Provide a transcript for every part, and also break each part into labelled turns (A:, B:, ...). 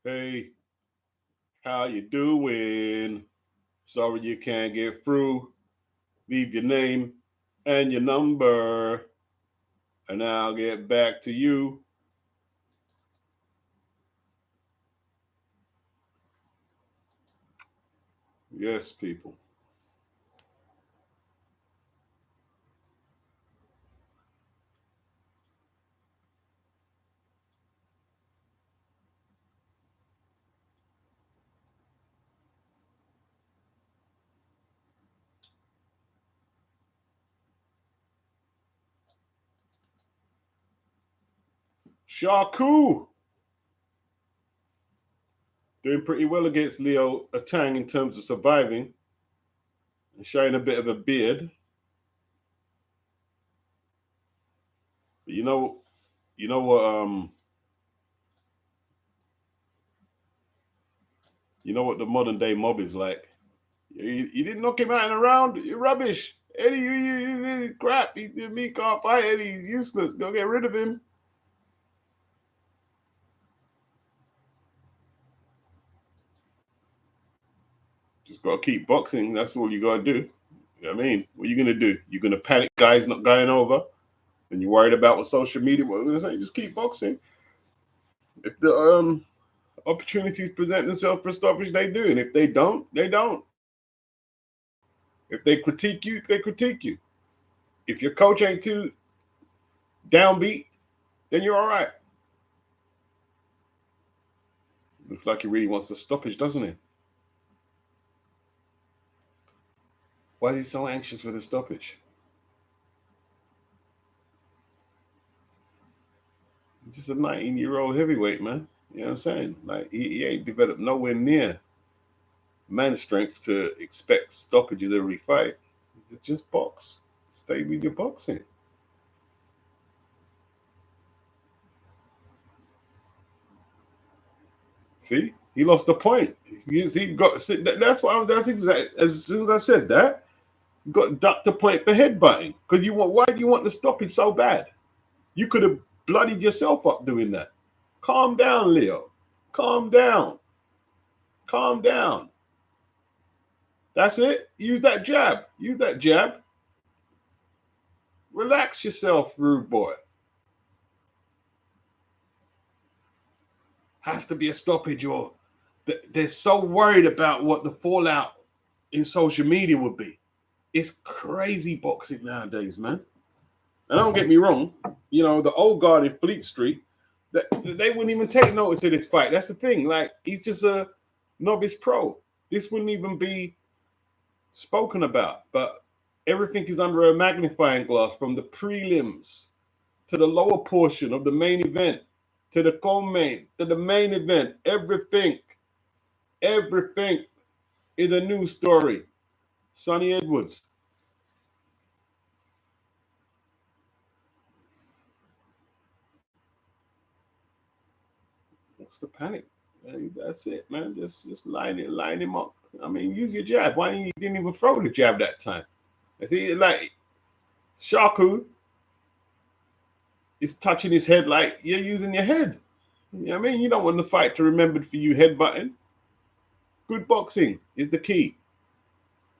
A: Hey, how you doing? Sorry you can't get through. Leave your name and your number, and I'll get back to you. Yes, people. Shaku doing pretty well against Leo Attang in terms of surviving and showing a bit of a beard. But you know what the modern day mob is like. You didn't knock him out in a round. You're rubbish. Eddie, you crap. Me can't fight Eddie. He's useless. Go get rid of him. Just got to keep boxing. That's all you got to do. You know what I mean? What are you going to do? You're going to panic guys not going over? And you're worried about what social media, what they're saying? Just keep boxing. If the opportunities present themselves for stoppage, they do. And if they don't, they don't. If they critique you, they critique you. If your coach ain't too downbeat, then you're all right. Looks like he really wants the stoppage, doesn't he? Why is he so anxious for the stoppage? He's just a 19-year-old heavyweight, man. You know what I'm saying? Like, he ain't developed nowhere near man strength to expect stoppages every fight. Just box. Stay with your boxing. See, he lost the point. He got. That's what. That's exact. As soon as I said that, you got ducked the point for headbutting because you want. Why do you want the stoppage so bad? You could have bloodied yourself up doing that. Calm down, Leo. Calm down. Calm down. That's it. Use that jab. Use that jab. Relax yourself, rude boy. Has to be a stoppage, or they're so worried about what the fallout in social media would be. It's crazy boxing nowadays, man. And don't get me wrong, the old guard in Fleet Street, they wouldn't even take notice of this fight. That's the thing. Like, he's just a novice pro. This wouldn't even be spoken about. But everything is under a magnifying glass, from the prelims to the lower portion of the main event to the co-main to the main event. Everything is a new story. Sonny Edwards. What's the panic? That's it, man. Just line him up. I mean, use your jab. Why didn't even throw the jab that time? I see, like, Shaku is touching his head like you're using your head. You know what I mean? You don't want the fight to remembered for you headbutting. Good boxing is the key.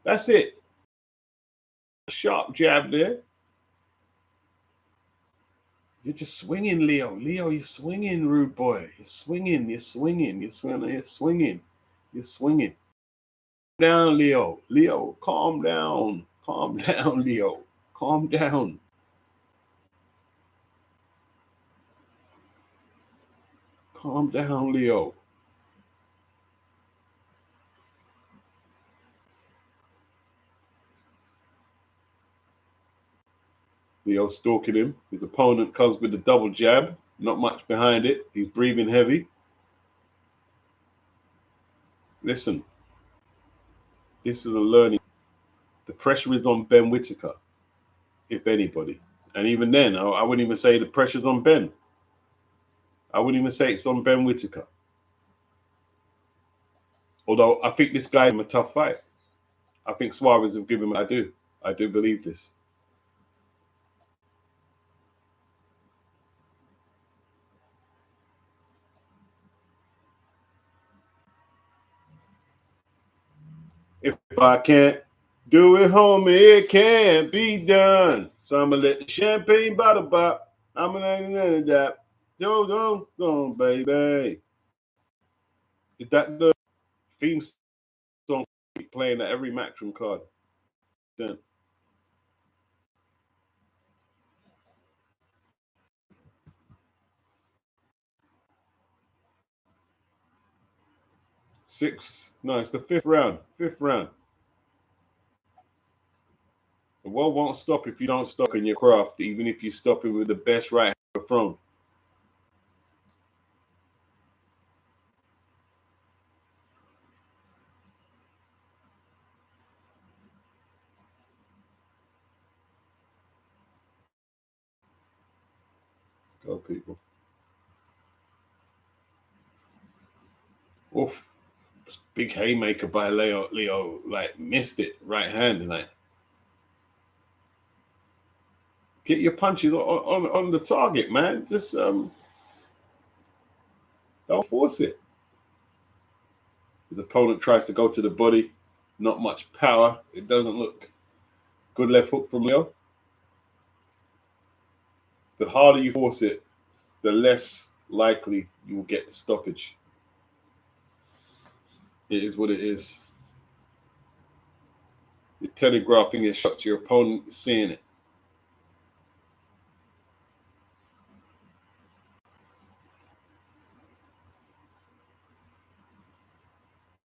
A: That's it. Sharp jab there. You're just swinging, Leo. Leo, you're swinging, rude boy. You're swinging. You're swinging. You're swinging. You're swinging. You're swinging. Down, Leo. Leo, calm down. Calm down, Leo. Calm down. Calm down, Leo. Leo stalking him. His opponent comes with the double jab. Not much behind it. He's breathing heavy. Listen, this is a learning. The pressure is on Ben Whitaker, if anybody. And even then, I wouldn't even say the pressure's on Ben. I wouldn't even say it's on Ben Whitaker. Although I think this guy's a tough fight. I think Saurez will give him. I do. I do believe this. I can't do it, homie, it can't be done. So I'm gonna let the champagne bottle pop. I'm gonna that. Don't, baby. Is that the theme song playing at every Matchroom card? Then 6. No, it's the 5th round. 5th round. The world won't stop if you don't stop in your craft, even if you stop it with the best right hand of the throne. Let's go, people. Oof. Big haymaker by Leo. Leo, like, missed it. Right hand, like. Get your punches on the target, man. Just don't force it. The opponent tries to go to the body, not much power. It doesn't look good. Left hook from Leo. The harder you force it, the less likely you will get the stoppage. It is what it is. You're telegraphing your shots. Your opponent is seeing it.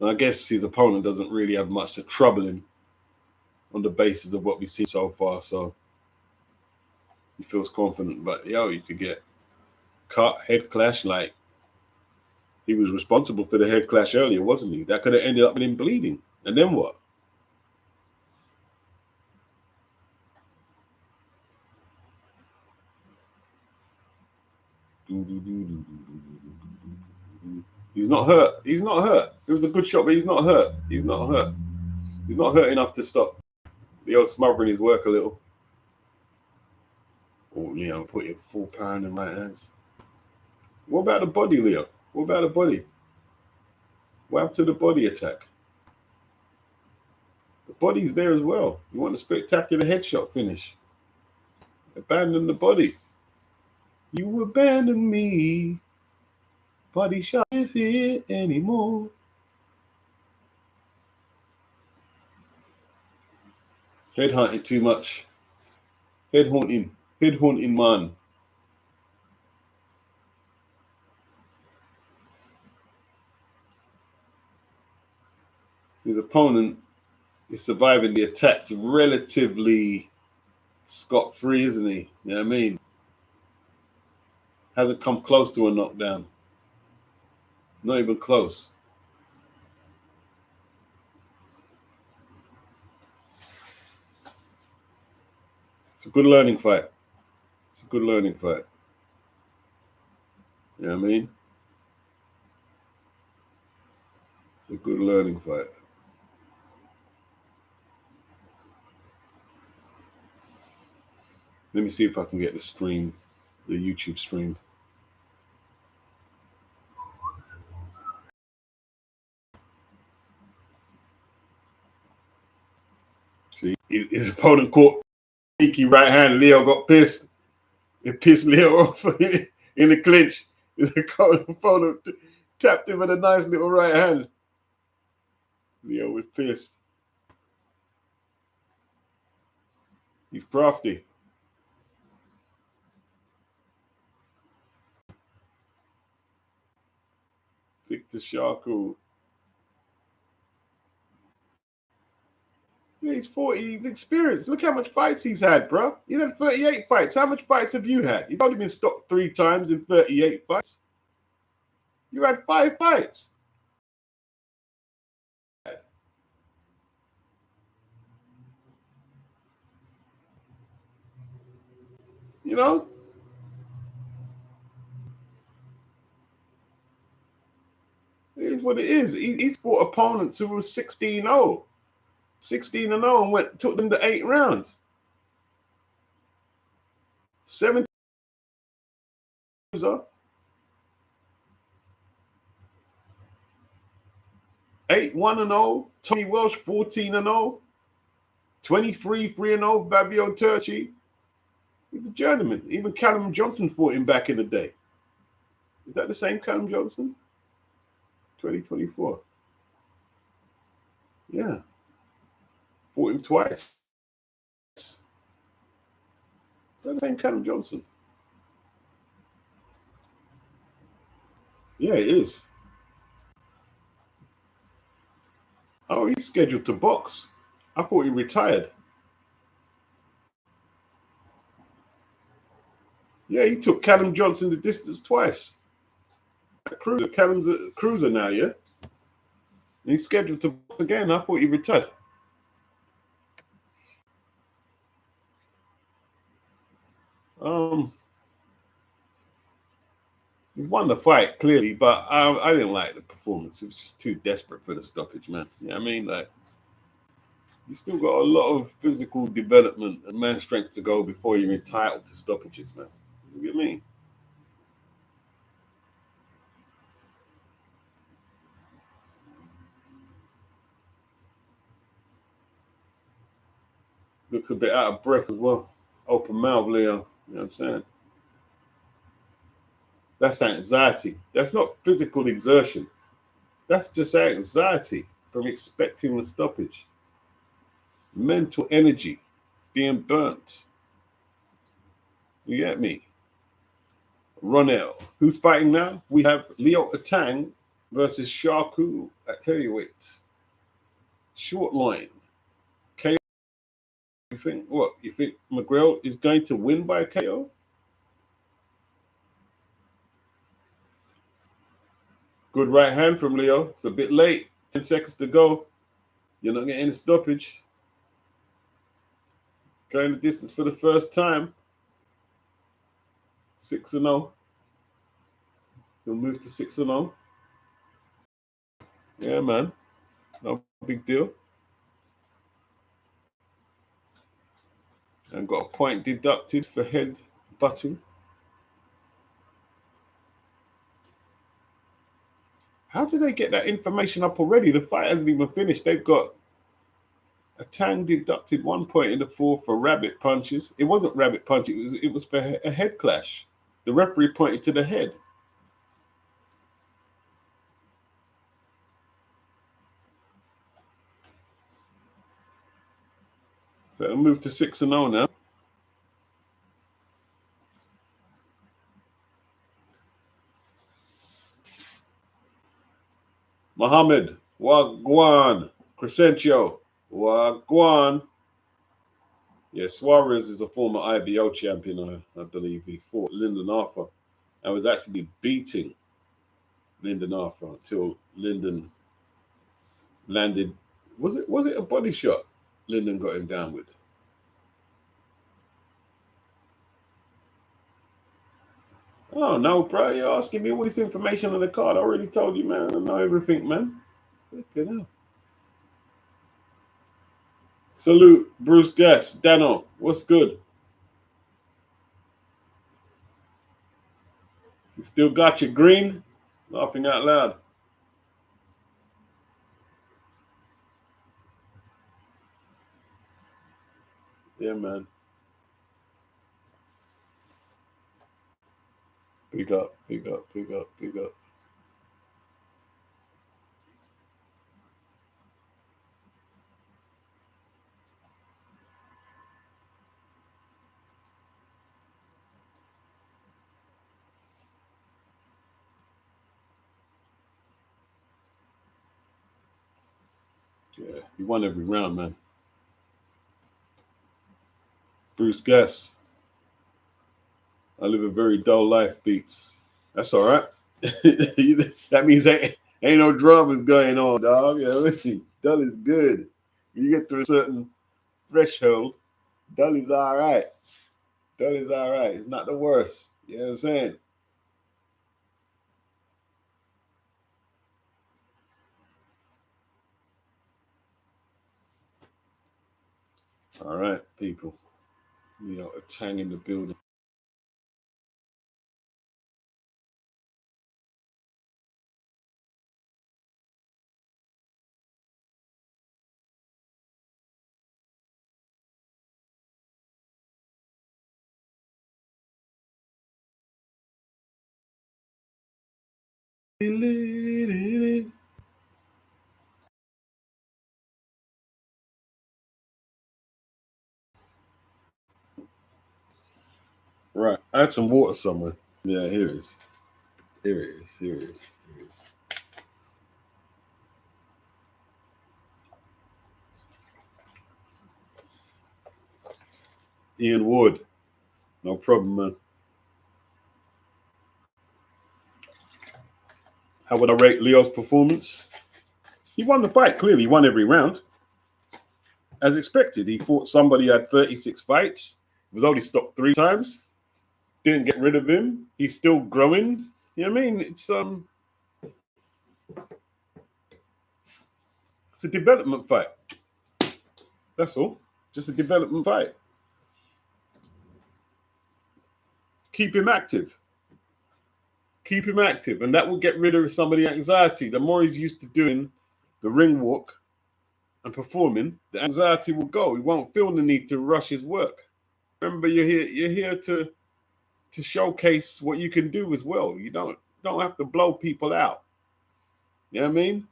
A: And I guess his opponent doesn't really have much to trouble him on the basis of what we've seen so far. So he feels confident. But, you could get cut, head clash. Like, he was responsible for the head clash earlier, wasn't he? That could have ended up with him bleeding. And then what? He's not hurt. He's not hurt. It was a good shot, but he's not hurt. He's not hurt. He's not hurt enough to stop. Leo's smothering his work a little. Oh, Leo, put your full power in the right hands. What about the body, Leo? What about the body? What happened to the body attack? The body's there as well. You want a spectacular headshot finish. Abandon the body. You abandon me. Body shot if it anymore. Head hunting too much. Head haunting. Head haunting, man. His opponent is surviving the attacks relatively scot-free, isn't he? You know what I mean? Hasn't come close to a knockdown. Not even close. It's a good learning fight. It's a good learning fight. You know what I mean? It's a good learning fight. Let me see if I can get the stream, the YouTube stream. See, his opponent caught sneaky right hand. Leo got pissed. It pissed Leo off in the clinch. His opponent tapped him with a nice little right hand. Leo was pissed. He's crafty. Victor Sharko. Yeah, he's 40. He's experienced. Look how much fights he's had, bro. He's had 38 fights. How much fights have you had? You've only been stopped 3 times in 38 fights. You had 5 fights. You know? It is what it is. He's fought opponents who were 16-0. 16-0 and took them to 8 rounds. 7 years old. 8-1-0. Tony Welsh 14-0. 23-3-0. Fabio Turchi. He's a journeyman. Even Callum Johnson fought him back in the day. Is that the same Callum Johnson? 2024. Yeah. Fought him twice. Is that the same Callum Johnson? Yeah, it is. Oh, he's scheduled to box. I thought he retired. Yeah, he took Callum Johnson the distance twice. Cruiser. Callum's a cruiser now, yeah? And he's scheduled to box again. I thought he retired. He's won the fight, clearly, but I didn't like the performance. It was just too desperate for the stoppage, man. You know what I mean? Like, you still got a lot of physical development and man strength to go before you're entitled to stoppages, man. You get me? Looks a bit out of breath as well. Open mouth, Leo. You know what I'm saying? That's anxiety. That's not physical exertion. That's just anxiety from expecting the stoppage. Mental energy being burnt. You get me? Ronell. Who's fighting now? We have Leo Attang versus Shaku at heavyweight. Short line. KO. You think what? You think McGreel is going to win by KO? Good right hand from Leo. It's a bit late. 10 seconds to go. You're not getting a stoppage. Going the distance for the first time. 6-0. He'll move to 6-0. Yeah, man. No big deal. And got a point deducted for head butting. How did they get that information up already? The fight hasn't even finished. They've got Attang deducted 1 point in the fourth for rabbit punches. It wasn't rabbit punch. It was for a head clash. The referee pointed to the head. So it'll move to 6-0 now. Mohammed Wagwan Crescencio Wagwan. Yeah, Saurez is a former IBO champion, I believe. He fought Lyndon Arthur and was actually beating Lyndon Arthur until Lyndon landed. Was it a body shot Lyndon got him down with? Oh no, bro! You're asking me all this information on the card. I already told you, man. I know everything, man. Salute, Bruce Guest, Dano. What's good? You still got your green? Laughing out loud. Yeah, man. Big up, big up, big up, big up. Yeah, he won every round, man. Bruce Guest. I live a very dull life, Beats. That's all right. That means ain't no dramas going on, dog. You know what I mean? Dull is good. You get to a certain threshold, dull is all right. Dull is all right. It's not the worst. You know what I'm saying? All right, people. You know, a tang in the building. Right. I had some water somewhere. Yeah, here it is. Here it is. Here it is. Here it is. Ian Wood. No problem, man. How would I rate Leo's performance? He won the fight, clearly. He won every round. As expected, he fought somebody who had 36 fights, was only stopped 3 times, didn't get rid of him. He's still growing. You know what I mean? It's a development fight. That's all. Just a development fight. Keep him active. Keep him active. And that will get rid of some of the anxiety. The more he's used to doing the ring walk and performing, the anxiety will go. He won't feel the need to rush his work. Remember, you're here to showcase what you can do as well. You don't have to blow people out. You know what I mean?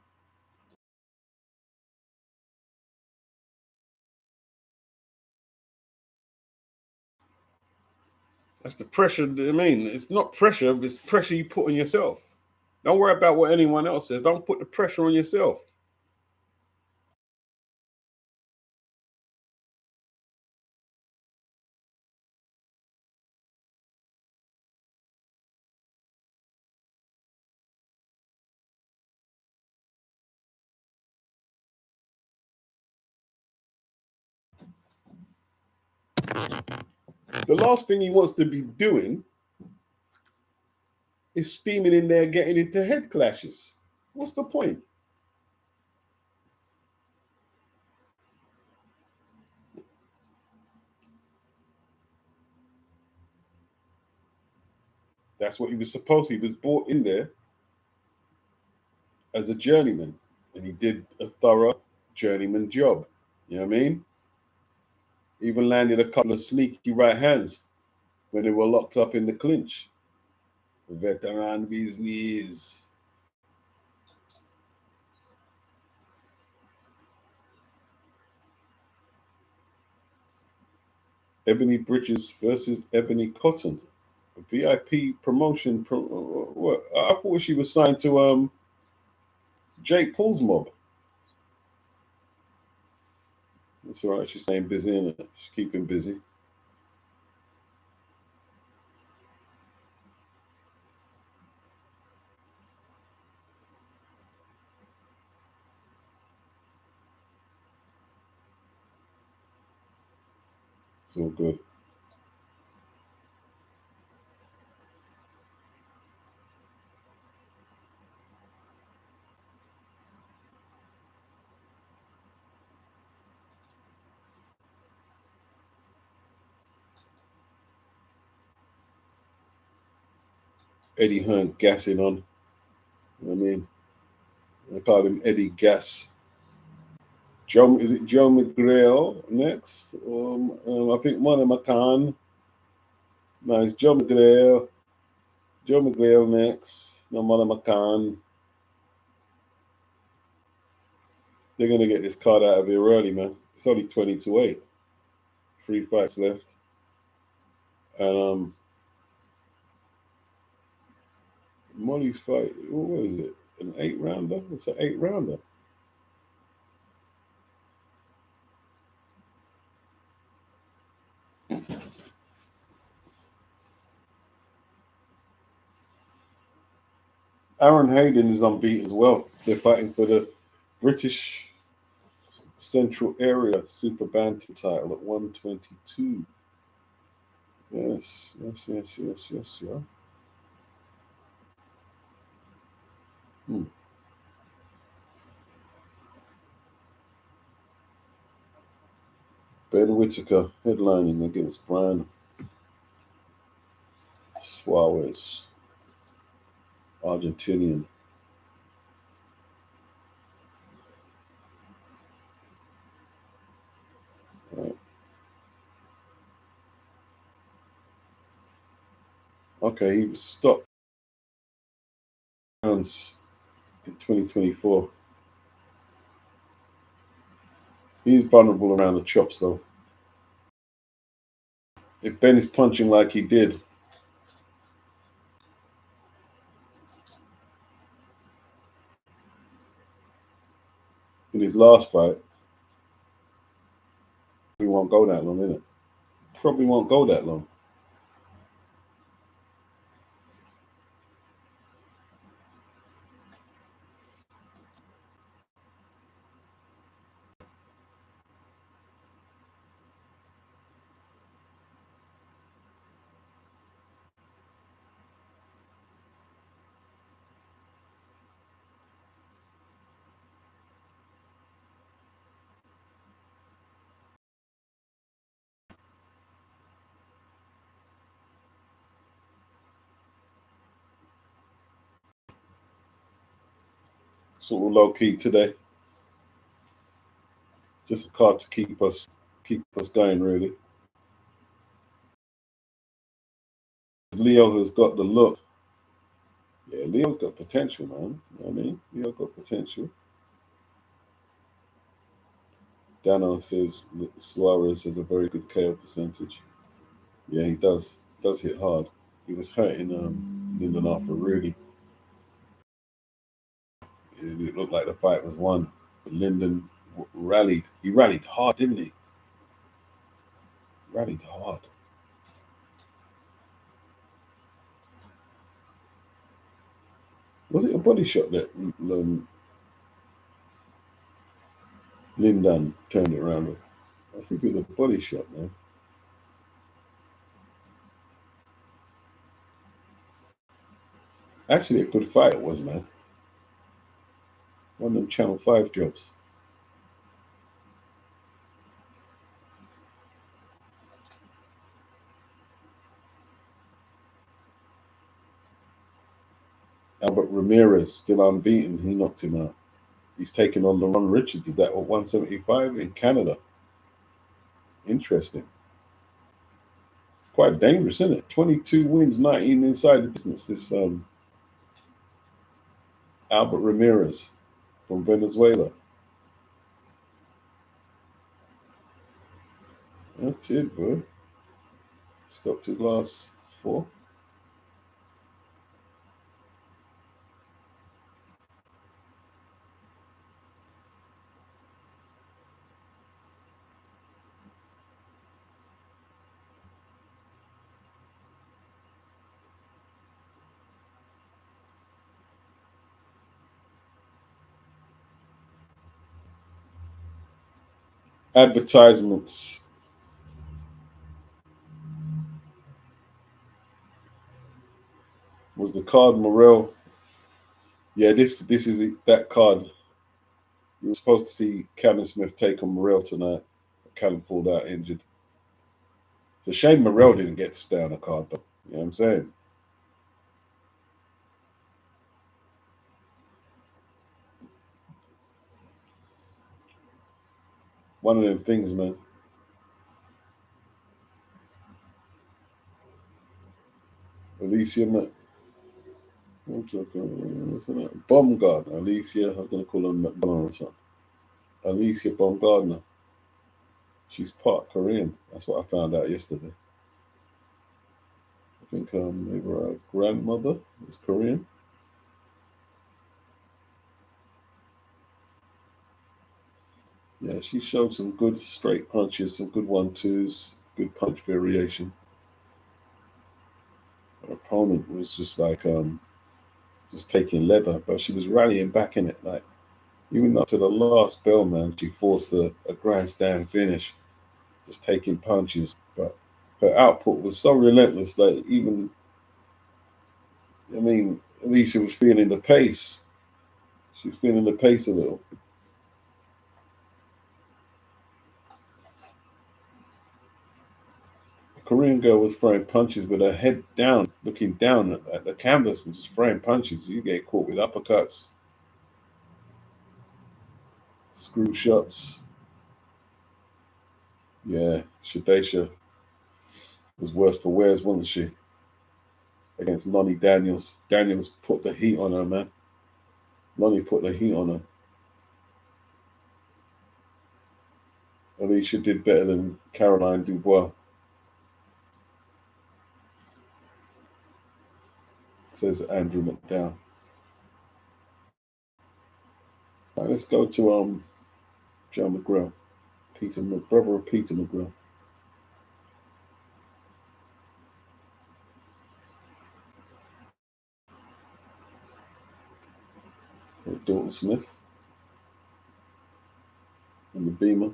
A: That's the pressure. I mean, it's not pressure, it's pressure you put on yourself. Don't worry about what anyone else says. Don't put the pressure on yourself. The last thing he wants to be doing is steaming in there, getting into head clashes. What's the point? That's what he was supposed to. He was brought in there as a journeyman, and he did a thorough journeyman job. You know what I mean? Even landed a couple of sneaky right hands when they were locked up in the clinch. Veteran business. Ebony Bridges versus Ebony Cotton. A VIP promotion. What? I thought she was signed to Jake Paul's mob. That's all right. She's staying busy, innit? She's keeping busy. It's all good. Eddie Hearn gassing on. You know what I mean? They call him Eddie Gas. Is it Joe McGreel next? I think one of McCann. No, it's Joe McGreel. Joe McGreel next. No, Mother McCann. They're going to get this card out of here early, man. It's only 20-8. 3 fights left. And Molly's fight, what is it? An 8-rounder? It's an 8-rounder. Aaron Hayden is unbeaten as well. They're fighting for the British Central Area Super Bantam title at 122. Yes. Yeah. Ben Whitaker headlining against Brian Saurez, Argentinian. Right. Okay, he was stopped rounds in 2024. He's vulnerable around the chops, though. If Ben is punching like he did in his last fight, he won't go that long, innit? Probably won't go that long. Sort of low key today. Just a card to keep us going, really. Leo has got the look. Yeah, Leo's got potential, man. You know what I mean? Leo got potential. Dano says Saurez has a very good KO percentage. Yeah, he does. Does hit hard. He was hurting Linden Arthur really. It looked like the fight was won. But Linden rallied. He rallied hard, didn't he? Rallied hard. Was it a body shot that Linden turned it around with? I think it was a body shot, man. Actually, a good fight it was, man. One of them Channel 5 jobs. Albert Ramirez, still unbeaten. He knocked him out. He's taken on LeRon Richards. Did that at 175 in Canada. Interesting. It's quite dangerous, isn't it? 22 wins, 19 inside the distance. This Albert Ramirez from Venezuela. That's it, bro. Stopped his last 4. Advertisements. Was the card Morel? Yeah, this is that card. You were supposed to see Callum Smith take on Morel tonight. Callum pulled out injured. It's a shame Morel didn't get to stay on the card, though. You know what I'm saying? One of them things, man. Alicia Baumgardner. Alicia, I was going to call her McDonald or something. Alicia Baumgardner. She's part Korean. That's what I found out yesterday. I think maybe her grandmother is Korean. Yeah, she showed some good straight punches, some good 1-2s, good punch variation. Her opponent was just like just taking leather, but she was rallying back in it. Like even up to the last bell, man, she forced a grandstand finish, just taking punches. But her output was so relentless. Like even, I mean, Alicia was feeling the pace. She was feeling the pace a little. The Korean girl was throwing punches with her head down, looking down at the canvas and just throwing punches. You get caught with uppercuts, screw shots. Yeah, Shadesha was worse for wears, wasn't she? against Lonnie Daniels. Daniels put the heat on her, man. Lonnie put the heat on her. Alicia did better than Caroline Dubois, says Andrew McDowell. Right, let's go to Joe McGreel, brother of Peter McGreel. Dalton Smith and the Beamer.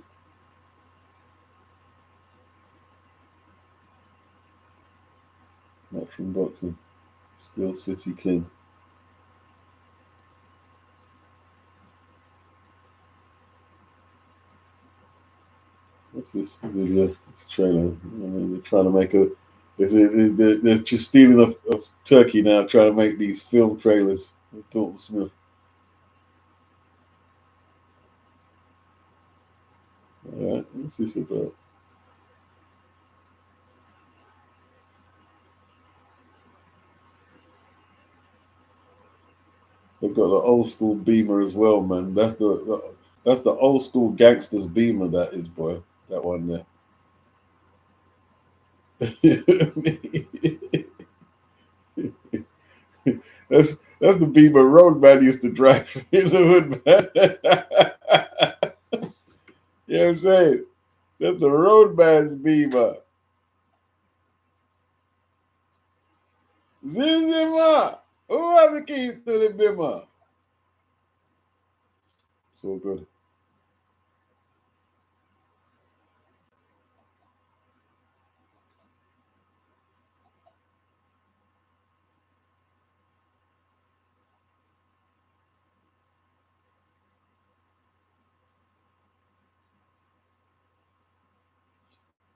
A: Matchroom boxing. Steel City King. What's this video? This trailer. I mean, they're trying to make they're just stealing of Turkey now, trying to make these film trailers with Dalton Smith. All right, what's this about? They've got the old school Beamer as well, man. That's the old school gangsters Beamer. That is, boy. That one there. that's the Beamer Roadman used to drive in the hood, man. You know what I'm saying? That's the Roadman's Beamer. Zima! Who have the keys to the Beamer? So good.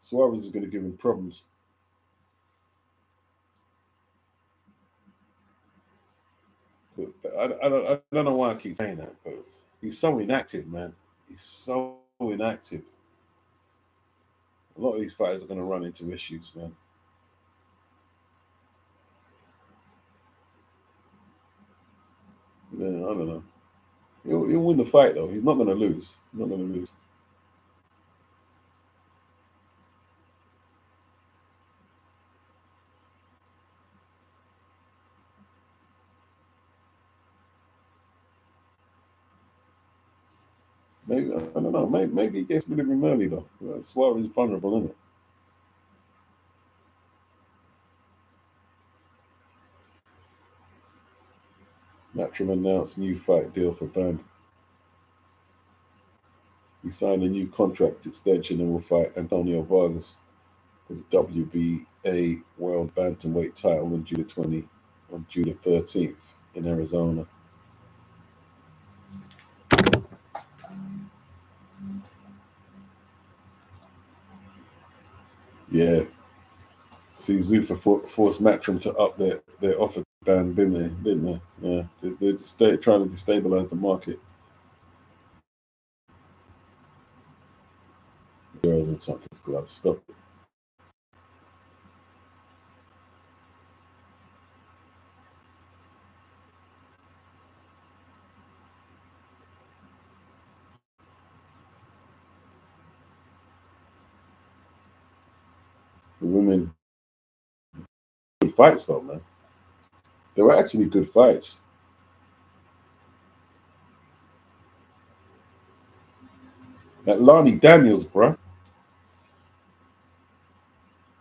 A: Saurez is going to give him problems. But I don't know why I keep saying that, but he's so inactive, man. He's so inactive. A lot of these fighters are going to run into issues, man. Yeah, I don't know. He'll win the fight, though. He's not going to lose. He's not going to lose. Maybe, I don't know. Maybe he gets rid of him early, though. Suarez is vulnerable, isn't it? Matchroom announced new fight deal for Bam. He signed a new contract extension and will fight Antonio Vargas for the WBA World Bantamweight title on June the 13th in Arizona. Yeah. See, Zuffa forced Matchroom to up their offer band, didn't they? Yeah. They're trying to destabilize the market. Girls in something's gloves. Stop it. The women, good fights though, man. They were actually good fights. That Lonnie Daniels, bruh.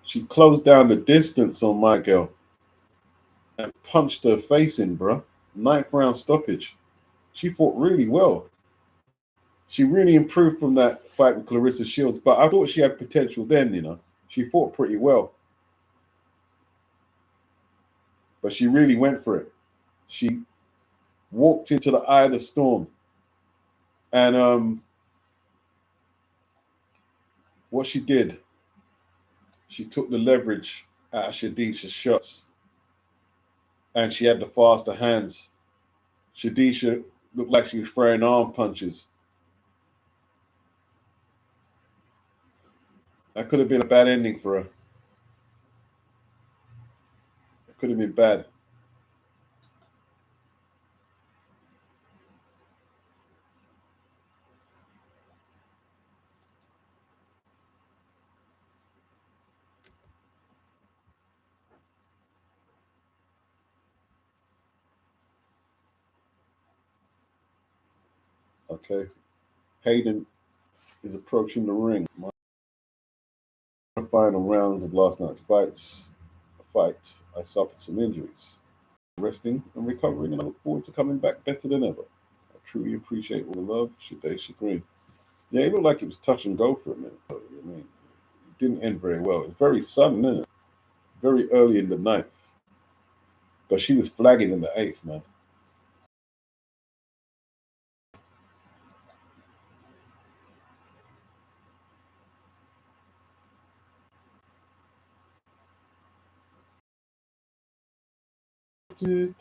A: She closed down the distance on my girl and punched her face in, bruh. 9th round stoppage. She fought really well. She really improved from that fight with Clarissa Shields, but I thought she had potential then, you know. She fought pretty well. But she really went for it. She walked into the eye of the storm. And what she did, she took the leverage out of Shadisha's shots. And she had the faster hands. Shadisha looked like she was throwing arm punches. That could have been a bad ending for her. Could have been bad. Okay. Hayden is approaching the ring. My final rounds of last night's fight, I suffered some injuries. Resting and recovering, and I look forward to coming back better than ever. I truly appreciate all the love. Shade. Yeah, it looked like it was touch and go for a minute. Though. I mean, it didn't end very well. It was very sudden, isn't it? Very early in the ninth. But she was flagging in the eighth, man. And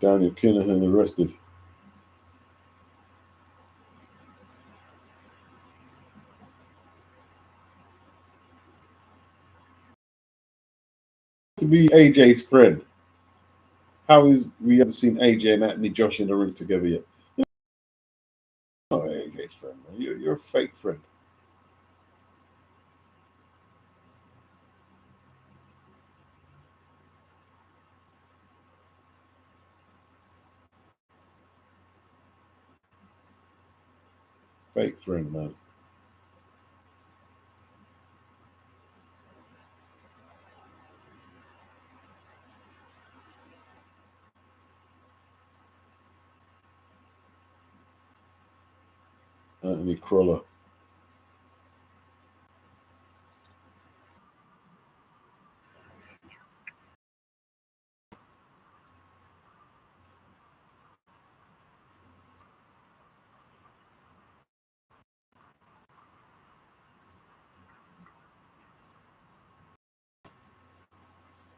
A: Daniel Kinahan arrested. To be AJ's friend. How is we haven't seen AJ and Anthony Josh in the ring together yet? You're not AJ's friend, man. You're a fake friend. Fake friend, man. Anthony Cruller.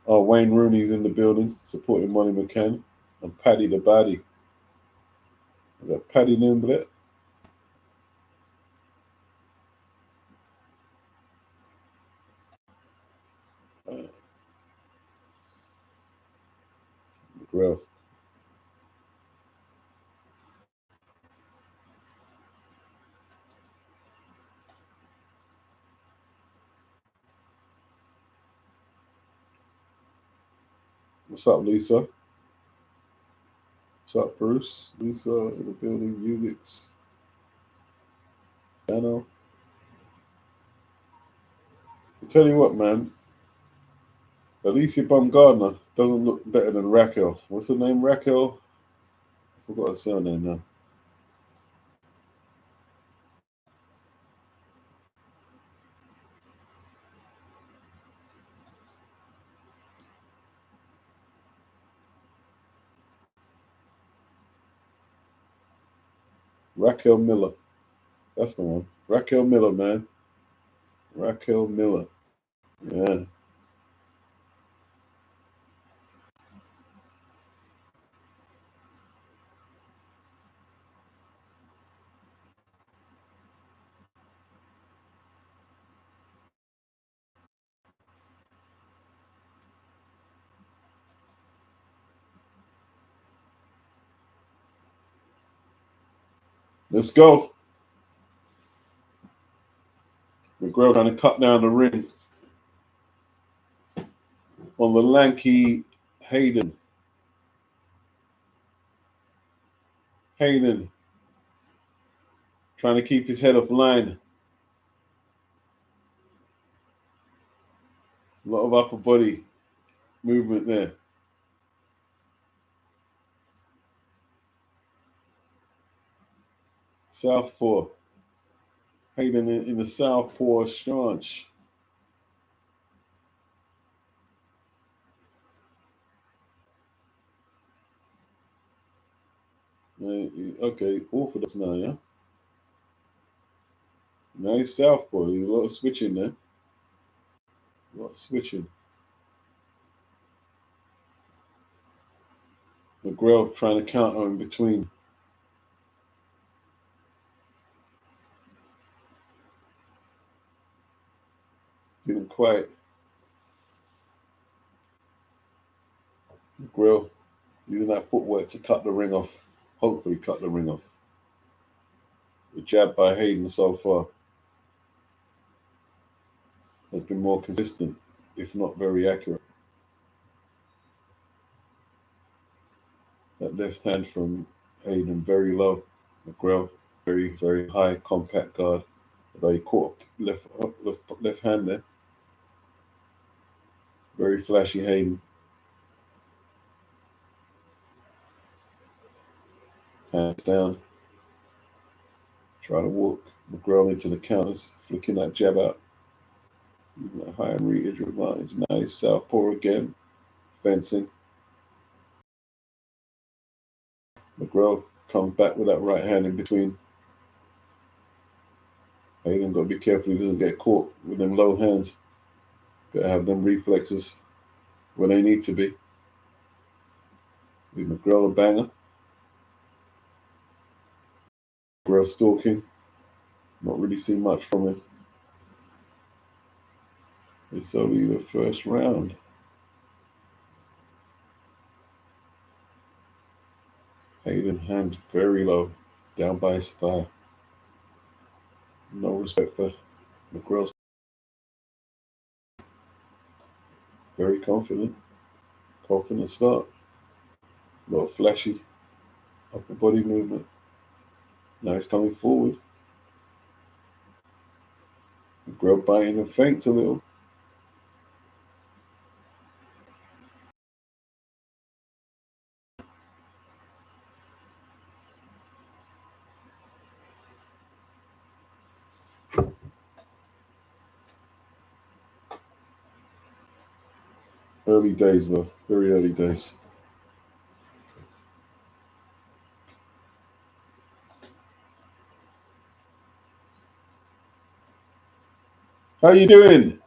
A: Oh, Wayne Rooney's in the building, supporting Money McCann. And Paddy the Baddie. Is that Paddy Nimblett? McGreel. What's up, Lisa? What's up, Bruce? Lisa in the building. Unix. Dano. I tell you what, man. Alicia Baumgardner doesn't look better than Raquel. What's her name? Raquel? I forgot her surname now. Raquel Miller. That's the one. Raquel Miller, man. Raquel Miller. Yeah. Let's go. McGreel trying to cut down the ring on the lanky Hayden. Hayden trying to keep his head off line. A lot of upper body movement there. Southpaw. Hayden in the southpaw stance. Okay, orthodox now, yeah? Now he's southpaw. There's a lot of switching there. A lot of switching. McGreel trying to counter in between. Didn't quite. McGreel using that footwork to cut the ring off. Hopefully cut the ring off. The jab by Hayden so far has been more consistent, if not very accurate. That left hand from Hayden very low. McGreel very, very high, compact guard. Although he caught left hand there. Very flashy Hayden. Hands down. Trying to walk McGreel into the counters, flicking that jab out. Using that high and reach advantage. Nice southpaw again. Fencing. McGreel comes back with that right hand in between. Hayden got to be careful he doesn't get caught with them low hands. Got to have them reflexes when they need to be. With McGreel a banger. McGreel stalking. Not really seen much from him. It's only the first round. Hayden hands very low, down by his thigh. No respect for McGreel's. Very confident. Confident start. A lot of flashy upper body movement. Now he's coming forward. McGreel biting and feints a little. Early days though, very early days. How you doing?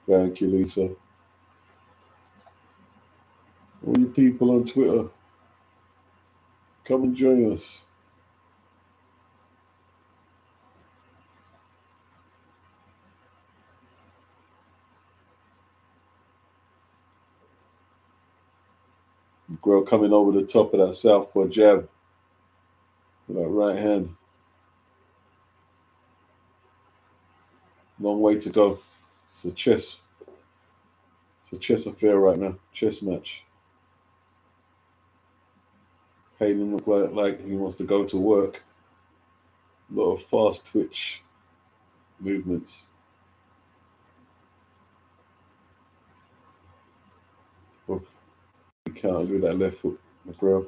A: Thank you, Lisa. All you people on Twitter, come and join us. McGreel coming over the top of that southpaw jab with that right hand. Long way to go. It's a chess affair right now. Chess match. Hayden look like he wants to go to work. A lot of fast twitch movements. Well, he countered with that left foot. McGreel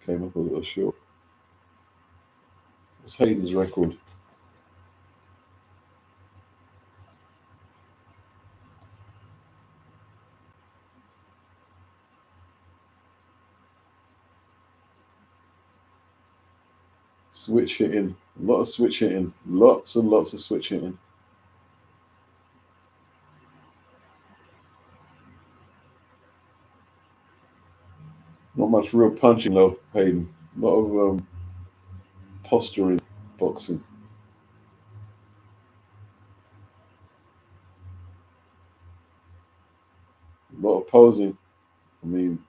A: came up a little short. What's Hayden's record? Switch hitting. A lot of switch hitting. Lots and lots of switch hitting. Not much real punching though, Hayden. A lot of posturing boxing. A lot of posing. I mean,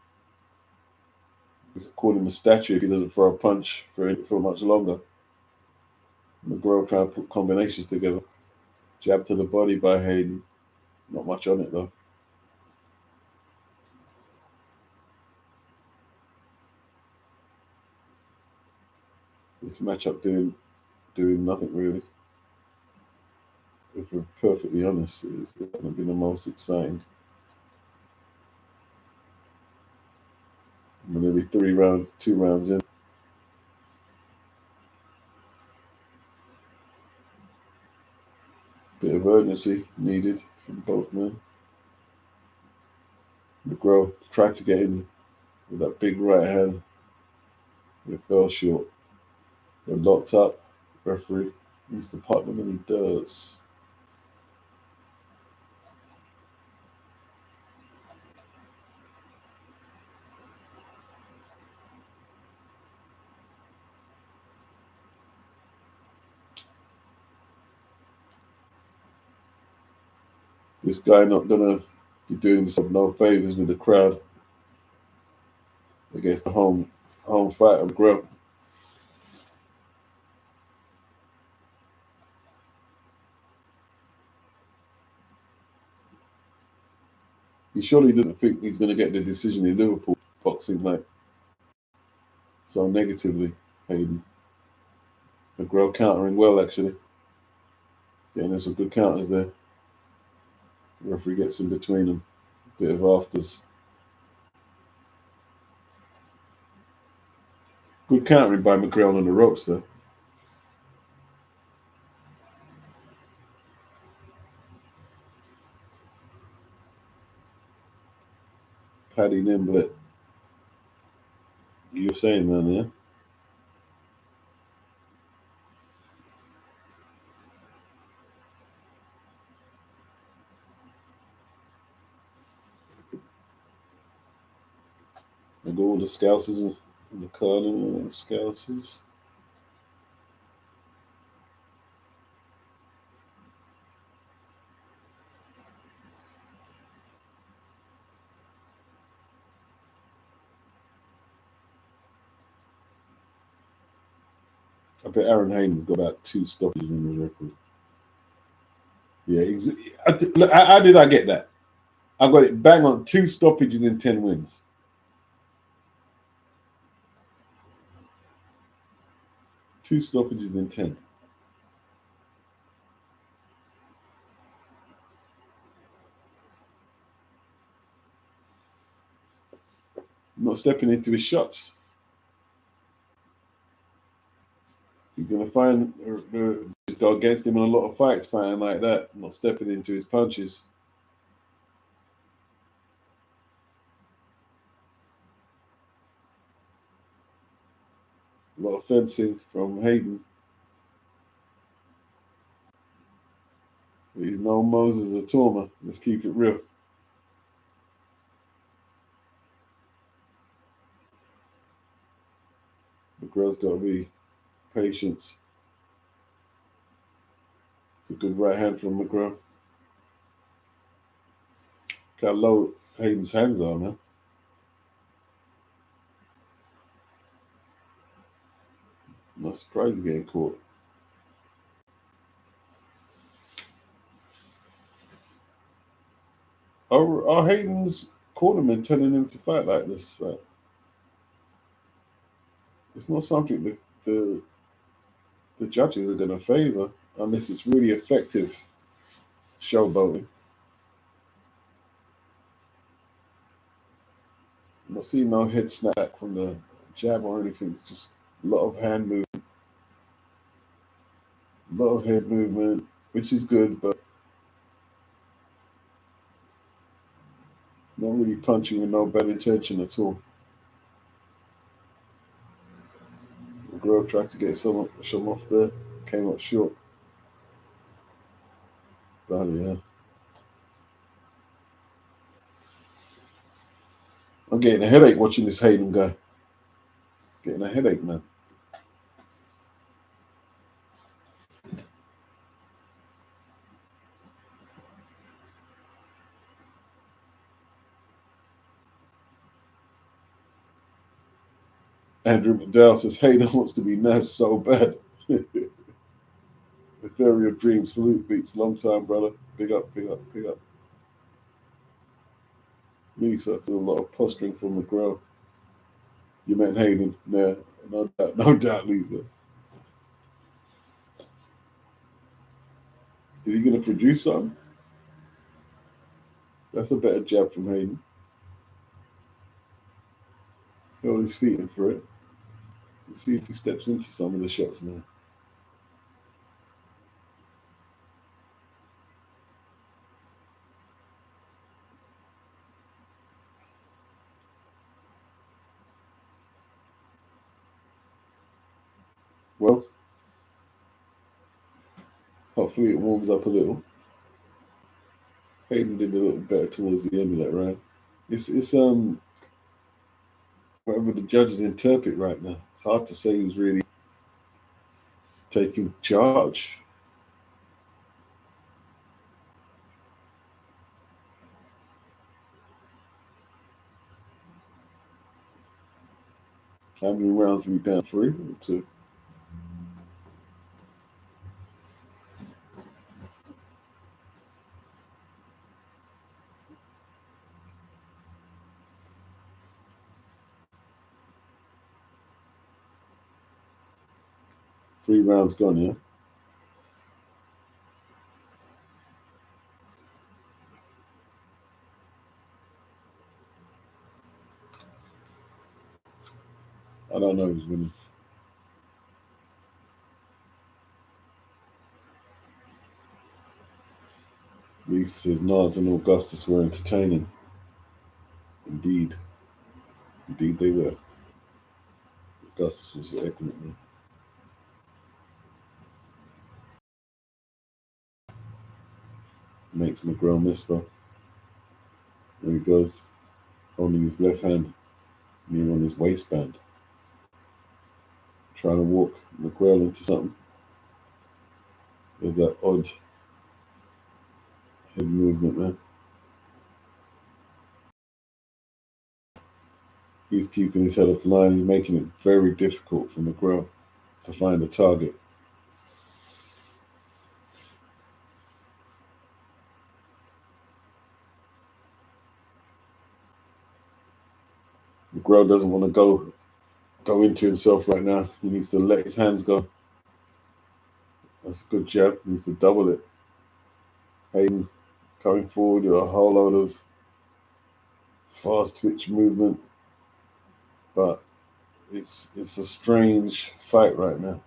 A: we could call him a statue if he doesn't throw a punch for much longer. McGreel trying to put combinations together. Jab to the body by Hayden. Not much on it though. This matchup doing nothing really. If we're perfectly honest, it hasn't been the most exciting. We're nearly 2 rounds in. Bit of urgency needed from both men. McGreel tried to get in with that big right hand. It fell short. They're locked up. Referee needs to part them, and he does. This guy not gonna be doing himself no favors with the crowd against the home fighter McGreel. He surely doesn't think he's gonna get the decision in Liverpool boxing like so negatively. Hayden McGreel countering well actually, getting us some good counters there. The referee gets in between them, bit of afters. Good countering by McGreel on the ropes there. Paddy Nimblet. You're saying, man, yeah? And go with the Scousers in the corner, the Scousers. I bet Aaron Hayden's got about 2 stoppages in his record. Yeah, how did I get that? I got it bang on 2 stoppages in 10 wins. 2 stoppages in 10. Not stepping into his shots. He's going to find go against him in a lot of fights, fighting like that, not stepping into his punches. A lot of fencing from Hayden. He's no Moses Atoma. Let's keep it real. McGreel's got to be patience. It's a good right hand from McGreel. Look how low Hayden's hands are, man. Not surprised he's getting caught. Are Hayden's cornermen telling him to fight like this? It's not something that the judges are going to favour unless it's really effective showboating. I'm not seeing no head snap from the jab or anything. It's just a lot of hand movement, a lot of head movement, which is good, but not really punching with no bad intention at all. McGreel tried to get some off there, came up short. Bloody hell. I'm getting a headache watching this Hayden guy. Getting a headache, man. Andrew McDowell says Hayden wants to be nice so bad. Ethereal Dream salute beats long time, brother. Big up, big up, big up. Lisa, a lot of posturing from McGreel. You meant Hayden. Yeah, no doubt, Lisa. Is he going to produce something? That's a better jab from Hayden. Hold his feet in for it. Let's see if he steps into some of the shots now. Well, Hopefully it warms up a little. Hayden did a little better towards the end of that round. It's whatever the judges interpret right now. It's hard to say who's really taking charge. How many rounds are we down? 3 or 2? Three rounds gone, yeah? I don't know who's winning. Lisa says Nas and Augustus were entertaining. Indeed. Indeed they were. Augustus was excellent, man. Makes McGreel miss though. There he goes, holding his left hand near on his waistband. Trying to walk McGreel into something. There's that odd head movement there. He's keeping his head off the line. He's making it very difficult for McGreel to find a target. McGreel doesn't want to go into himself right now. He needs to let his hands go. That's a good jab. He needs to double it. Hayden coming forward with a whole load of fast twitch movement, but it's a strange fight right now.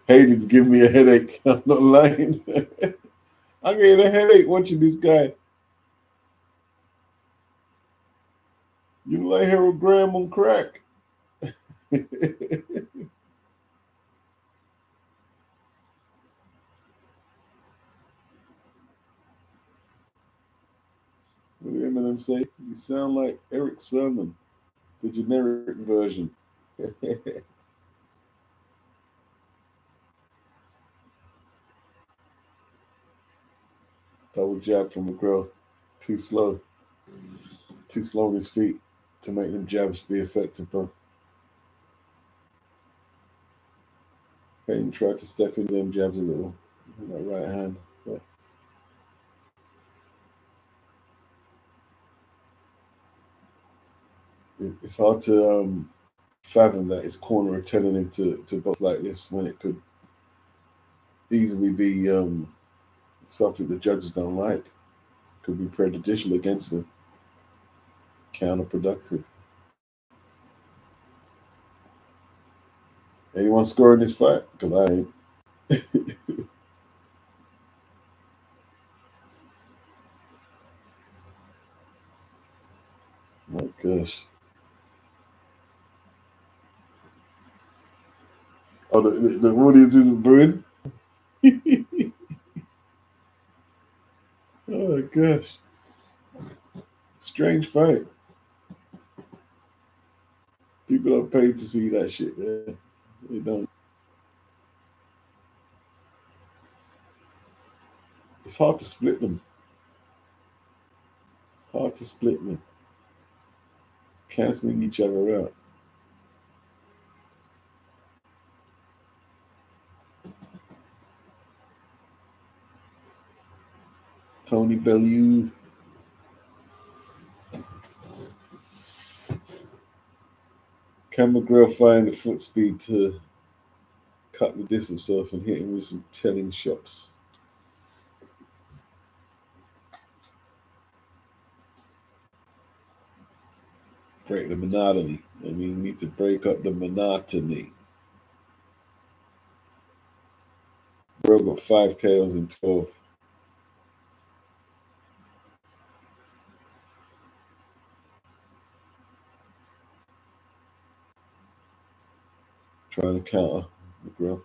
A: Hayden's giving me a headache. I'm not lying. I'm getting a headache watching this guy. You like Harold Graham on crack. What did Eminem say? You sound like Eric Sermon, the generic version. Double jab from McGreel. Too slow. Too slow on his feet to make them jabs be effective though. Hayden tried to step in them jabs a little with that right hand. But it's hard to fathom that his corner are telling him to box like this when it could easily be something the judges don't like. Could be prejudicial against them. Counterproductive. Anyone scoring this fight? Because I ain't. My gosh. Oh, the audience isn't booing? Oh my gosh. Strange fight. People don't pay to see that shit, man. They don't. It's hard to split them. Hard to split them. Canceling each other out. Tony Bellew. Can McGreel find the foot speed to cut the distance off and hit him with some telling shots? Break the monotony. I mean, you need to break up the monotony. Bro got 5 KOs in 12.
B: Trying to counter McGreel.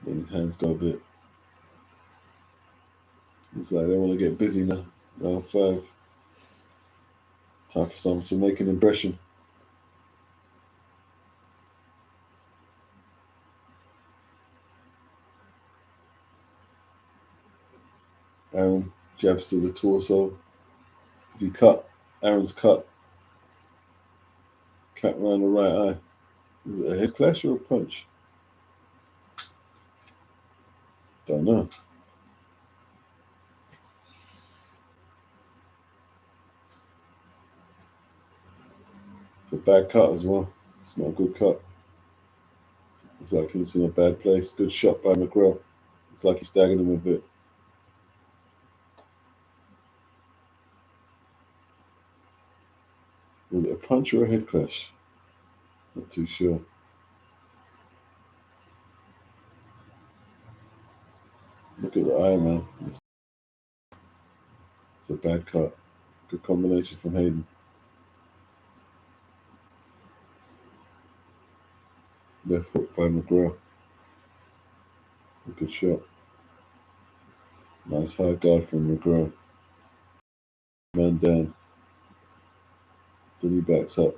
B: Then his hands go a bit. It's like they want to get busy now. Round 5. Time for someone to make an impression. Aaron jabs to the torso. Is he cut? Aaron's cut. Cut around the right eye. Is it a head clash or a punch? Don't know. It's a bad cut as well. It's not a good cut. It's like he's in a bad place. Good shot by McGreel. It's like he staggered him a bit. Was it a punch or a head clash? Not too sure. Look at the eye, man. It's a bad cut. Good combination from Hayden. Left hook by McGreel. A good shot. Nice high guard from McGreel. Man down. Then he backs up.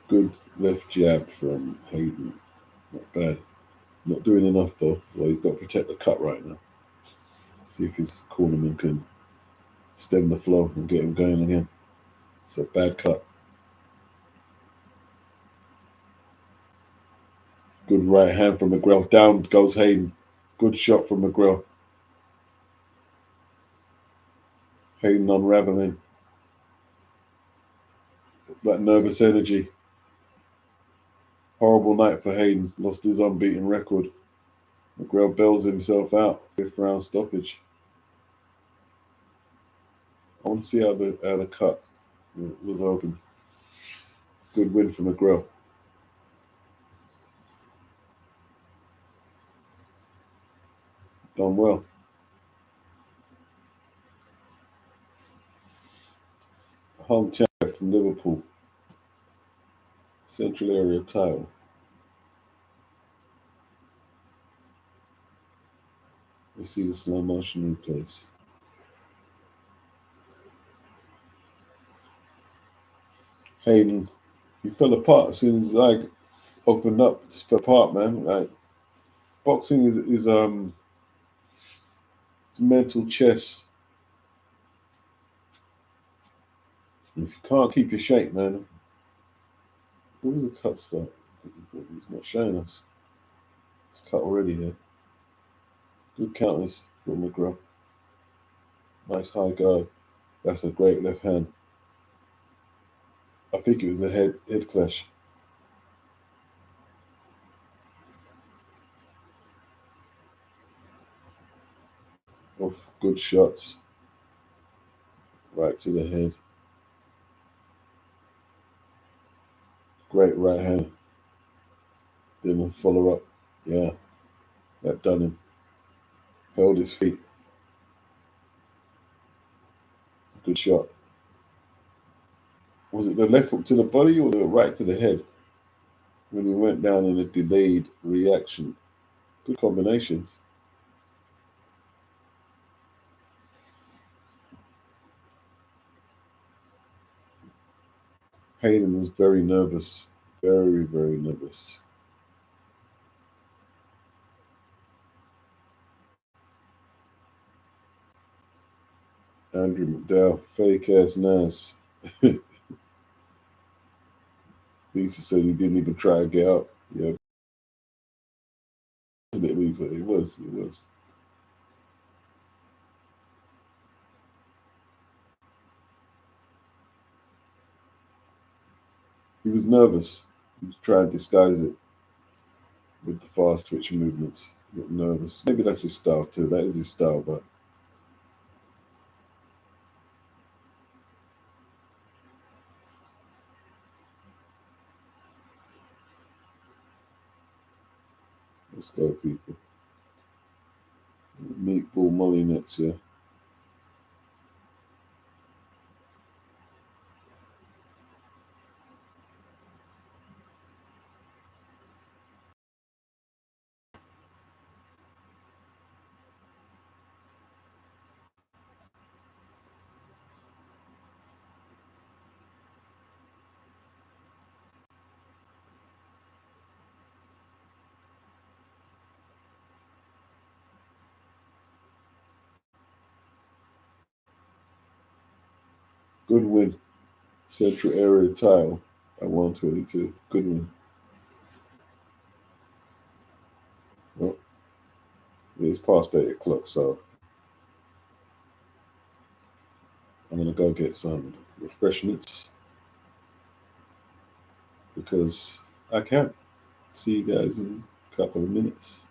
B: Good left jab from Hayden. Not bad. Not doing enough though. Well, he's got to protect the cut right now. See if his cornerman can stem the flow and get him going again. It's a bad cut. Good right hand from McGreel. Down goes Hayden. Good shot from McGreel. Hayden unraveling. That nervous energy. Horrible night for Hayden. Lost his unbeaten record. McGreel bails himself out. 5th round stoppage. I want to see how the cut was open. Good win for McGreel. Done well. Hong Chang from Liverpool. Central area title. Let's see the slow motion replays. Hayden, he fell apart as soon as I opened up. Just fell apart, man. Like boxing is it's mental chess. If you can't keep your shape, man. What was the cut start? He's not showing us. It's cut already here. Good counters from McGreel. Nice high guard. That's a great left hand. I think it was a head clash. Of good shots. Right to the head. Great right hand. Then a follow up. Yeah. That done him. Held his feet. Good shot. Was it the left hook to the body or the right to the head? When he went down in a delayed reaction. Good combinations. Hayden was very nervous. Very, very nervous. Andrew McDowell, fake ass Nas. Lisa said he didn't even try to get up. Yeah. Lisa, it was. He was nervous. He was trying to disguise it with the fast twitch movements. He got nervous. Maybe that's his style too. That is his style, but let's go, people. Meatball Molly next, yeah. Good win. Central area title at 122. Good win. Well, it's past 8 o'clock, so I'm going to go get some refreshments because I can. See you guys in a couple of minutes.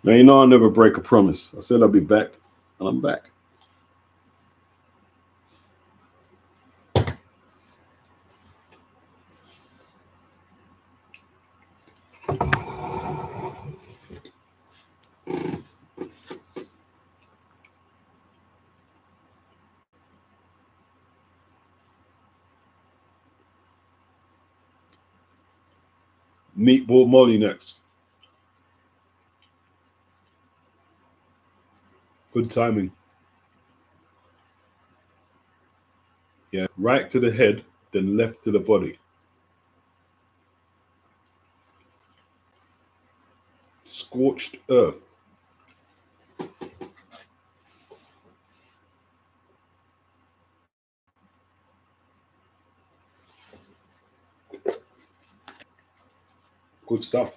B: Now, you know I'll never break a promise. I said I'll be back, and I'm back. Meatball Molly next. Good timing. Yeah, right to the head, then left to the body. Scorched earth. Good stuff.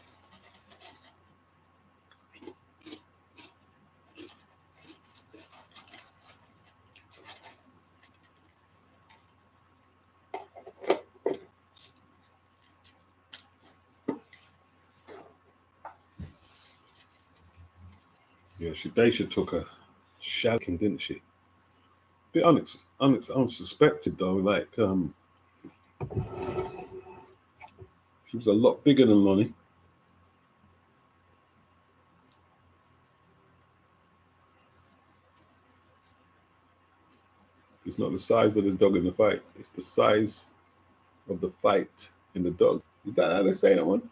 B: Yeah, Daisha took a shagging, didn't she? Bit unsuspected though. Like, she was a lot bigger than Lonnie. It's not the size of the dog in the fight. It's the size of the fight in the dog. Is that how they say that one?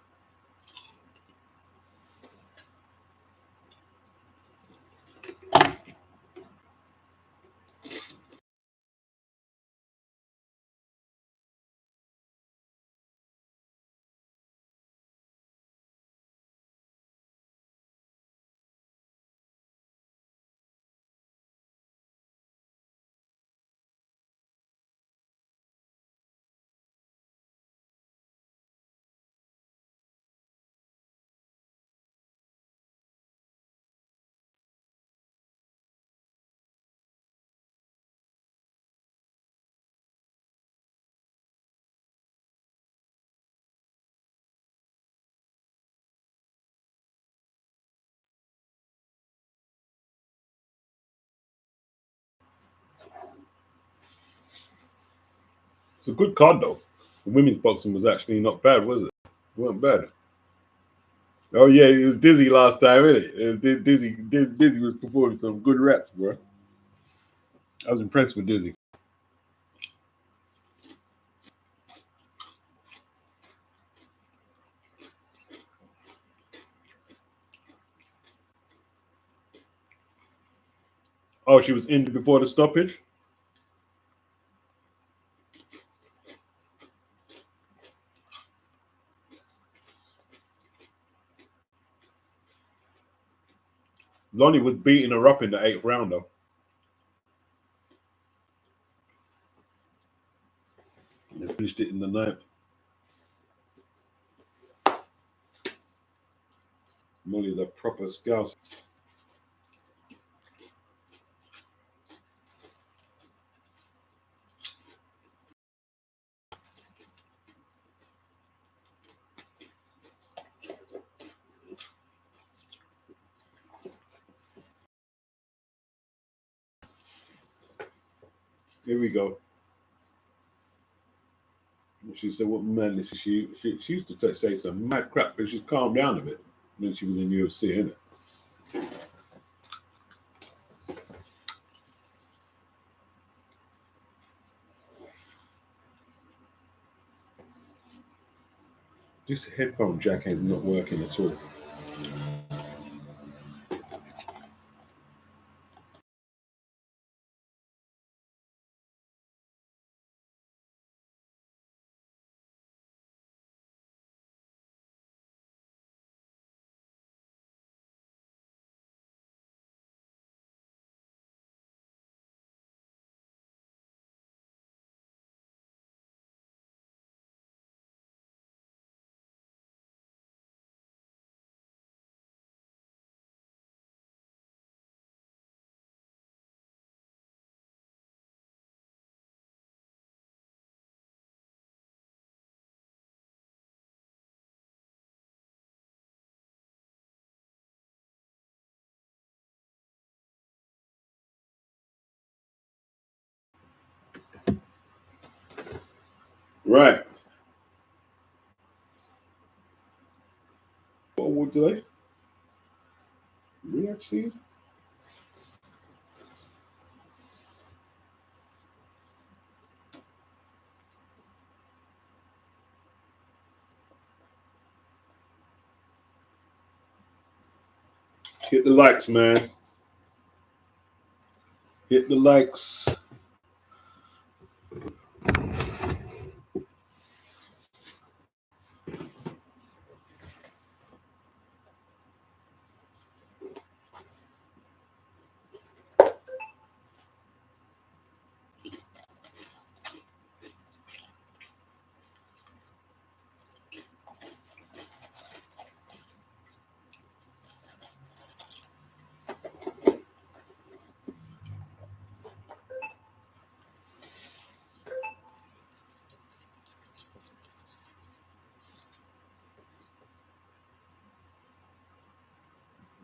B: It's a good card though. The women's boxing was actually not bad, was it? It wasn't bad. Oh yeah, it was Dizzy last time, isn't it? Dizzy was performing some good raps, bro. I was impressed with Dizzy. Oh, she was injured before the stoppage? Lonnie was beating her up in the 8th round, though. They finished it in the 9th. Molly's a proper scouse. Here we go. She said, "What madness is she?" She used to say some mad crap, but she's calmed down a bit when she was in UFC, innit? This headphone jack is not working at all. Right. What award today? React season? Hit the likes, man. Hit the likes.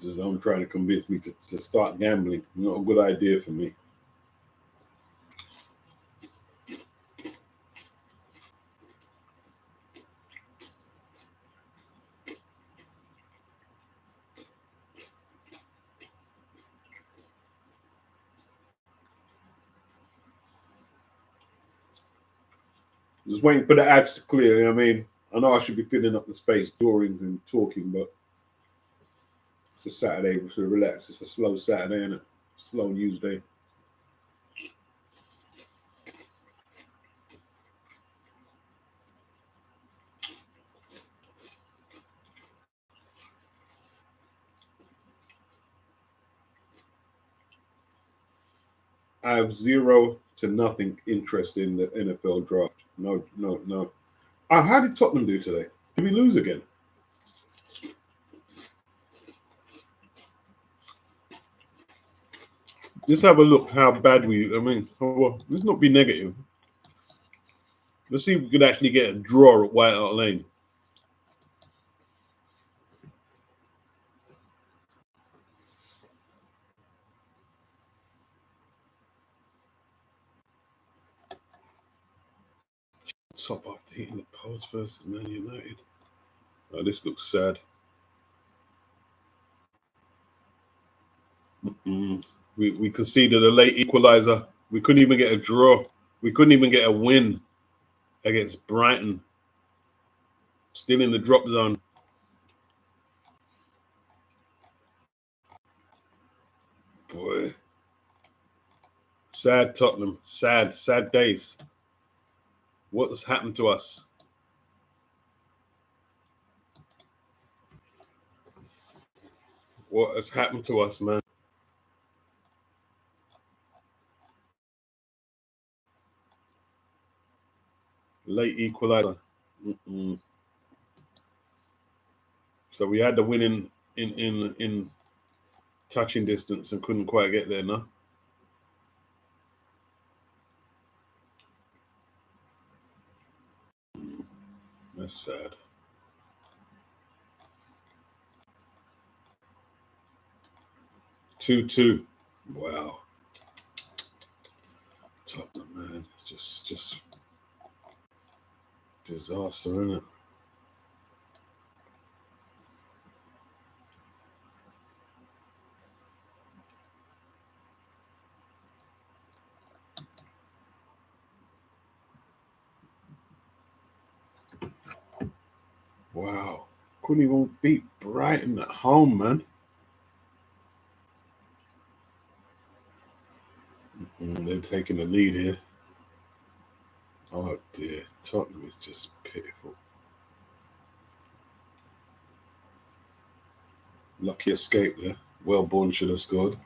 B: Just I'm trying to convince me to start gambling. Not a good idea for me. Just waiting for the ads to clear. I mean, I know I should be filling up the space during and talking, but it's a Saturday, so relax. It's a slow Saturday and a slow news day. I have 0 to nothing interest in the NFL draft. No, no, no. How did Tottenham do today? Did we lose again? Just have a look how bad we. I mean, well, let's not be negative. Let's see if we could actually get a draw at White Hart Lane. Top after hitting the post versus Man United. Oh, this looks sad.
A: We conceded a late equaliser. We couldn't even get a draw. We couldn't even get a win against Brighton. Still in the drop zone. Boy. Sad Tottenham. Sad days. What has happened to us? What has happened to us, man? Late equaliser. So we had the win in touching distance and couldn't quite get there, no? That's sad. Two. Wow. Tottenham, man. Just disaster, isn't it? Wow. Couldn't even beat Brighton at home, man. They're taking the lead here. Oh dear. Tottenham is just pitiful. Lucky escape there. Wellborn should have scored.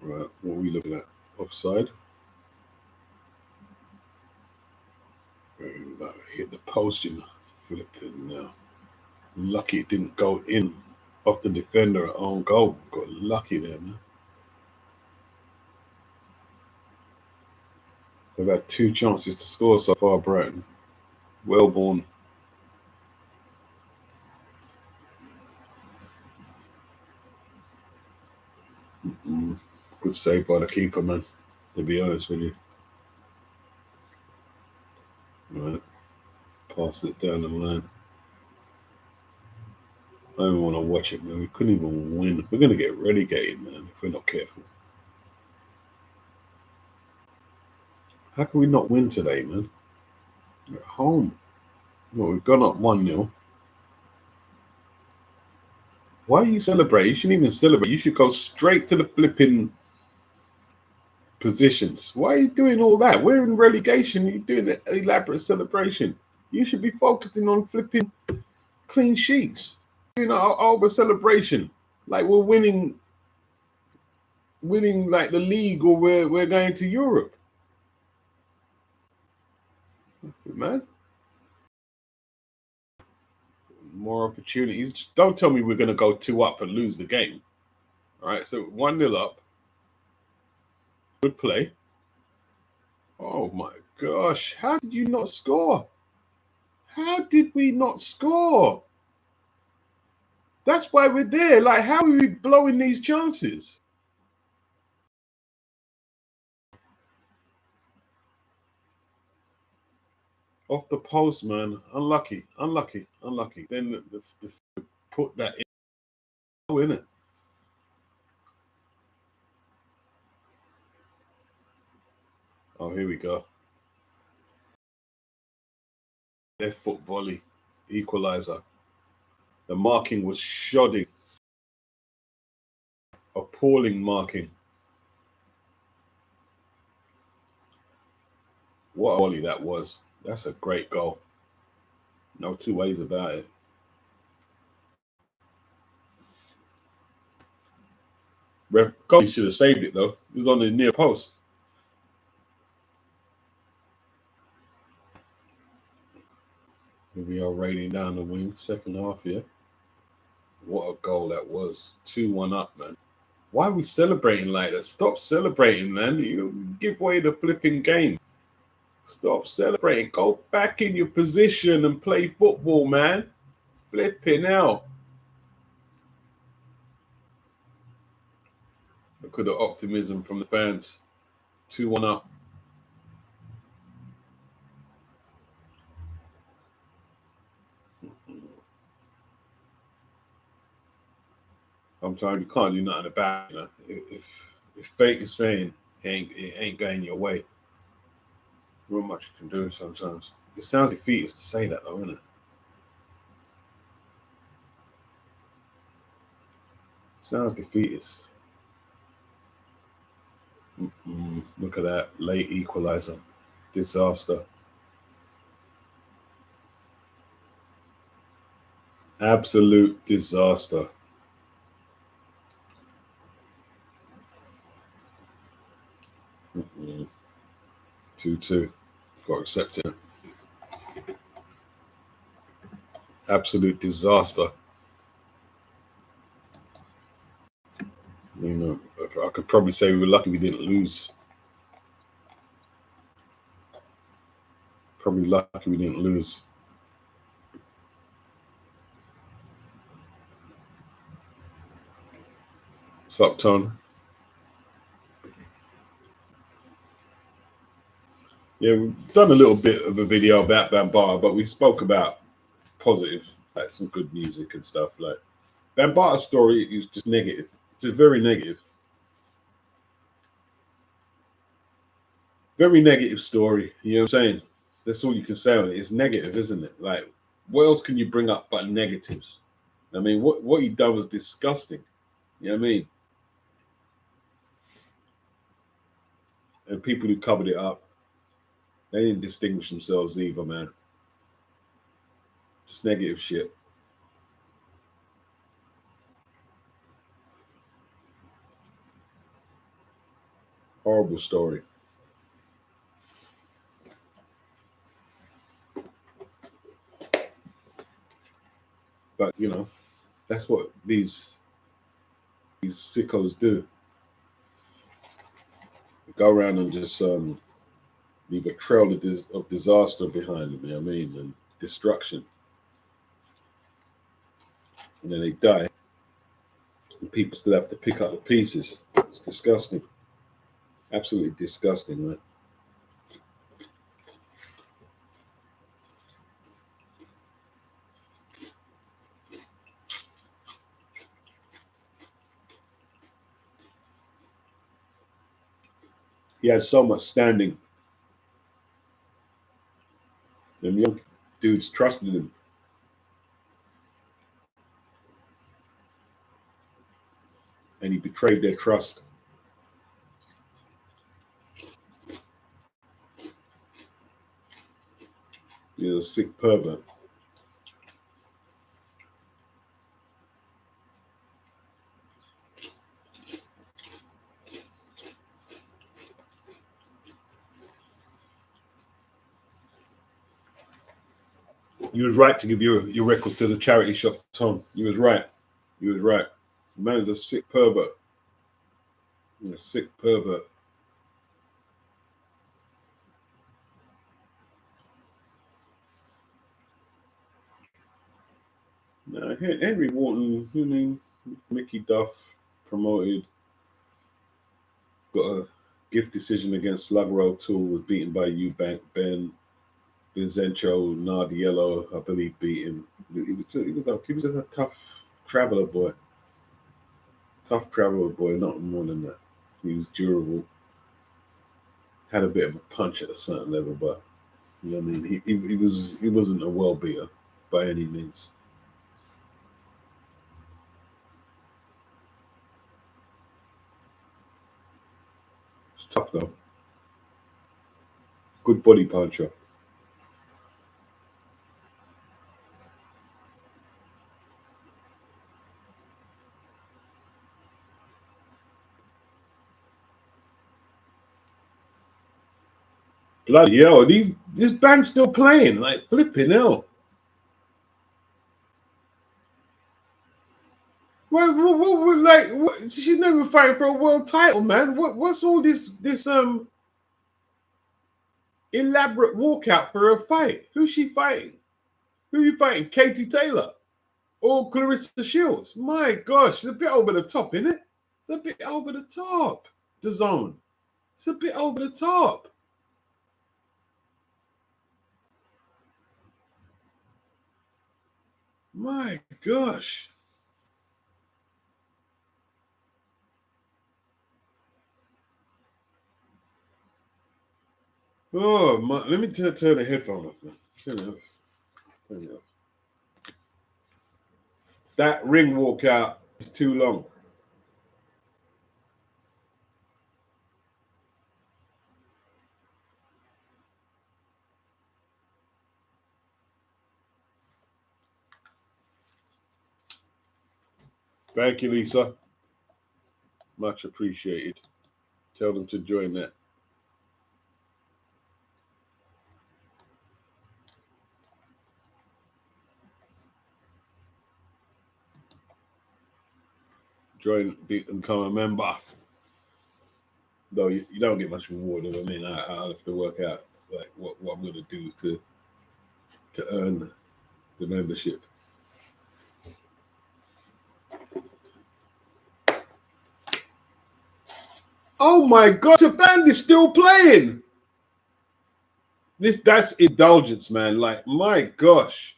A: Right, what are we looking at? Offside. Hit the post, you know. Flipping now. Lucky it didn't go in off the defender at own goal. Got lucky there, man. They've had 2 chances to score so far, Brighton. Wellborn. Good save by the keeper, man. To be honest with you. Right. Pass it down the line. I don't want to watch it, man. We couldn't even win. We're going to get relegated, man, if we're not careful. How can we not win today, man? We're at home. Well, we've gone up 1-0. Why are you celebrating? You shouldn't even celebrate. You should go straight to the flipping positions. Why are you doing all that? We're in relegation. You're doing an elaborate celebration. You should be focusing on flipping clean sheets. Doing our over celebration. Like we're winning like the league or we're going to Europe. Man. More opportunities. Don't tell me we're going to go 2 up and lose the game. All right, so 1-0 up. Good play. Oh my gosh. How did you not score? How did we not score? That's why we're there. Like, how are we blowing these chances? Off the post, man. Unlucky. Then the put that in it. Oh, here we go. Left foot volley. Equalizer. The marking was shoddy. Appalling marking. What a volley that was. That's a great goal. No 2 ways about it. Goalie should have saved it, though. It was on the near post. Here we are raining down the wing. Second half here. What a goal that was. 2-1 up, man. Why are we celebrating like that? Stop celebrating, man. You give away the flipping game. Stop celebrating. Go back in your position and play football, man. Flipping out. Look at the optimism from the fans. 2-1 up. sometimes you can't do nothing about it. You know? If fate is saying it ain't going your way, not much you can do sometimes. It sounds defeatist to say that though, isn't it? Sounds defeatist. Look at that late equalizer. Disaster. Absolute disaster. 2-2. Got to accept it. Absolute disaster. You know, I could probably say we were lucky we didn't lose. Probably lucky we didn't lose. Sup, Ton? Yeah, we've done a little bit of a video about Bambaataa, but we spoke about positive, like some good music and stuff. Like Bambaata's story is just negative, just very negative. Very negative story. You know what I'm saying? That's all you can say on it. It's negative, isn't it? Like, what else can you bring up but negatives? I mean, what he done was disgusting. You know what I mean? And people who covered it up, they didn't distinguish themselves either, man. Just negative shit. Horrible story. But you know, that's what these sickos do. They go around and just leave a trail of disaster behind them. You know what I mean? And destruction. And then they die. And people still have to pick up the pieces. It's disgusting. Absolutely disgusting, man. He had so much standing. Them young dudes trusted him. And he betrayed their trust. He's a sick pervert. You was right to give your records to the charity shop, Tom. You was right. You was right. The man's a sick pervert. He's a sick pervert. Now, Henry Wharton, I mean, Mickey Duff promoted, got a gift decision against Slugger O'Toole, was beaten by Eubank Ben. Vincenzo Nardiello, I believe, beat him. He was just a tough traveller boy. Tough traveller boy, not more than that. He was durable. Had a bit of a punch at a certain level, but you know what I mean. He wasn't a well beater by any means. It's tough though. Good body puncher. Bloody hell, this band's still playing, like flipping hell. What, she's never fighting for a world title, man. What's all this elaborate walkout for a fight? Who's she fighting? Who are you fighting? Katie Taylor or Clarissa Shields? My gosh, it's a bit over the top, isn't it? It's a bit over the top. The zone. It's a bit over the top. My gosh. Oh, let me turn the headphone off, man. Turn it off. Turn it off. That ring walkout is too long. Thank you, Lisa. Much appreciated. Tell them to join that. Join, become a member. Though you don't get much reward. I mean, I'll have to work out like what I'm going to do to earn the membership. Oh my God, the band is still playing. That's indulgence, man. Like, my gosh.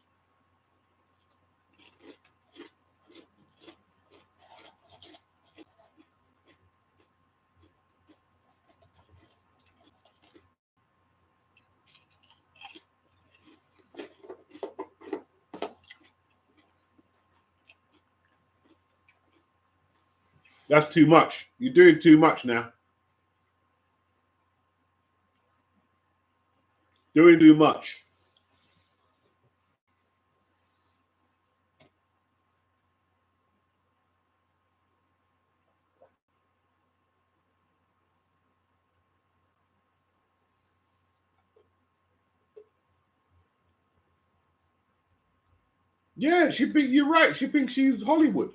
A: That's too much. You're doing too much now. Doing too much. Yeah, you're right. She thinks she's Hollywood.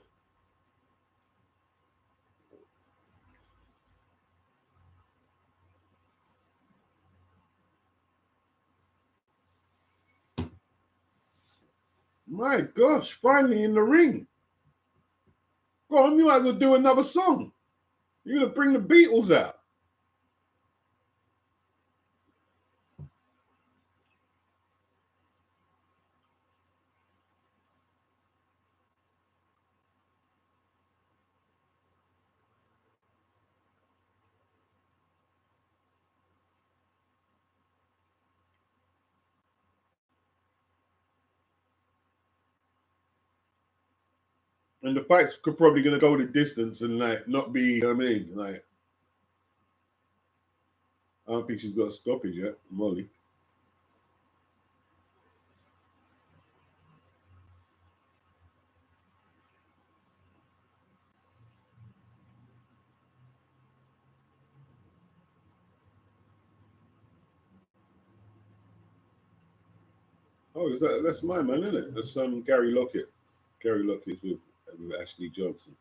A: My gosh, finally in the ring. Go on, you might as well do another song. You're going to bring the Beatles out. And the fight's probably going to go the distance and like not be, you know what I mean? Like, I don't think she's got a stoppage yet, Molly. Oh, that's my man, isn't it? That's Gary Lockett. Gary Lockett's with Ashley Johnson.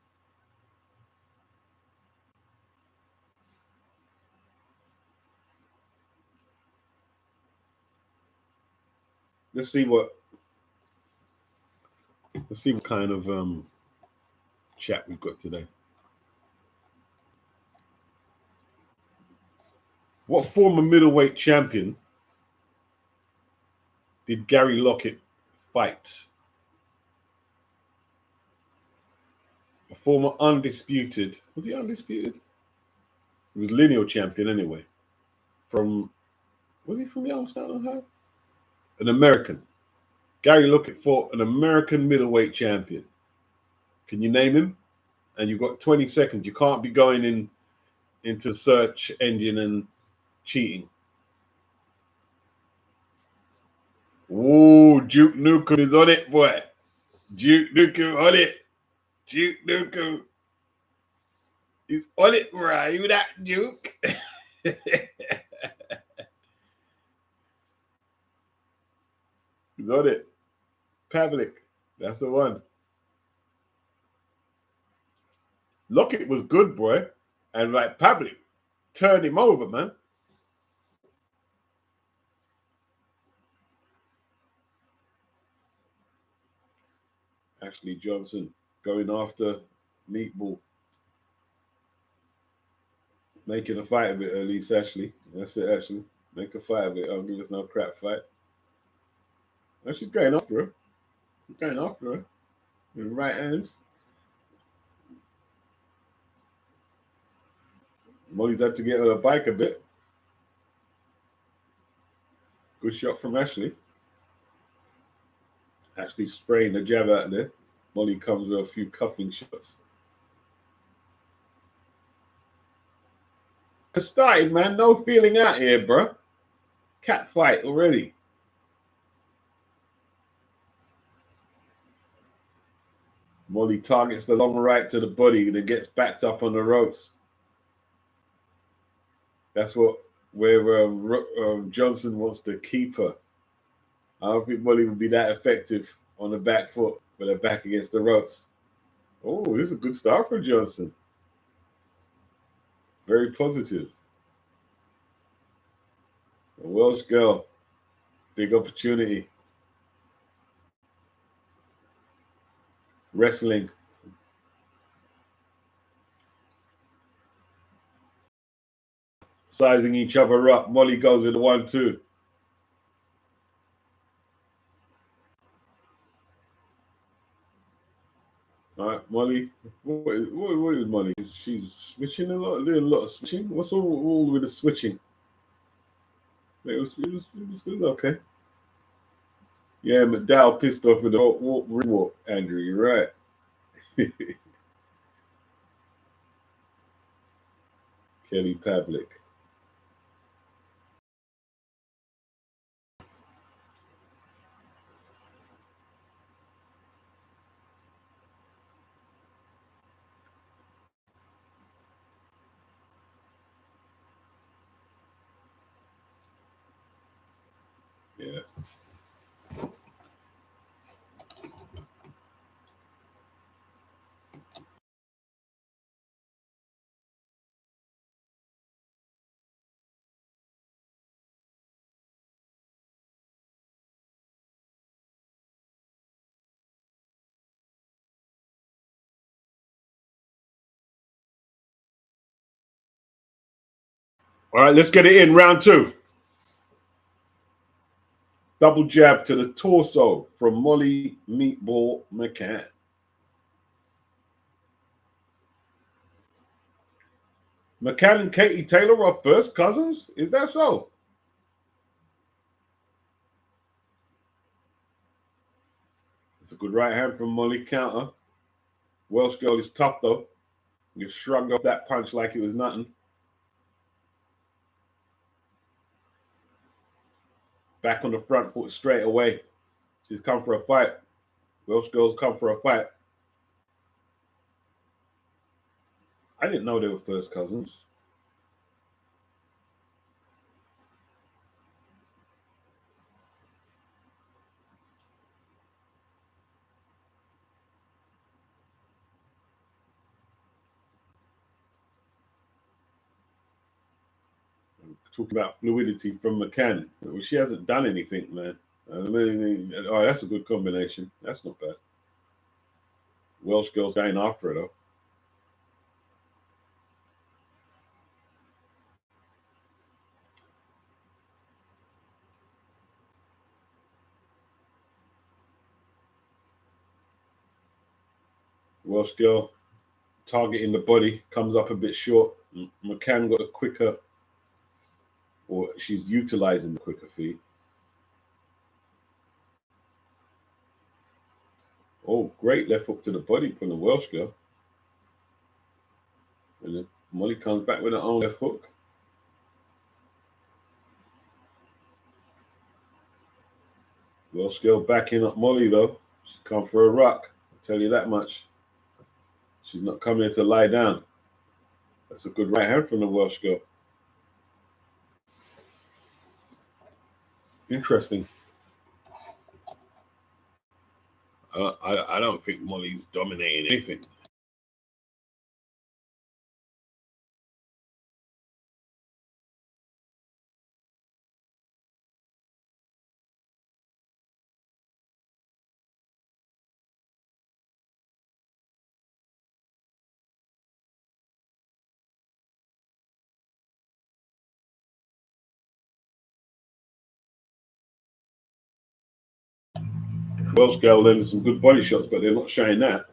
A: Let's see what kind of chat we've got today. What former middleweight champion did Gary Lockett fight? A former undisputed. Was he undisputed? He was lineal champion anyway. Was he from Youngstown, Ohio? An American. Gary Lockett fought an American middleweight champion. Can you name him? And you've got 20 seconds. You can't be going into search engine and cheating. Ooh, Duke Nukem is on it, boy. Duke Nukem on it. Duke Nukem is on it, right? You that Duke? He's on it. Pavlik. That's the one. Lockett was good, boy. And like Pavlik turned him over, man. Ashley Johnson going after Meatball. Making a fight of it, at least, Ashley. That's it, Ashley. Make a fight of it. Don't give us no crap fight. And she's going after her. She's going after her. With right hands. Molly's had to get on a bike a bit.
B: Good shot from Ashley. Ashley spraying the jab out there. Molly comes with a few cuffing shots. Just started, man. No feeling out here, bro. Cat fight already. Molly targets the long right to the body, then gets backed up on the ropes. That's where Johnson wants to keep her. I don't think Molly would be that effective on the back foot with her back against the ropes. Oh, this is a good start for Johnson. Very positive. A Welsh girl. Big opportunity. Wrestling. Sizing each other up. Molly goes with the 1-2. All right, Molly. What is Molly? She's switching a lot, doing a lot of switching. What's all with the switching? It was okay. Yeah, McDowell pissed off with the walk, Andrew. You're right. Kelly Pavlik. Yeah. All right, let's get it in. Round 2. Double jab to the torso from Molly Meatball McCann. McCann and Katie Taylor are first cousins? Is that so? It's a good right hand from Molly. Counter. Welsh girl is tough, though. You shrugged off that punch like it was nothing. Back on the front foot straight away. She's come for a fight. Welsh girls come for a fight. I didn't know they were first cousins. Talking about fluidity from McCann. Well, she hasn't done anything, man. Oh, that's a good combination. That's not bad. Welsh girls going after it, though. Welsh girl targeting the body, comes up a bit short. McCann got a quicker, or she's utilizing the quicker feet. Oh, great left hook to the body from the Welsh girl. And then Molly comes back with her own left hook. Welsh girl backing up Molly, though. She's come for a rock. I'll tell you that much. She's not coming here to lie down. That's a good right hand from the Welsh girl. Interesting. I don't think Molly's dominating anything. Welsh girl landed some good body shots, but they're not showing that.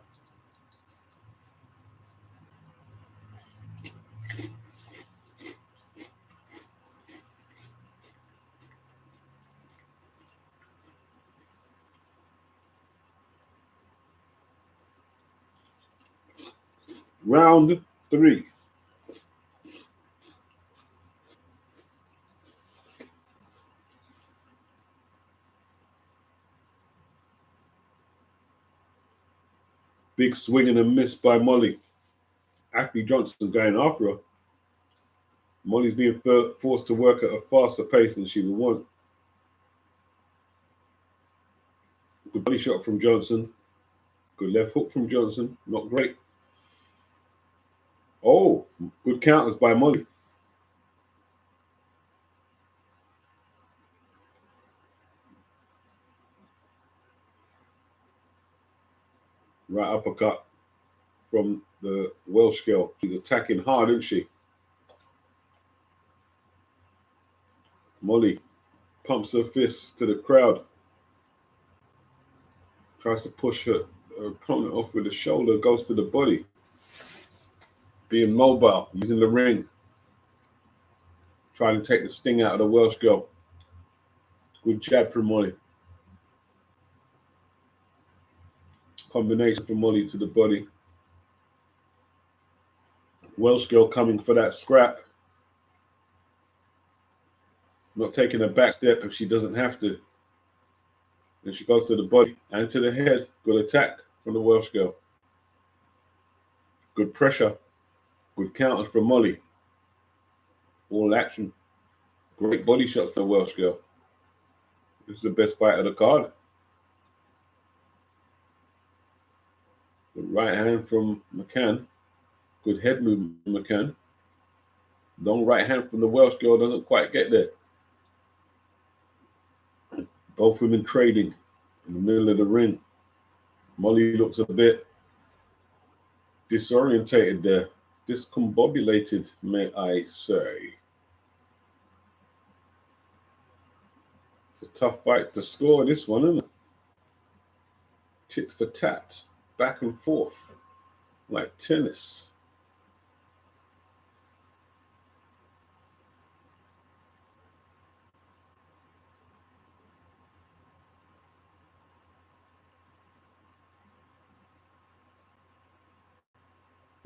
B: Round 3. Big swing and a miss by Molly. Ackley Johnson going after her. Molly's being forced to work at a faster pace than she would want. Good body shot from Johnson. Good left hook from Johnson. Not great. Oh, good counters by Molly. Right uppercut from the Welsh girl. She's attacking hard, isn't she? Molly pumps her fists to the crowd. Tries to push her opponent off with the shoulder. Goes to the body. Being mobile, using the ring. Trying to take the sting out of the Welsh girl. Good jab from Molly. Combination from Molly to the body. Welsh girl coming for that scrap. Not taking a back step if she doesn't have to. And she goes to the body and to the head. Good attack from the Welsh girl. Good pressure. Good counters from Molly. All action. Great body shot for the Welsh girl. This is the best fight of the card. The right hand from McCann. Good head movement from McCann. Long right hand from the Welsh girl doesn't quite get there. Both women trading in the middle of the ring. Molly looks a bit disorientated there. Discombobulated, may I say. It's a tough fight to score this one, isn't it? Tit for tat, back and forth, like tennis.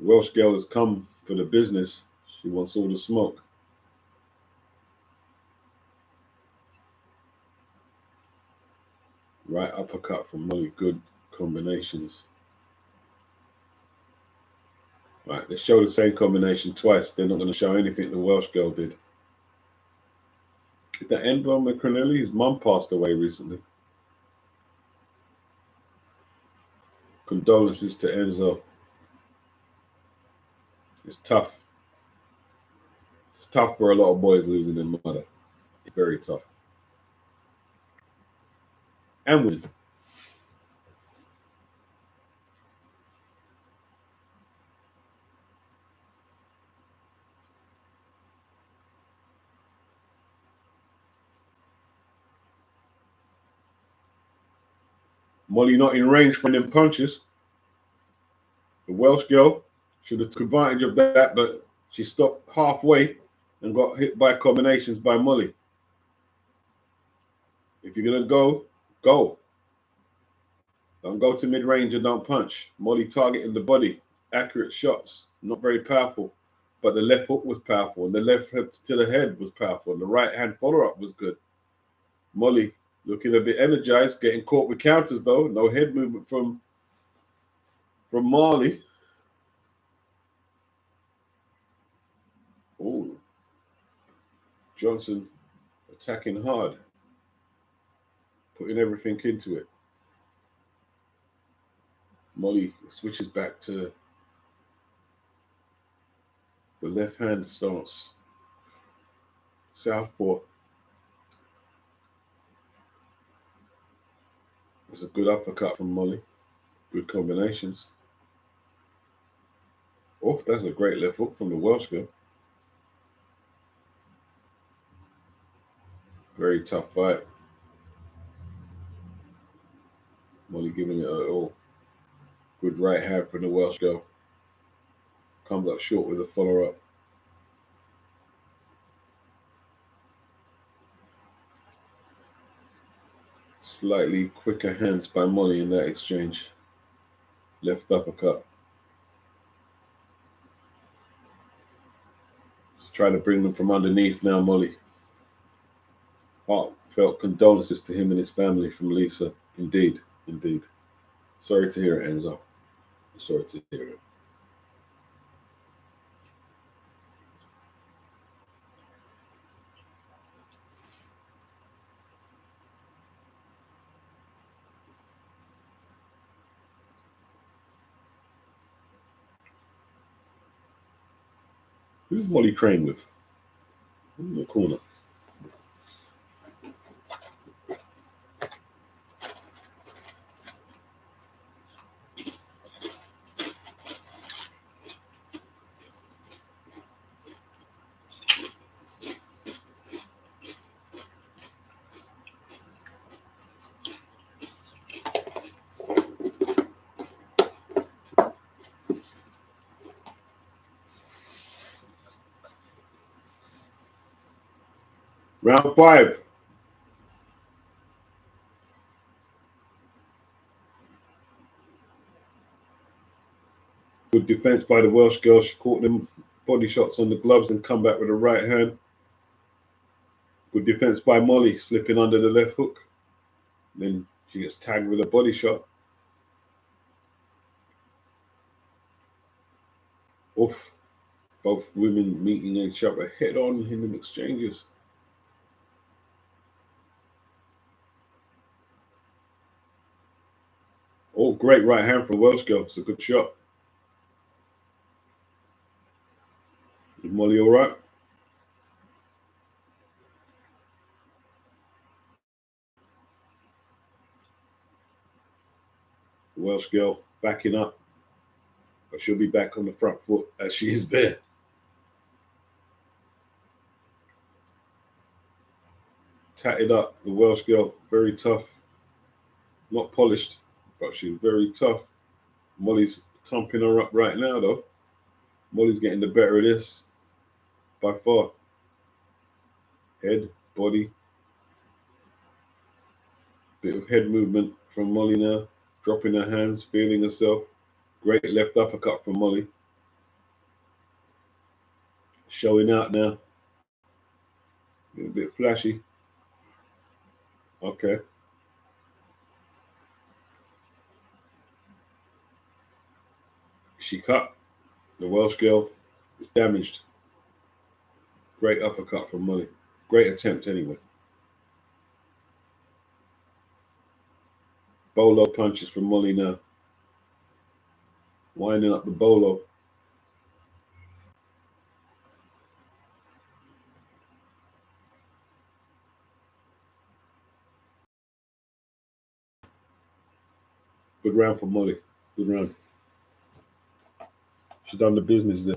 B: Welsh girl has come for the business. She wants all the smoke. Right uppercut from Molly. Good combinations. Right, they show the same combination twice. They're not going to show anything the Welsh girl did. Did that end well, McGreel? His mum passed away recently. Condolences to Enzo. It's tough. It's tough for a lot of boys losing their mother. It's very tough. And win. Molly not in range for them punches. The Welsh girl should have took advantage of that, but she stopped halfway and got hit by combinations by Molly. If you're going to go, go. Don't go to mid-range and don't punch. Molly targeting the body. Accurate shots. Not very powerful. But the left hook was powerful. And the left hook to the head was powerful. And the right hand follow-up was good. Molly looking a bit energized. Getting caught with counters, though. No head movement from Molly. Oh, Johnson attacking hard. Putting everything into it. Molly switches back to the left hand stance. Southpaw. There's a good uppercut from Molly. Good combinations. Oh, that's a great left hook from the Welsh girl. Very tough fight. Molly giving it her all. Good right hand from the Welsh girl. Comes up short with a follow-up. Slightly quicker hands by Molly in that exchange. Left uppercut. Trying to bring them from underneath now, Molly. Heartfelt condolences to him and his family from Lisa. Indeed, indeed. Sorry to hear it, Enzo. Sorry to hear it. Who's Molly Crane with? In the corner. Round 5. Good defense by the Welsh girl. She caught them body shots on the gloves and come back with a right hand. Good defense by Molly, slipping under the left hook. Then she gets tagged with a body shot. Oof. Both women meeting each other head on in them exchanges. Oh, great right hand from the Welsh girl. It's a good shot. Is Molly all right? The Welsh girl backing up. But she'll be back on the front foot as she is there. Tatted up, the Welsh girl, very tough. Not polished, but she's very tough. Molly's thumping her up right now, though. Molly's getting the better of this by far. Head, body. Bit of head movement from Molly now. Dropping her hands, feeling herself. Great left uppercut from Molly. Showing out now. A bit flashy. Okay. She cut. The Welsh girl is damaged. Great uppercut from Molly. Great attempt anyway. Bolo punches from Molly now. Winding up the bolo. Good round for Molly. Good round. She's done the business there.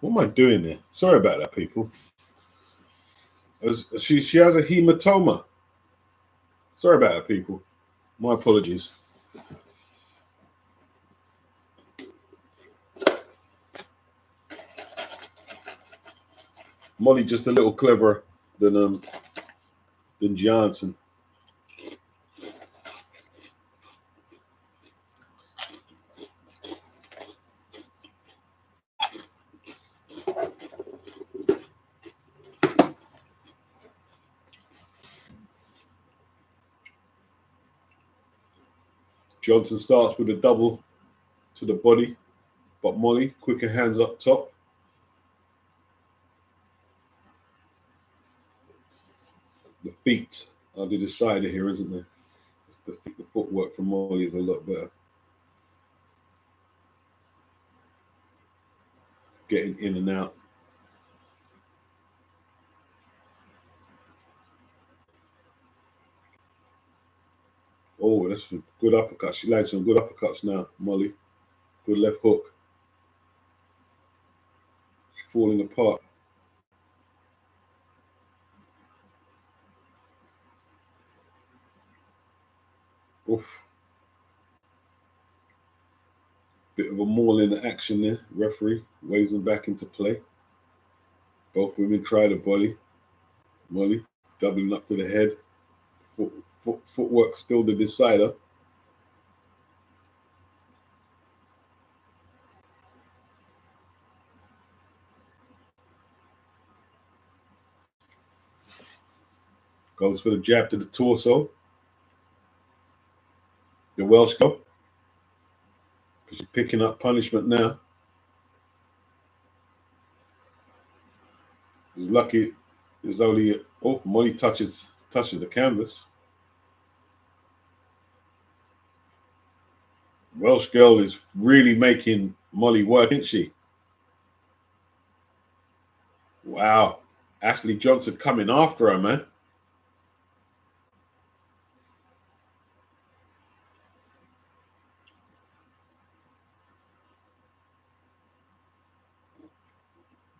B: What am I doing there? Sorry about that, people. She has a hematoma. Sorry about that, people. My apologies. Molly just a little cleverer than Johnson. Johnson starts with a double to the body, but Molly, quicker hands up top. The feet are the decider here, isn't there? The footwork from Molly is a lot better. Getting in and out. Oh, that's a good uppercut. She lands some good uppercuts now, Molly. Good left hook. She's falling apart. Oof. Bit of a mauling action there. Referee waves them back into play. Both women try the body. Molly doubling up to the head. Footwork still the decider. Goes for the jab to the torso. The Welsh go. She's picking up punishment now. He's lucky there's only Molly touches the canvas. Welsh girl is really making Molly work, isn't she? Wow. Ashley Johnson coming after her, man.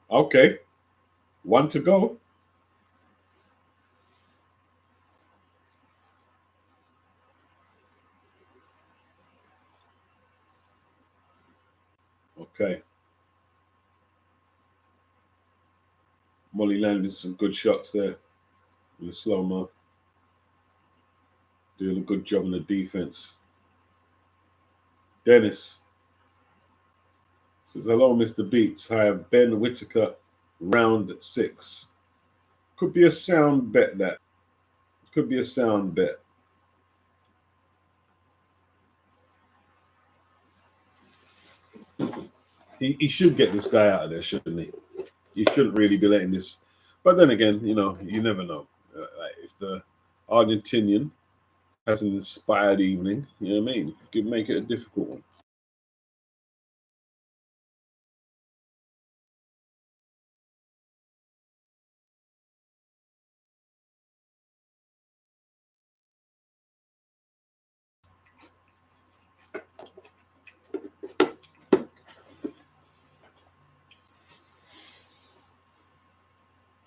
B: Okay. One to go. Okay. Molly landing some good shots there in the slow-mo. Doing a good job on the defense. Dennis says, hello, Mr. Beats. I have Ben Whitaker, round 6. Could be a sound bet, that. Could be a sound bet. He should get this guy out of there, shouldn't he? You shouldn't really be letting this. But then again, you never know. If the Argentinian has an inspired evening, you know what I mean? It could make it a difficult one.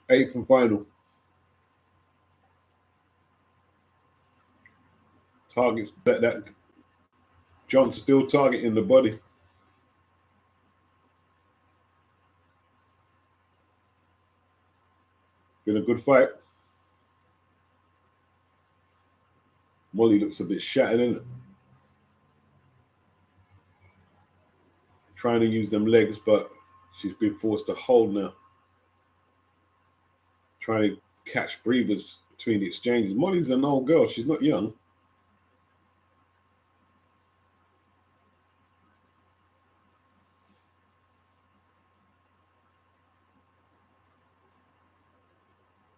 B: Eighth and final. Targets that John's still targeting the body. Been a good fight. Molly looks a bit shattered, isn't it? Trying to use them legs, but she's been forced to hold now. Trying to catch breathers between the exchanges. Molly's an old girl. She's not young.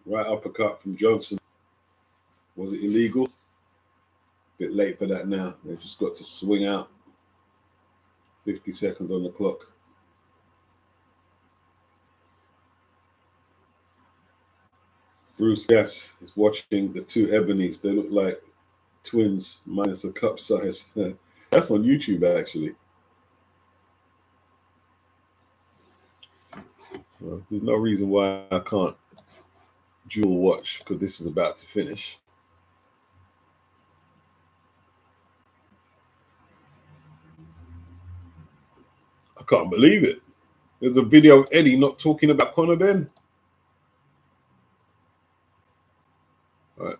B: Right uppercut from Johnson. Was it illegal? Bit late for that now. They've just got to swing out. 50 seconds on the clock. Bruce Gass is watching the two Ebonies. They look like twins minus a cup size. That's on YouTube, actually. Well, there's no reason why I can't dual watch because this is about to finish. I can't believe it. There's a video of Eddie not talking about Conor Ben. All right.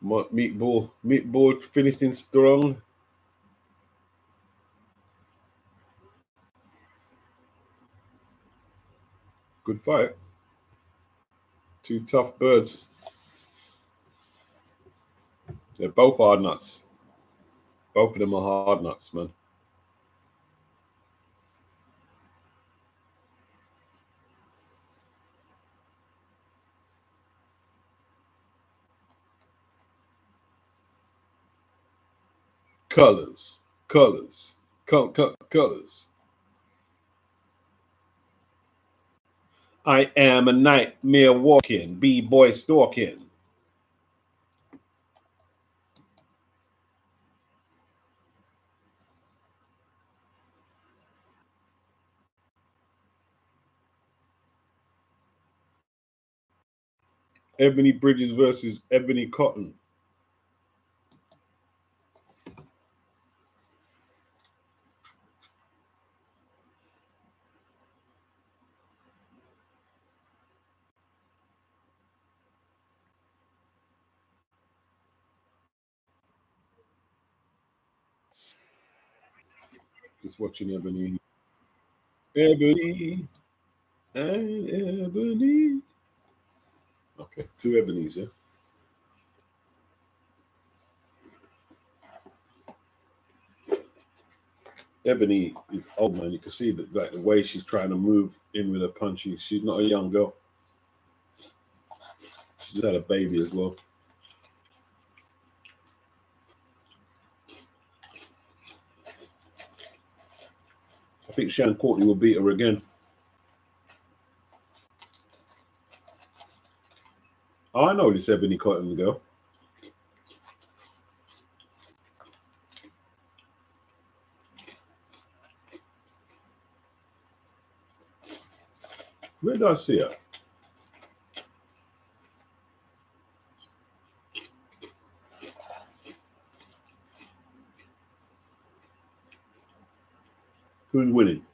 B: Meatball finishing strong. Good fight. Two tough birds. They're both hard nuts. Both of them are hard nuts, man. Colors. Colors. Colors. I am a nightmare walking, B-boy stalking. Ebony Bridges versus Ebony Cotton. Just watching Ebony. Ebony and Ebony. Okay, two Ebonies, yeah. Ebony is old, man. You can see that, like the way she's trying to move in with her punches. She's not a young girl. She just had a baby as well. I think Shannon Courtney will beat her again. Oh, I know this Ebony Cotton girl. Where did I see her? Who's winning?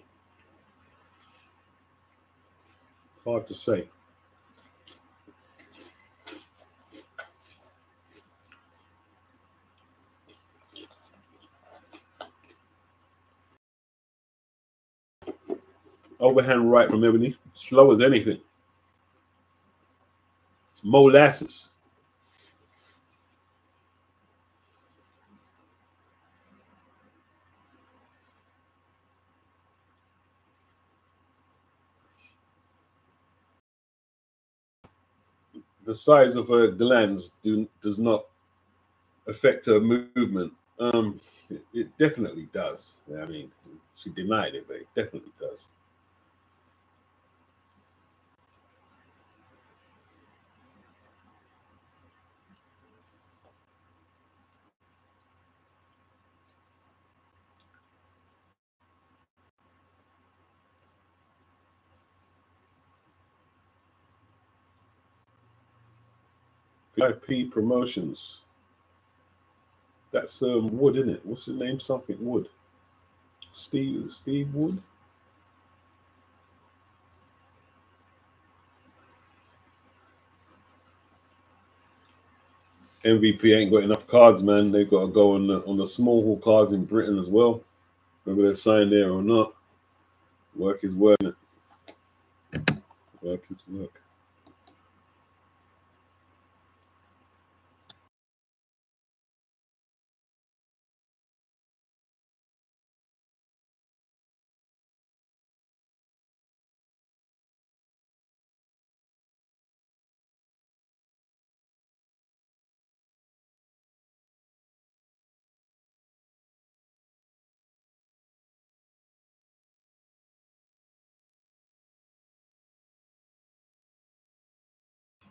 B: Hard to say. Overhand right from Ebony. Slow as anything. Molasses. The size of her glands does not affect her movement. It definitely does. I mean, she denied it, but it definitely does. VIP Promotions. That's Wood, isn't it? What's his name? Something Wood. Steve Wood. MVP ain't got enough cards, man. They've got to go on the small hall cards in Britain as well. Whether they're signed there or not. Work is work. Work is work.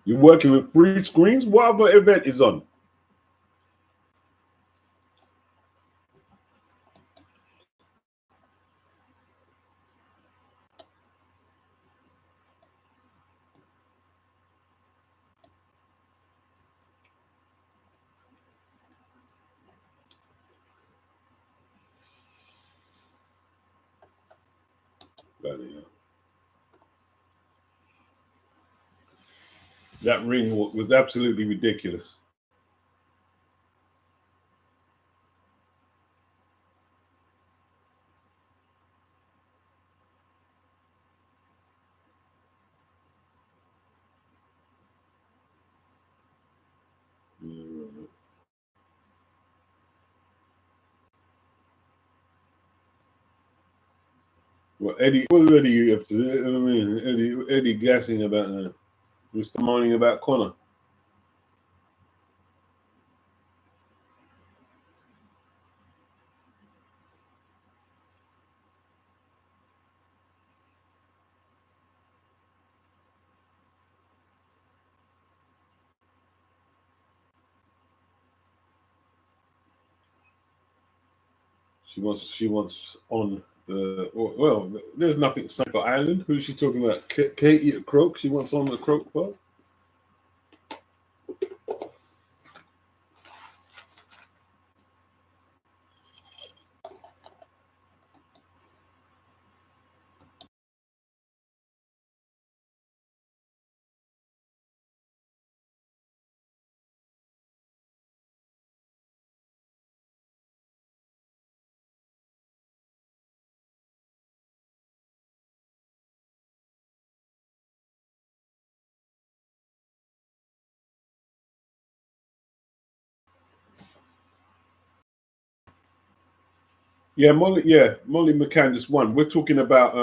B: You're working with free screens? What other event is on?
A: Bloody hell. That ring was absolutely ridiculous. Well, Eddie, what did Eddie up to? I mean, Eddie gassing about that. Mr. moaning about Connor. She wants on the well. There's nothing signed for Ireland. Who's she talking about? Katie at Croak. She wants on the Croak club. Yeah, Molly. Yeah, Molly McCann just won. We're talking about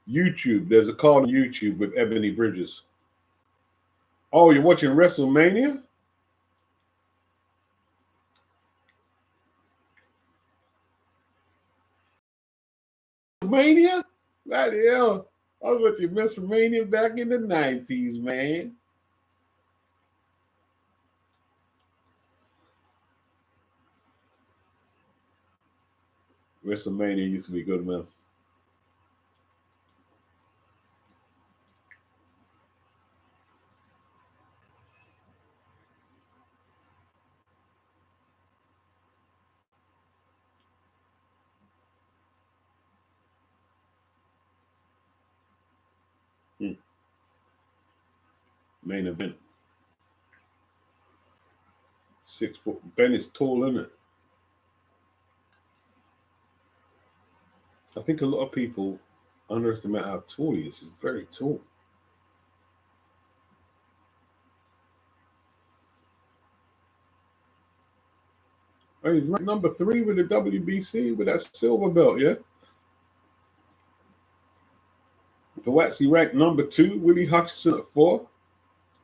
A: YouTube. There's a card on YouTube with Ebony Bridges. Oh, you're watching WrestleMania? WrestleMania? Bloody hell. I was watching WrestleMania back in the 90s, man. WrestleMania used to be good, man. Main event. 6 foot. Ben is tall, isn't it? I think a lot of people underestimate how tall he is. He's very tall. Oh, he's ranked number 3 with the WBC with that silver belt, yeah? Pawatsy ranked number 2, Willie Hutchinson at 4.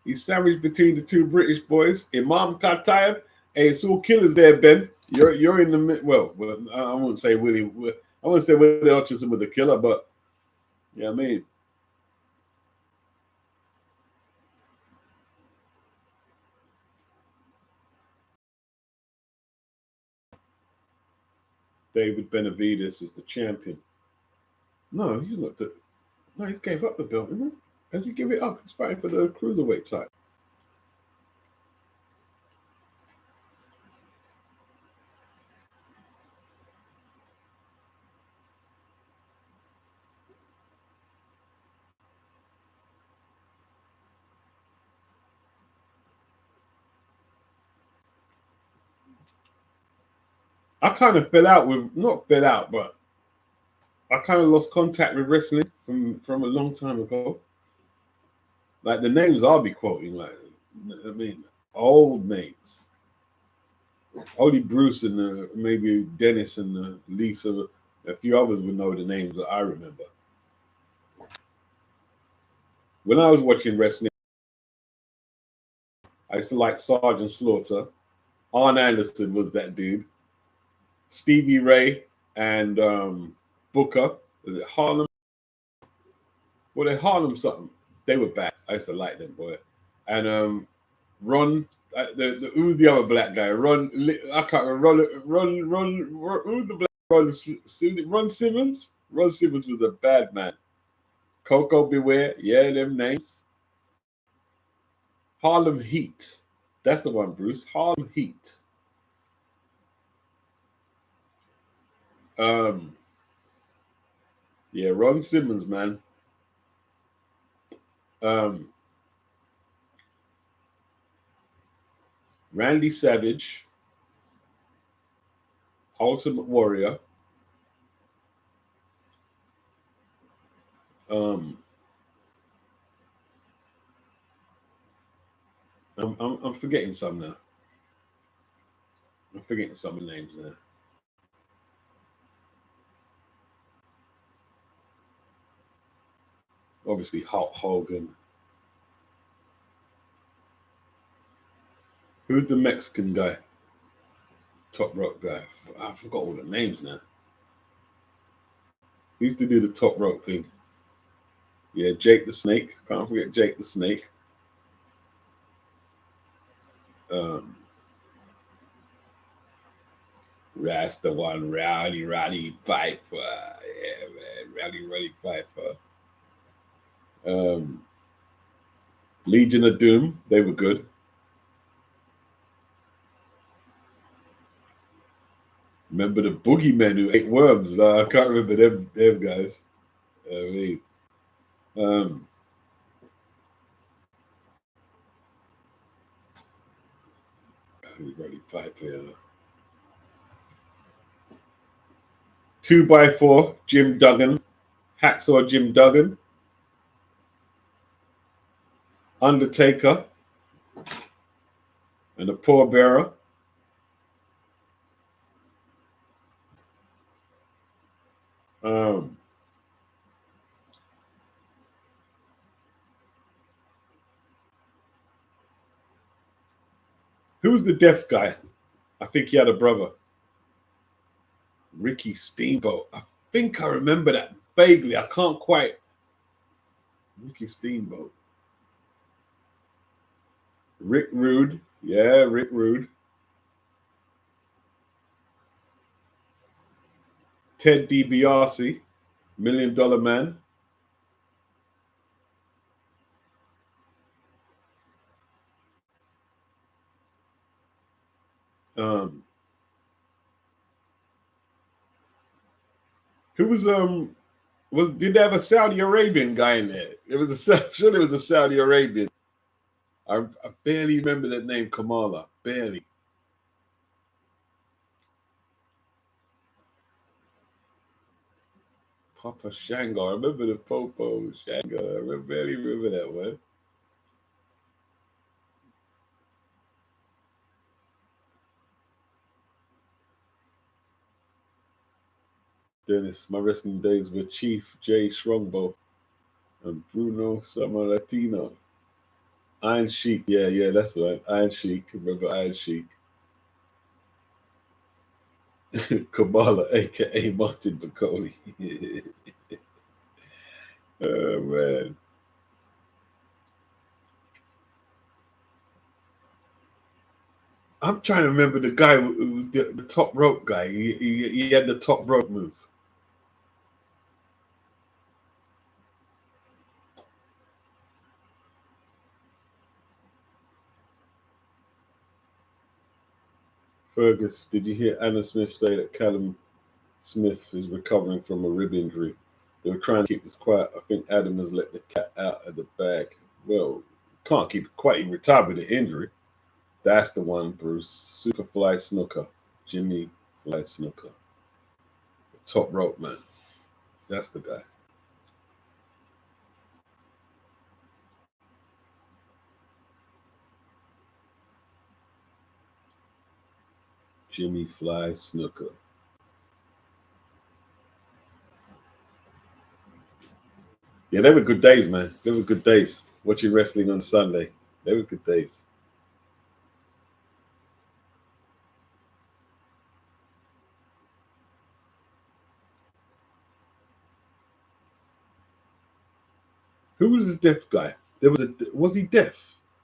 A: He's sandwiched between the two British boys, Imam Katayev. Hey, it's all killers there, Ben. You're in the well. I wouldn't say Willie. I wouldn't say Willie Hutchinson was the killer, but yeah, I mean, David Benavides is the champion. No, he's not. No, he's gave up the belt, isn't he? Has he give it up? He's fighting for the cruiserweight title. I kind of fell out with not fell out, but I kind of lost contact with wrestling from a long time ago. Like the names I'll be quoting, like I mean, old names. Only Bruce and maybe Dennis and Lisa, a few others would know the names that I remember. When I was watching wrestling, I used to like Sergeant Slaughter. Arn Anderson was that dude. Stevie Ray and Booker. Was it Harlem? Well, they Harlem something. They were bad. I used to like them, boy. And Ron, who's the other black guy? Ron, I can't remember. Who's the black Ron Simmons? Ron Simmons was a bad man. Coco Beware, yeah, them names. Harlem Heat. That's the one, Bruce. Harlem Heat. Um, Yeah, Ron Simmons, man. Randy Savage, Ultimate Warrior. Um, I'm forgetting some now. I'm forgetting some of the names now. Obviously, Hulk Hogan. Who's the Mexican guy? Top rope guy. I forgot all the names now. He used to do the top rope thing. Yeah, Jake the Snake. Can't forget Jake the Snake. Um, Rasta One, Rowdy Piper. Yeah, man, Rowdy Piper. Legion of Doom. They were good. Remember the boogeymen who ate worms? I can't remember them guys. I mean, um, Rowdy Piper. Yeah. 2x4, Jim Duggan, Hacksaw Jim Duggan, Undertaker, and the Poor Bearer. Um, who was the deaf guy? I think he had a brother. Ricky Steamboat. I think I remember that vaguely. I can't quite. Ricky Steamboat. Rick Rude. Yeah, Rick Rude. Ted DiBiase, Million Dollar Man. Um, who was did they have a Saudi Arabian guy in there? It was sure there was a Saudi Arabian. I barely remember that name, Kamala. Barely. Papa Shango. I remember the Popo Shango. I barely remember that one. Dennis, my wrestling days were Chief J Strongbow and Bruno Sammartino. Iron Sheik, yeah, that's right. Iron Sheik. Remember Iron Sheik? Kamala, aka Martin Bacoli. Oh man. I'm trying to remember the guy, the top rope guy. He had the top rope move. Fergus, did you hear Anna Smith say that Callum Smith is recovering from a rib injury? They were trying to keep this quiet. I think Adam has let the cat out of the bag. Well, can't keep it quiet. He retired with an injury. That's the one, Bruce. Superfly Snooker. Jimmy Fly Snooker. Top rope man. That's the guy. Jimmy Fly Snooker. Yeah, they were good days, man. They were good days. Watching wrestling on Sunday. They were good days. Who was the deaf guy? Was he deaf?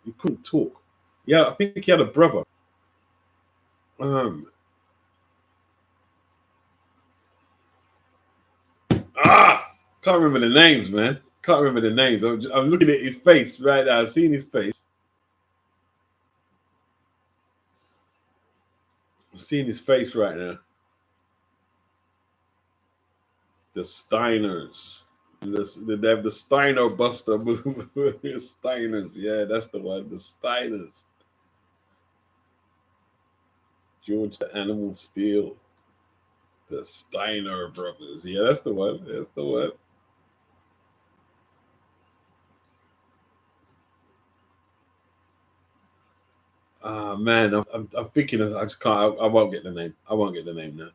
A: He couldn't talk. Yeah, I think he had a brother. Um can't remember the names, man. Can't remember the names. I'm looking at his face right now. I've seen his face. I'm seeing his face right now. The Steiners. They have the Steiner Buster move. Steiners, yeah, that's the one. The Steiners. George the Animal Steel. The Steiner brothers. Yeah, that's the one. That's the one. Ah man, I'm thinking. I just can't. I won't get the name. I won't get the name now.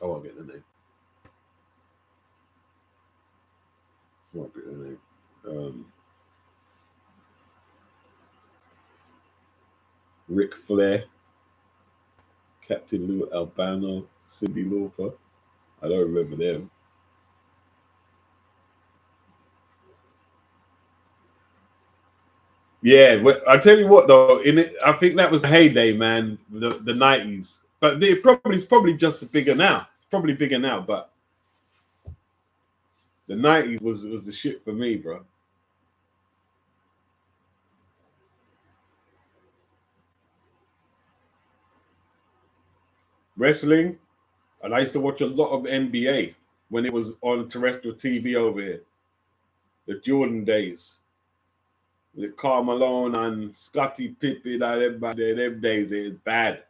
A: I won't get the name. I won't get the name. Ric Flair, Captain Lou Albano, Cindy Lauper. I don't remember them. Yeah, well, I tell you what though, in it, I think that was the heyday, man, the 90s. But it's probably just bigger now. It's probably bigger now, but the 90s was the shit for me, bro. Wrestling, and I used to watch a lot of NBA when it was on terrestrial TV over here. The Jordan days. With Karl Malone and Scottie Pippen and everybody, them days, it was bad.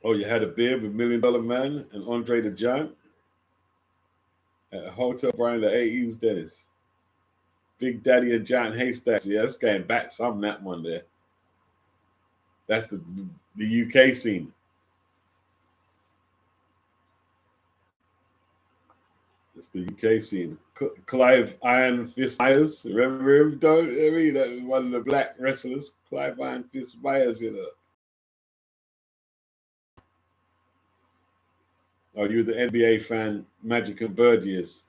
A: Oh, you had a beer with $1 Million Man and Andre the Giant at a hotel bar in the 80s, Dennis. Big Daddy and Giant Haystacks. Yeah, that's going back some that one there. That's the UK scene. It's the UK scene. Clive Iron Fist Myers. Remember him? Don't I mean that was one of the black wrestlers. Clive Iron Fist Myers, you know. Oh, you were the NBA fan, Magic and Bird years.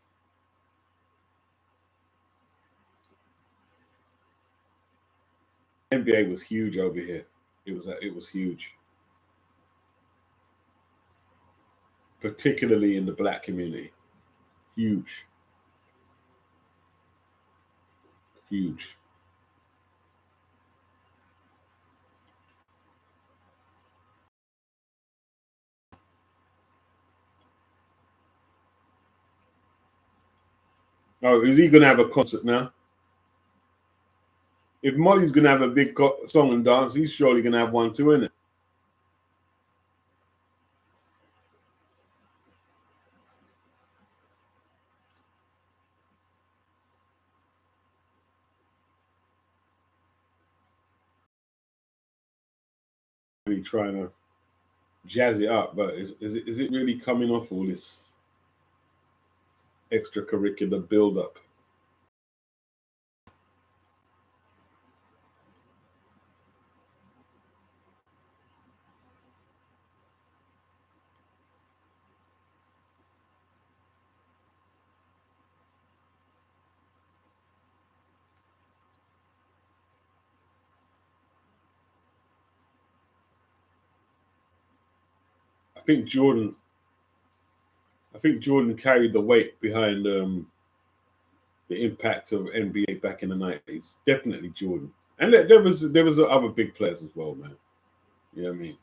A: NBA was huge over here. It was huge, particularly in the black community. Huge, huge. Oh, is he gonna have a concert now? If Molly's gonna have a big song and dance, he's surely gonna have one too, isn't it? Really trying to jazz it up, but is it really coming off all this extracurricular build up? I think Jordan. I think Jordan carried the weight behind the impact of NBA back in the 90s. Definitely Jordan, and there was other big players as well, man. You know what I mean?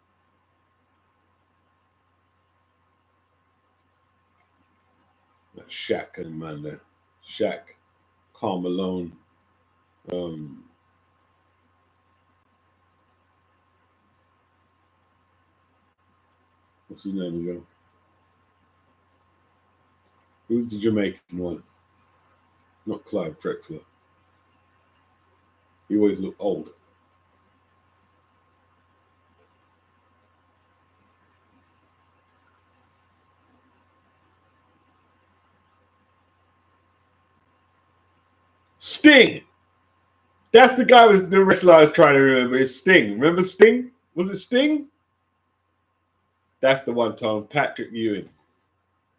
A: Like Shaq and man there, Shaq, Karl Malone, um, what's his name again? Who's the Jamaican one? Not Clive Drexler. He always looked old. Sting. That's the guy with the wrestler I was trying to remember. It's Sting. Remember Sting? Was it Sting? That's the one, Tom. Patrick Ewing.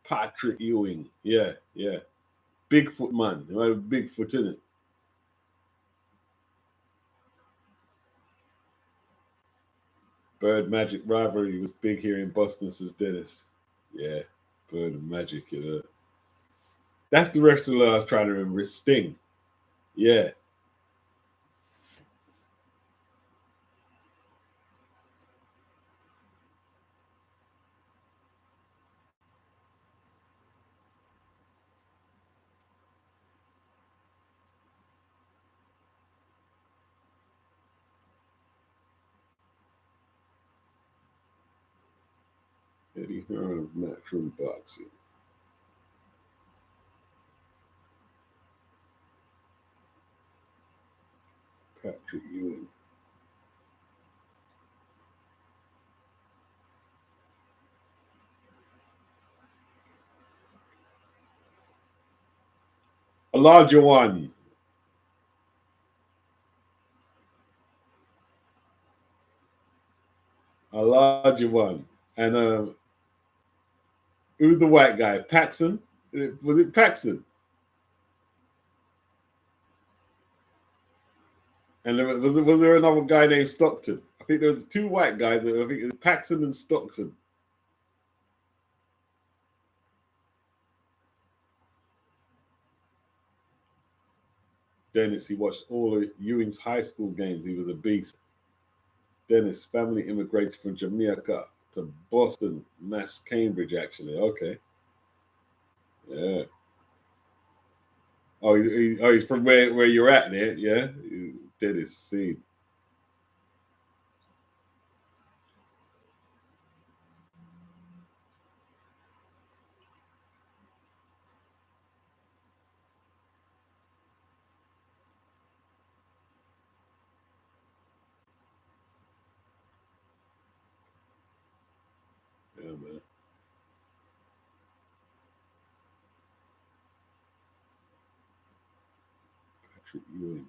A: Patrick Ewing. Yeah, yeah. Bigfoot man. He had a Bigfoot in it. Bird Magic rivalry was big here in Boston, says Dennis. Yeah, Bird and Magic, you know. That's the wrestler I was trying to remember. It's Sting. Yeah.
B: Eddie Hearn of Matchroom Boxing. Patrick Ewing. Elijah one. Elijah one. And who's the white guy? Paxson? Was it Paxson? And was there another guy named Stockton? I think there was two white guys. I think it was Paxson and Stockton. Dennis, he watched all of Ewing's high school games. He was a beast. Dennis, family immigrated from Jamaica to Boston, Mass, Cambridge, actually. Okay. Yeah. Oh, he's from where you're at there, yeah? Dennis, see. Yeah, man. Patrick Ewing.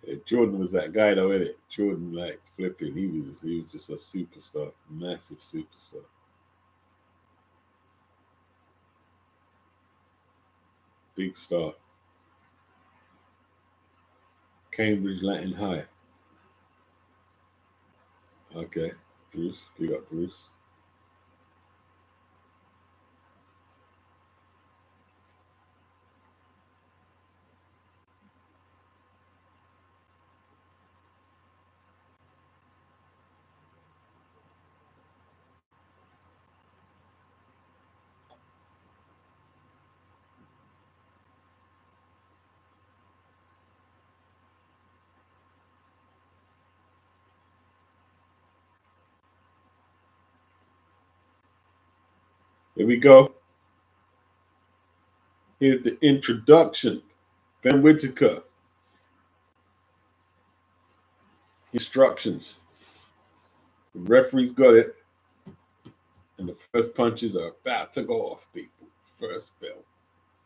B: Yeah, Jordan was that guy though, innit? Jordan, like flipping, he was just a superstar, massive superstar. Big star. Cambridge Latin High. Okay. Bruce, big up Bruce. Here we go. Here's the introduction. Ben Whitaker. Instructions. The referee's got it. And the first punches are about to go off, people. First bell.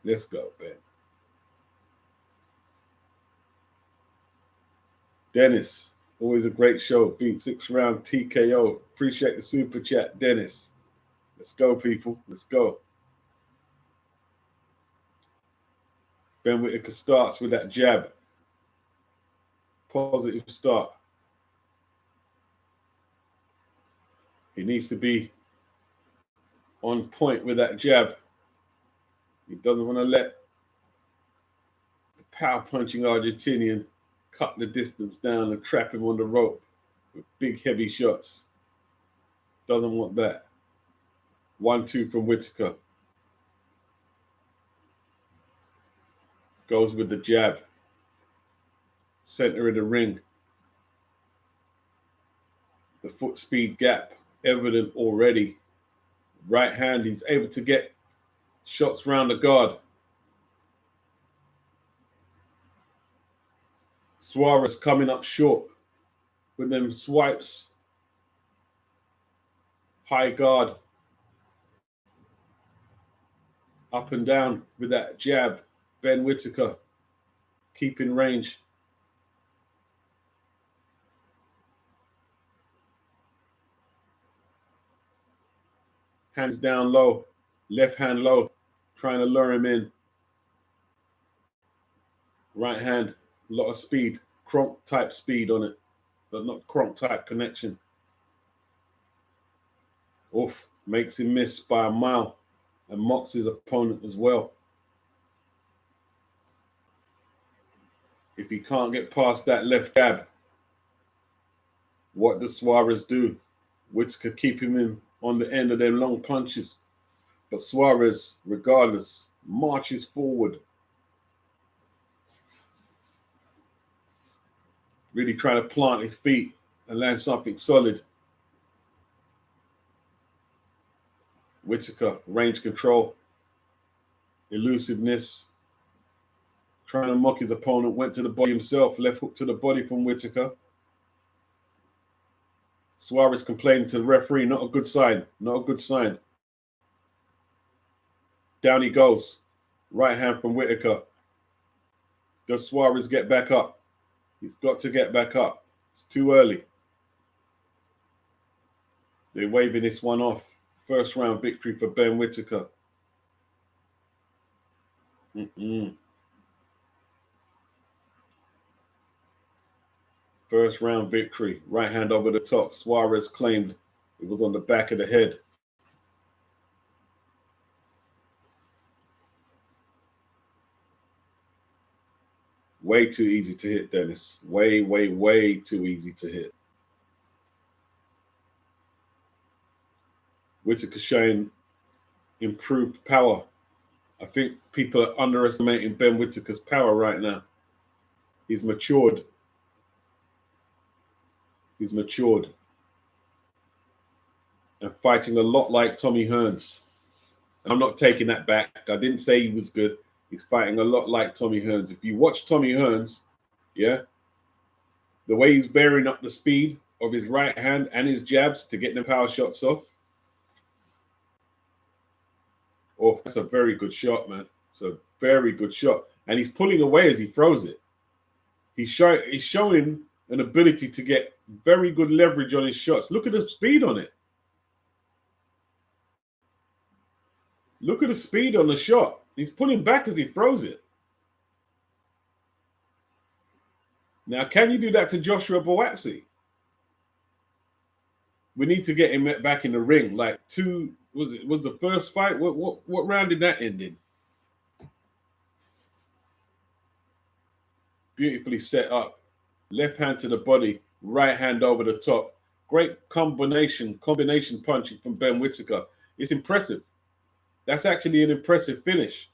B: Let's go, Ben. Dennis, always a great show. Beat 6-round TKO. Appreciate the super chat, Dennis. Let's go, people. Let's go. Ben Whitaker starts with that jab. Positive start. He needs to be on point with that jab. He doesn't want to let the power punching Argentinian cut the distance down and trap him on the rope with big heavy shots. Doesn't want that. 1-2 from Whitaker. Goes with the jab. Center of the ring. The foot speed gap evident already. Right hand, he's able to get shots round the guard. Saurez coming up short with them swipes. High guard. Up and down with that jab. Ben Whitaker keeping range. Hands down low. Left hand low. Trying to lure him in. Right hand. A lot of speed. Kronk type speed on it. But not Kronk type connection. Oof. Makes him miss by a mile. And mocks his opponent as well. If he can't get past that left jab, what does Saurez do? Whitaker keep him in on the end of them long punches.
A: But Saurez, regardless, marches forward. Really trying to plant his feet and land something solid. Whitaker, range control, elusiveness, trying to mock his opponent, went to the body himself, left hook to the body from Whitaker. Saurez complaining to the referee, not a good sign, not a good sign. Down he goes, right hand from Whitaker. Does Saurez get back up? He's got to get back up. It's too early. They're waving this one off. First round victory for Ben Whitaker. First round victory. Right hand over the top. Saurez claimed it was on the back of the head. Way too easy to hit, Dennis. Way, way, way too easy to hit. Whitaker showing improved power. I think people are underestimating Ben Whitaker's power right now. He's matured. He's matured. And fighting a lot like Tommy Hearns. And I'm not taking that back. I didn't say he was good. He's fighting a lot like Tommy Hearns. If you watch Tommy Hearns, yeah, the way he's bearing up the speed of his right hand and his jabs to get the power shots off. Oh, that's a very good shot, man. It's a very good shot. And he's pulling away as he throws it. He's showing an ability to get very good leverage on his shots. Look at the speed on it. Look at the speed on the shot. He's pulling back as he throws it. Now, can you do that to Joshua Buatsi? We need to get him back in the ring. Like was the first fight? What round did that end in? Beautifully set up. Left hand to the body, right hand over the top. Great combination punching from Ben Whitaker. It's impressive. That's actually an impressive finish.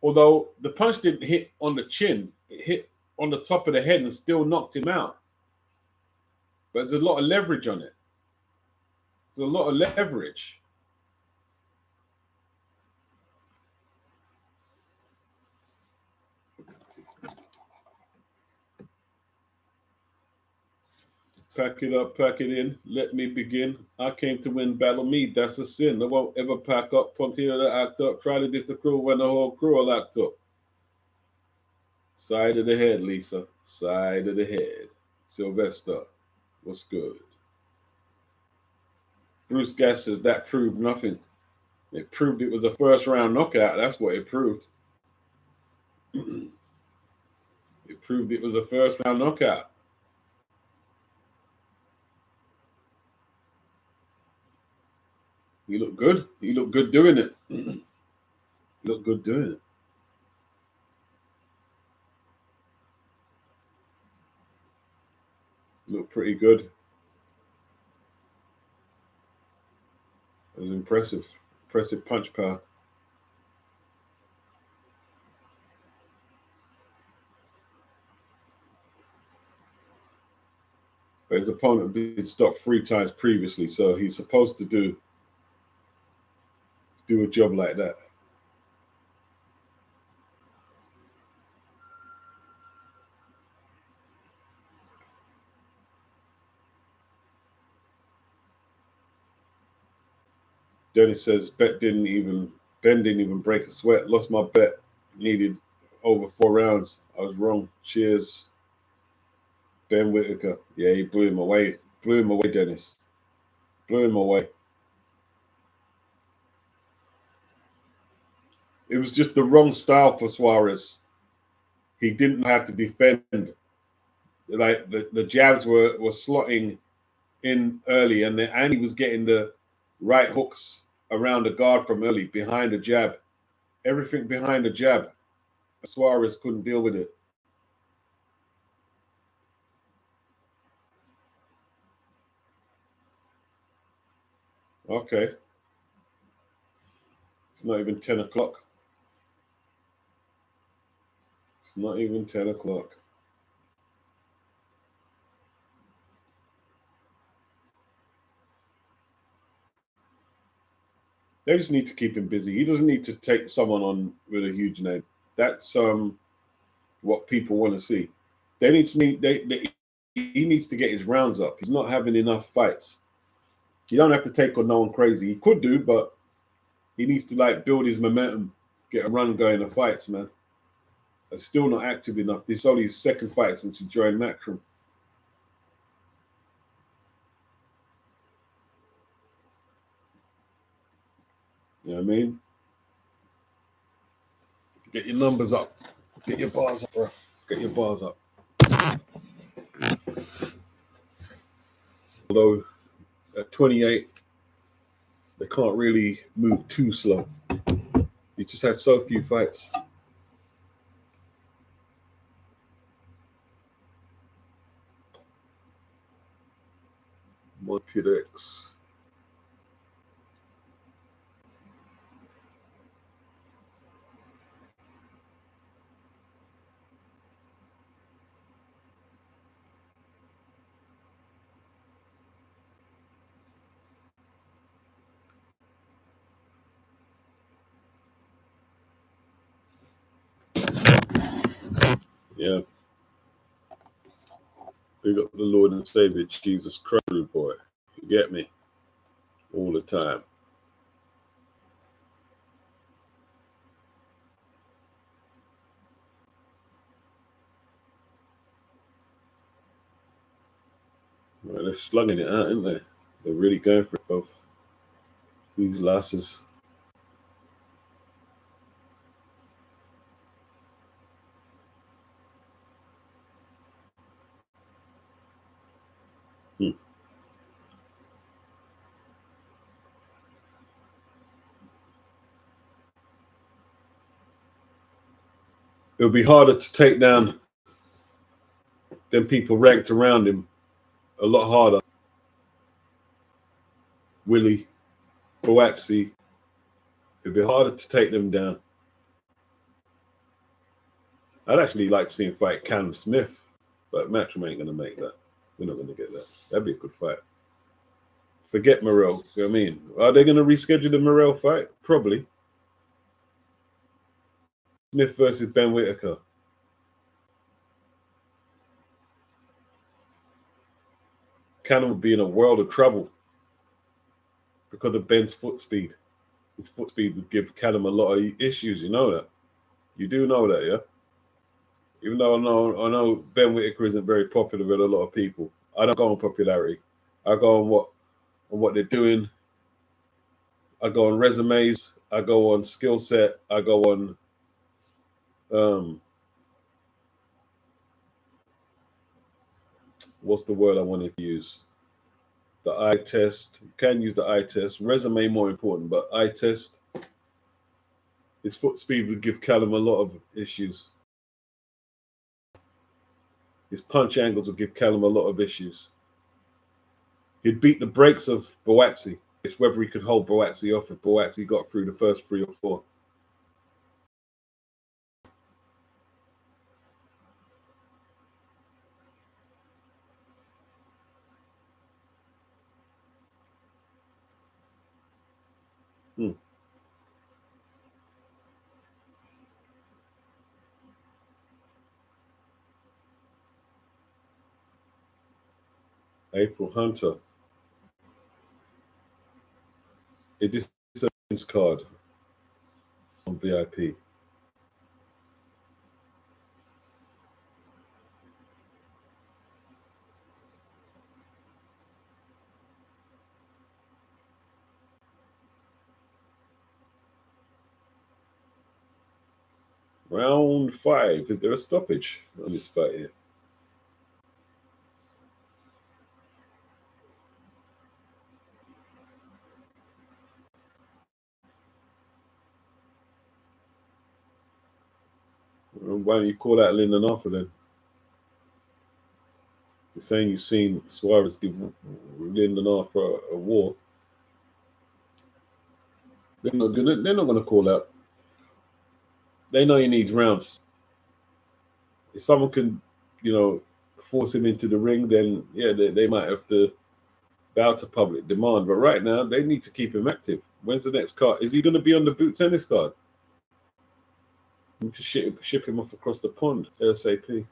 A: Although the punch didn't hit on the chin, it hit on the top of the head and still knocked him out. But there's a lot of leverage on it. There's a lot of leverage. Pack it up, pack it in. Let me begin. I came to win, battle me. That's a sin. I won't ever pack up. Continue to act up. Try to diss the crew when the whole crew will act up. Side of the head, Lisa. Side of the head. Sylvester, what's good? Bruce Gass says that proved nothing. It proved it was a first round knockout. That's what it proved. It proved it was a first round knockout. He looked good. He looked good doing it. He looked good doing it. Looked pretty good. It was impressive. Impressive punch power. But his opponent been stopped 3 times previously, so he's supposed to do a job like that. Dennis says Ben didn't even break a sweat. Lost my bet. Needed over 4 rounds. I was wrong. Cheers. Ben Whitaker. Yeah, he blew him away. Blew him away, Dennis. Blew him away. It was just the wrong style for Saurez. He didn't have to defend. Like the jabs were slotting in early, and he was getting the right hooks around the guard from early, behind the jab. Everything behind the jab. Saurez couldn't deal with it. Okay.
B: It's not even 10 o'clock. It's not even 10 o'clock. They just need to keep him busy. He doesn't need to take someone on with a huge name. That's what people want to see. He needs to get his rounds up. He's not having enough fights. You don't have to take on no one crazy. He could do, but he needs to like build his momentum, get a run going of fights, man. But still not active enough. This is only his second fight since he joined Matchroom. You know what I mean? Get your numbers up. Get your bars up, bro. Get your bars up. Although at 28, they can't really move too slow. He just had so few fights. Montidex. Yeah. Big up the Lord and Savior, Jesus Christ, boy. You get me? All the time. Well, they're slugging it out, aren't they? They're really going for it, both these lasses. It'll be harder to take down than people ranked around him. A lot harder. Willie, Boatsy. It'd be harder to take them down. I'd actually like to see him fight Cam Smith, but Matchroom ain't going to make that. We're not going to get that. That'd be a good fight. Forget Morrell. You know what I mean? Are they going to reschedule the Morrell fight? Probably. Smith versus Ben Whitaker. Cannon would be in a world of trouble because of Ben's foot speed. His foot speed would give Callum a lot of issues. You know that. You do know that, yeah? Even though I know Ben Whitaker isn't very popular with a lot of people. I don't go on popularity. I go on what they're doing. I go on resumes. I go on skill set. I go on what's the word I wanted to use? The eye test. You can use the eye test. Resume more important, but eye test. His foot speed would give Callum a lot of issues. His punch angles would give Callum a lot of issues. He'd beat the brakes of Boatsy. It's whether he could hold Boatsy off if Boatsy got through the first 3 or 4. April Hunter. It is a card on VIP. Round 5. Is there a stoppage on this fight here? Why don't you call out Lyndon Arthur then? You're saying you've seen Saurez give Lyndon Arthur a war. They're not gonna call out. They know he needs rounds. If someone can, force him into the ring, then yeah, they might have to bow to public demand. But right now, they need to keep him active. When's the next card? Is he going to be on the boot tennis card? Need to ship him off across the pond ASAP.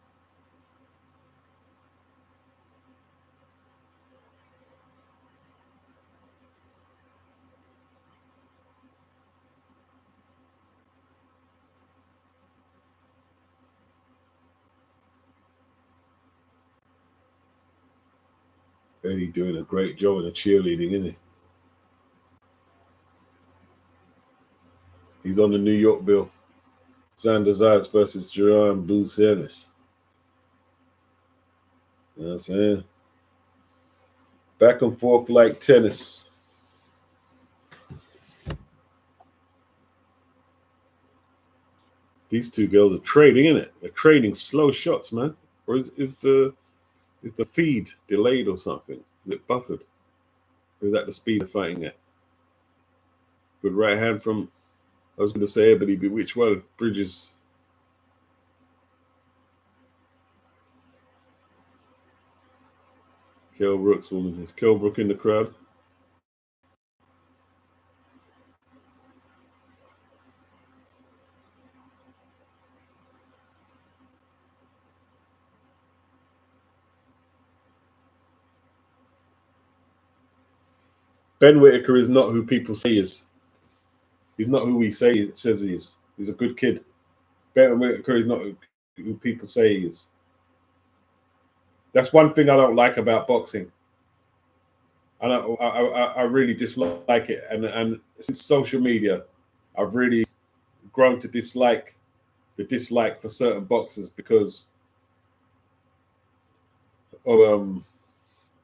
B: Eddie doing a great job in the cheerleading, isn't he? He's on the New York bill. Xander Zayas versus Jerome Bucenis. You know what I'm saying? Back and forth like tennis. These two girls are trading, isn't it? They're trading slow shots, man. Or is the feed delayed or something? Is it buffered? Or is that the speed they're fighting at? Good right hand from, I was going to say Ebony, but which one? Bridges. Kell Brooks woman. Is Kell Brook in the crowd? Ben Whitaker is not who people say he is. He's not who says he is. He's a good kid. Ben Whitaker is not who people say he is. That's one thing I don't like about boxing. I really dislike it. And since social media, I've really grown to dislike for certain boxers because of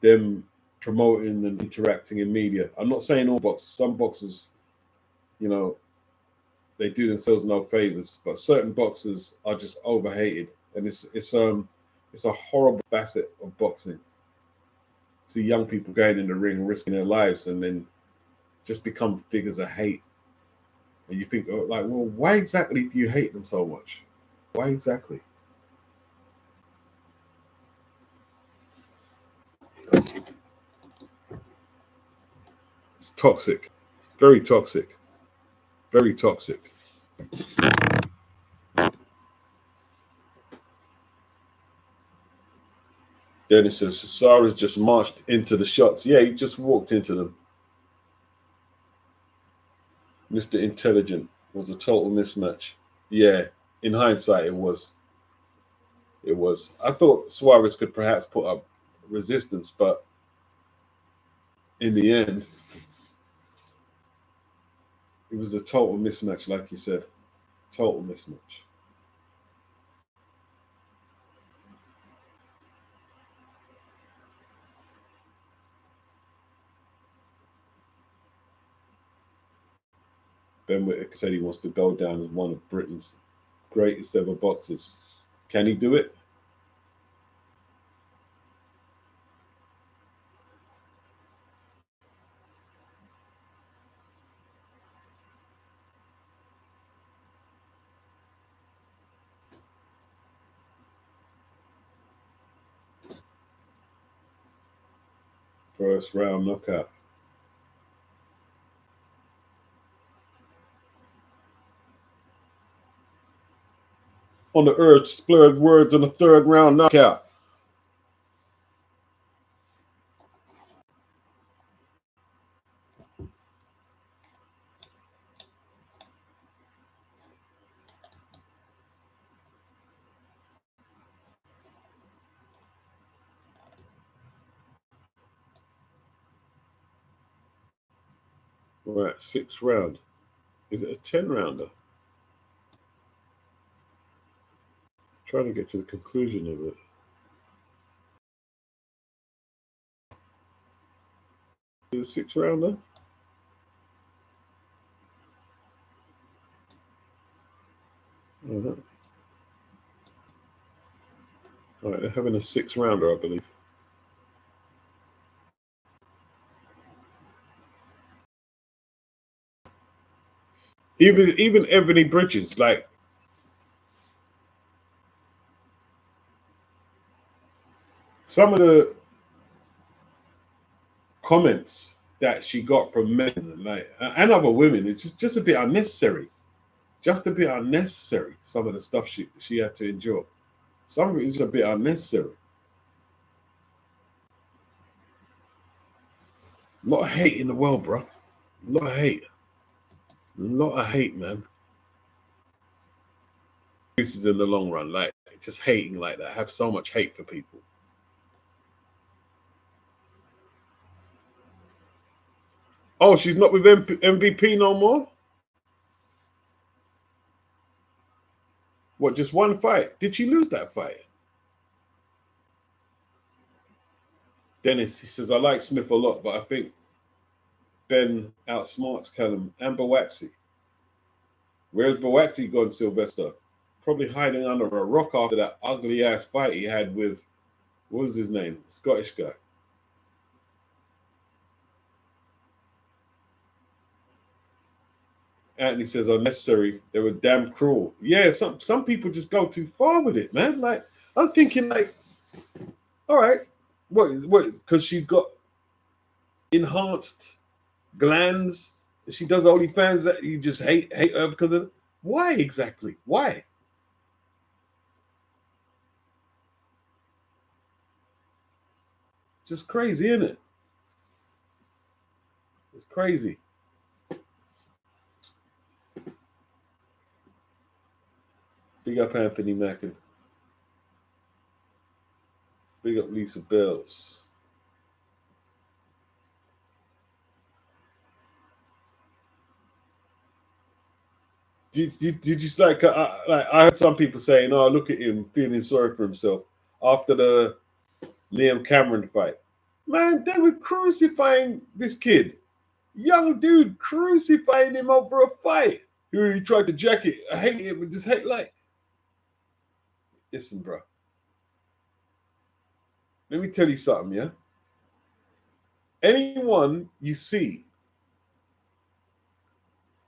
B: them promoting and interacting in media. I'm not saying all boxers. Some boxers, they do themselves no favors, but certain boxers are just overhated, and it's a horrible facet of boxing. See young people going in the ring, risking their lives, and then just become figures of hate. And you think, well, why exactly do you hate them so much? Why exactly? It's toxic, very toxic, very toxic. Then it says Saurez just marched into the shots. Yeah, he just walked into them. Mr. Intelligent was a total mismatch. Yeah, in hindsight, it was. It was. I thought Suarez could perhaps put up resistance, but in the end, it was a total mismatch, like you said. Total mismatch. Ben Whitaker said he wants to go down as one of Britain's greatest ever boxers. Can he do it? First round knockout. On the earth, splurred words on the third round knockout. Right, sixth round. Is it a 10 rounder? Trying to get to the conclusion of it. Is it a 6 rounder? Uh-huh. All right, they're having a 6 rounder, I believe.
A: Even Ebony Bridges, like some of the comments that she got from men, like and other women, it's just a bit unnecessary. Just a bit unnecessary. Some of the stuff she had to endure. Some of it is a bit unnecessary. A lot of hate in the world, bro. A lot of hate. A lot of hate, man. This is in the long run, like just hating like that. I have so much hate for people. Oh, she's not with MVP no more? What, just one fight? Did she lose that fight? Dennis, he says, I like Smith a lot, but I think Ben outsmarts Callum and Bowatsy. Where's Bowatsy gone, Sylvester? Probably hiding under a rock after that ugly ass fight he had with, what was his name? Scottish guy. Anthony says unnecessary. They were damn cruel. Yeah, some people just go too far with it, man. Like I was thinking, like, all right, what? Because she's got enhanced glands. She does OnlyFans that you just hate her because of. Why exactly? Why? Just crazy, isn't it? It's crazy. Big up Anthony Mackin. Big up Lisa Bells. Did you like? I heard some people saying, "Oh, look at him feeling sorry for himself after the Liam Cameron fight." Man, they were crucifying this kid, young dude, crucifying him over a fight. He tried to jack it. I hate it, but just hate like. Listen, bro. Let me tell you something, yeah? Anyone you see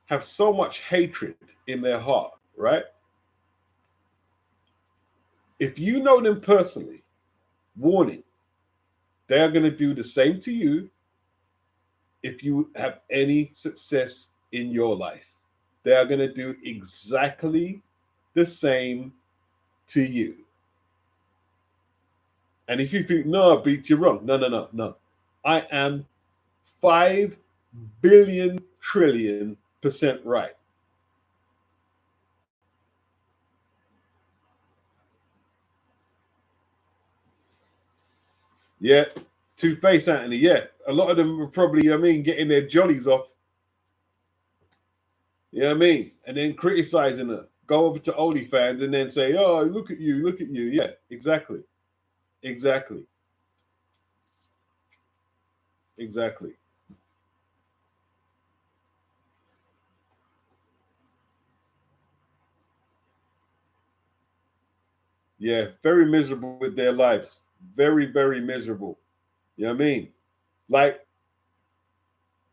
A: have so much hatred in their heart, right? If you know them personally, warning, they are going to do the same to you if you have any success in your life. They are going to do exactly the same to you. And if you think, no, Beats, you're wrong. No. I am 5 billion trillion% right. Yeah, Two-Face Anthony, yeah. A lot of them were probably, getting their jollies off. You know what I mean? And then criticizing her. Go over to OnlyFans and then say, oh, look at you. Yeah, exactly. Yeah, very miserable with their lives. Very, very miserable. You know what I mean? Like,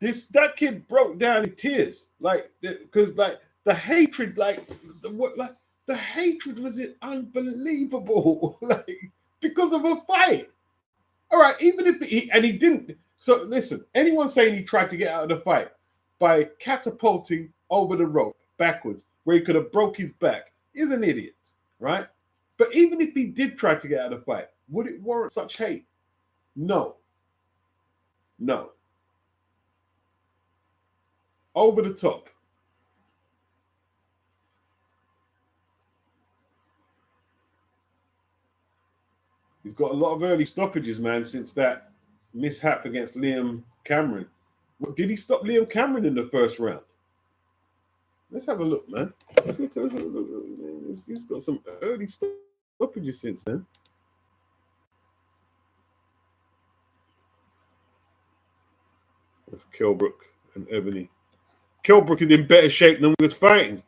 A: that kid broke down in tears. Like, because the hatred, the hatred was unbelievable. Like, because of a fight. All right, even if he didn't. So listen, anyone saying he tried to get out of the fight by catapulting over the rope backwards, where he could have broke his back, is an idiot, right? But even if he did try to get out of the fight, would it warrant such hate? No. Over the top. He's got a lot of early stoppages, man, since that mishap against Liam Cameron. Did he stop Liam Cameron in the first round? Let's have a look, man. He's got some early stoppages since then. That's Kilbrook and Ebony. Kilbrook is in better shape than we was fighting.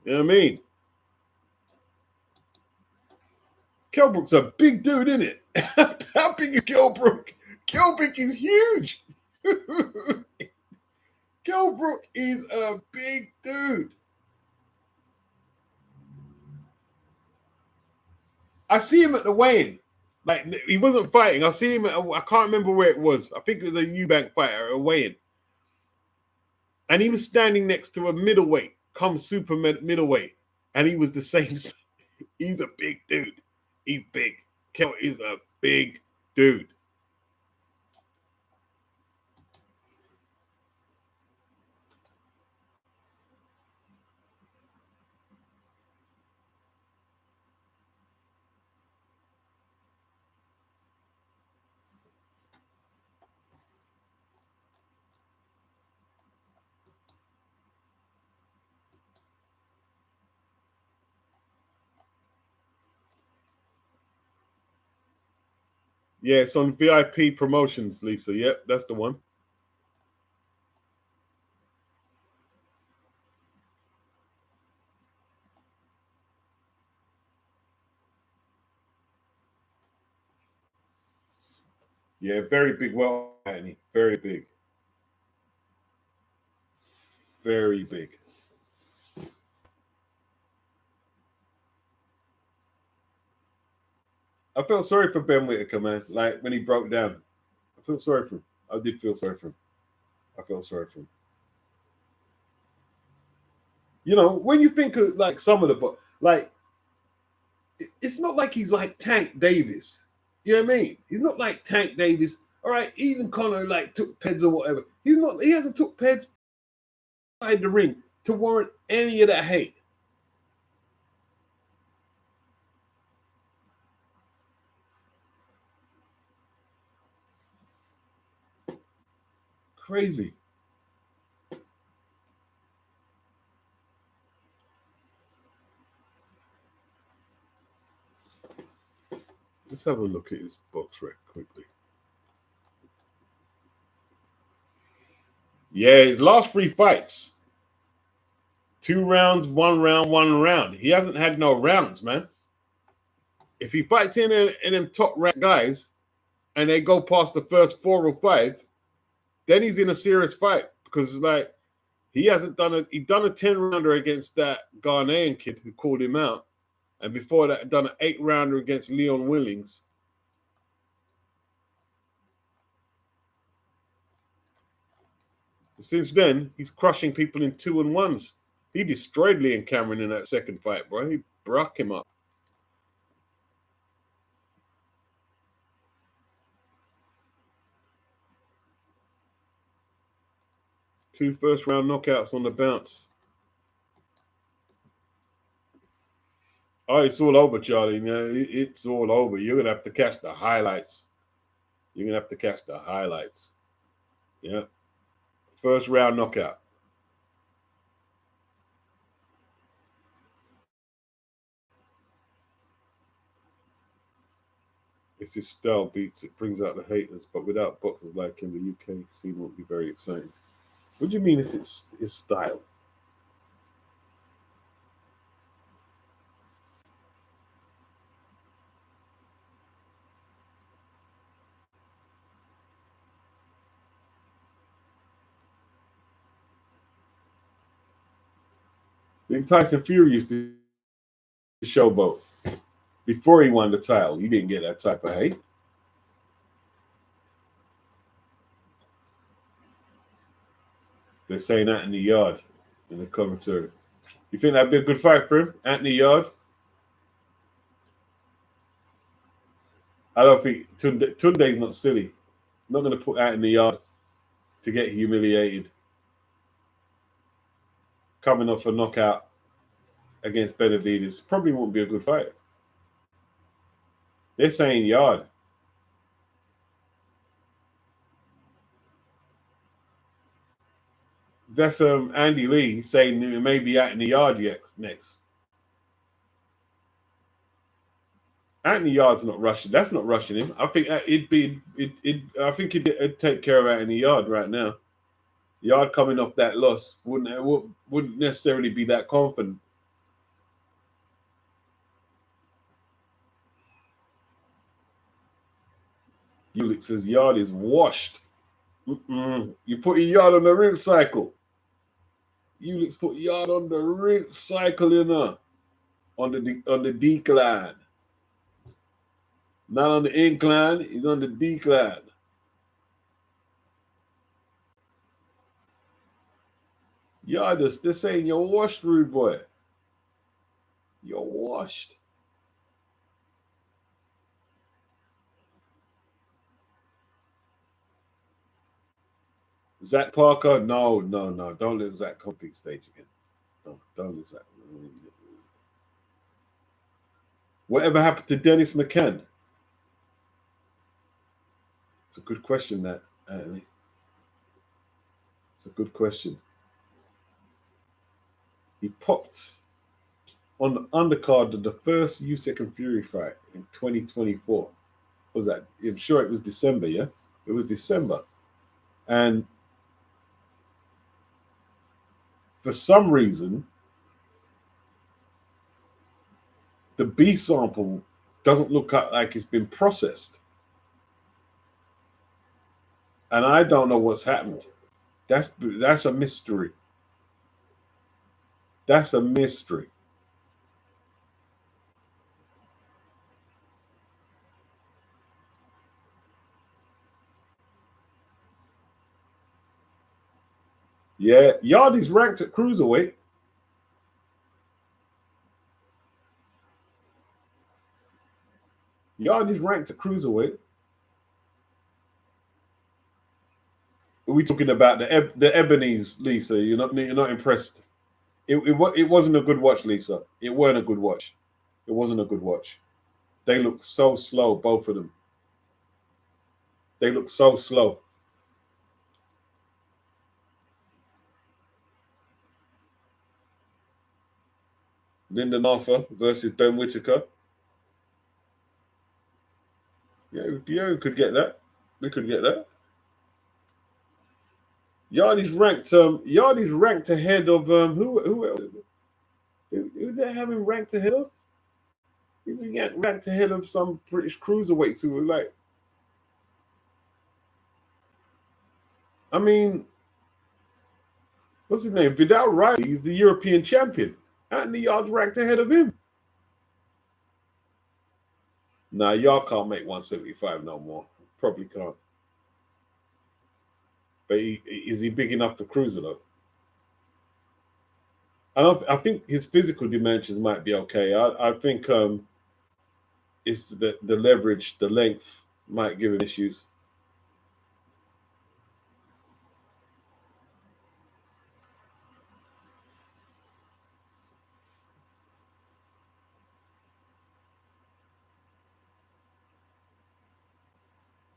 A: You know what I mean? Kilbrook's a big dude, isn't it? How big is Kilbrook? Kilbrook is huge. Kell Brook is a big dude. I see him at the weigh-in. Like, he wasn't fighting. I see him I can't remember where it was. I think it was a Eubank fighter at a weigh-in. And he was standing next to a middleweight, come super middleweight. And he was the same. He's a big dude. He's big. Kell is a big dude. Yeah, it's on VIP promotions, Lisa. Yep, that's the one. Yeah, very big. Well, Annie, very big. Very big. I felt sorry for Ben Whitaker, man. Like when he broke down, I feel sorry for him. I did feel sorry for him. I felt sorry for him. You know, when you think of like some of the, like, it's not like he's like Tank Davis. You know what I mean? He's not like Tank Davis. All right, even Conor like took peds or whatever. He's not. He hasn't took peds inside the ring to warrant any of that hate. Crazy. Let's have a look at his box rec quickly. Yeah, his last 3 fights. 2 rounds, 1 round, 1 round. He hasn't had no rounds, man. If he fights in them top rank guys and they go past the first 4 or 5, then he's in a serious fight because it's like he done a 10 rounder against that Ghanaian kid who called him out, and before that done an 8 rounder against Leon Willings. Since then, he's crushing people in 2 and 1s. He destroyed Liam Cameron in that second fight, bro. He broke him up. Two first-round knockouts on the bounce. Oh, it's all over, Charlie. It's all over. You're going to have to catch the highlights. You're going to have to catch the highlights. Yeah. First round knockout. It's his style beats. It brings out the haters, but without boxers like him, the UK scene won't be very exciting. What do you mean it's his style? I think Tyson Fury used to showboat before he won the title. He didn't get that type of hate. They're saying Anthony Yard in the commentary. You think that'd be a good fight for him, Anthony Yard? I don't think Tunde's not silly. Not going to put Anthony Yard to get humiliated. Coming off a knockout against Benavidez probably won't be a good fight. They're saying Yard. That's Andy Lee saying it may be Anthony Yard next. Anthony Yard's not rushing. That's not rushing him. I think I think it'd take care of Anthony Yard right now. Yard coming off that loss wouldn't necessarily be that confident. Ulick says Yard is washed. You put your yard on the rinse cycle. Ulix put yard on the rinse cycle, you know, on the decline. Not on the incline, he's on the decline. Yarders, they're saying you're washed, rude boy. You're washed. Zach Parker, no. Don't let Zach complete stage again. Don't let Zach. Whatever happened to Dennis McCann? It's a good question, that, Anthony. It's a good question. He popped on the undercard of the first Usyk and Fury fight in 2024. What was that? I'm sure it was December, yeah? It was December. And for some reason, the B sample doesn't look like it's been processed. And I don't know what's happened. That's a mystery. That's a mystery. Yeah, Yardy's ranked at cruiserweight. Yardy's ranked at cruiserweight. Are we talking about the Ebony's, Lisa? You're not impressed. It wasn't a good watch, Lisa. It weren't a good watch. It wasn't a good watch. They look so slow, both of them. They look so slow. Lyndon Arthur versus Ben Whitaker. Yeah, we could get that. We could get that. Yardy's ranked ahead of who else? Who they have him ranked ahead of? He's ranked ahead of some British cruiserweights who were like, I mean, what's his name? Vidal Riley. He's the European champion. Anthony Yard's ranked ahead of him. Nah, Yard can't make 175 no more. Probably can't. But is he big enough to cruiser though? I think his physical dimensions might be okay. I think it's the leverage, the length might give him issues.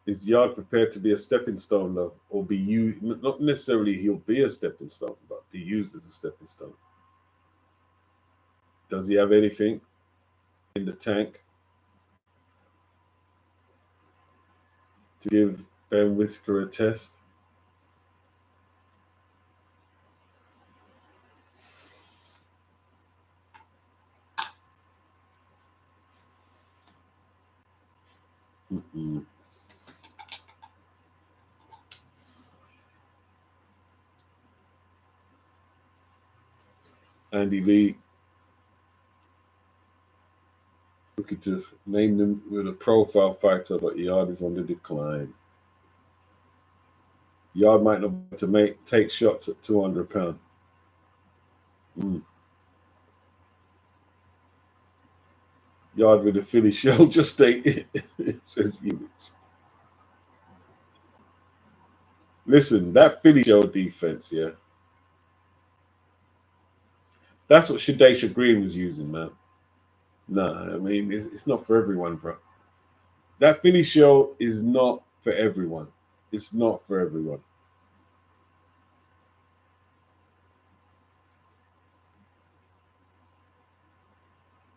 A: Is Yard prepared to be a stepping stone though, or be used? Not necessarily he'll be a stepping stone, but be used as a stepping stone. Does he have anything in the tank to give Ben Whitaker a test? Mm-mm. Andy Lee, looking to name them with a profile fighter, but Yard is on the decline. Yard might not be able to take shots at 200 pounds. Yard with a Philly shell, just ain't it. It says Unix. Listen, that Philly shell defense, yeah. That's what Shadesha Green was using, man. Nah, I mean, it's not for everyone, bro. That Philly shell is not for everyone. It's not for everyone.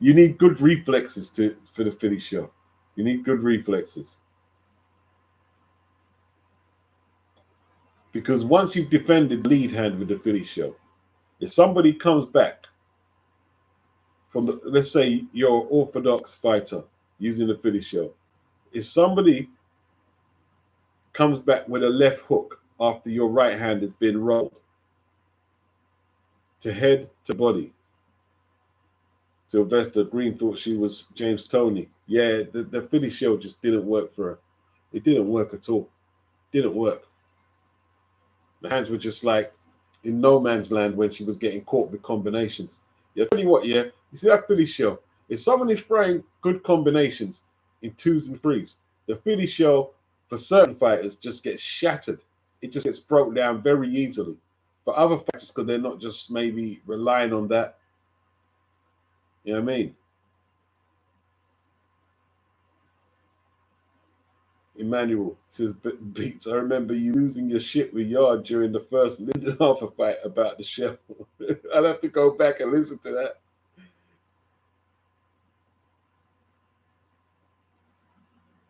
A: You need good reflexes for the Philly shell. You need good reflexes. Because once you've defended the lead hand with the Philly shell, if somebody comes back from let's say you're an orthodox fighter using the Philly shell, if somebody comes back with a left hook after your right hand has been rolled to head to body. Sylvester Green thought she was James Toney. Yeah, the Philly shell just didn't work for her. It didn't work at all. Didn't work. The hands were just like in no man's land when she was getting caught with combinations. Yeah, tell you what, yeah, you see that Philly shell? If someone is throwing good combinations in 2s and 3s, the Philly shell for certain fighters just gets shattered. It just gets broke down very easily. For other fighters, because they're not just maybe relying on that. You know what I mean? Emmanuel says, Beats, I remember you losing your shit with Yard during the first Lindenhofer fight about the shell. I'd have to go back and listen to that.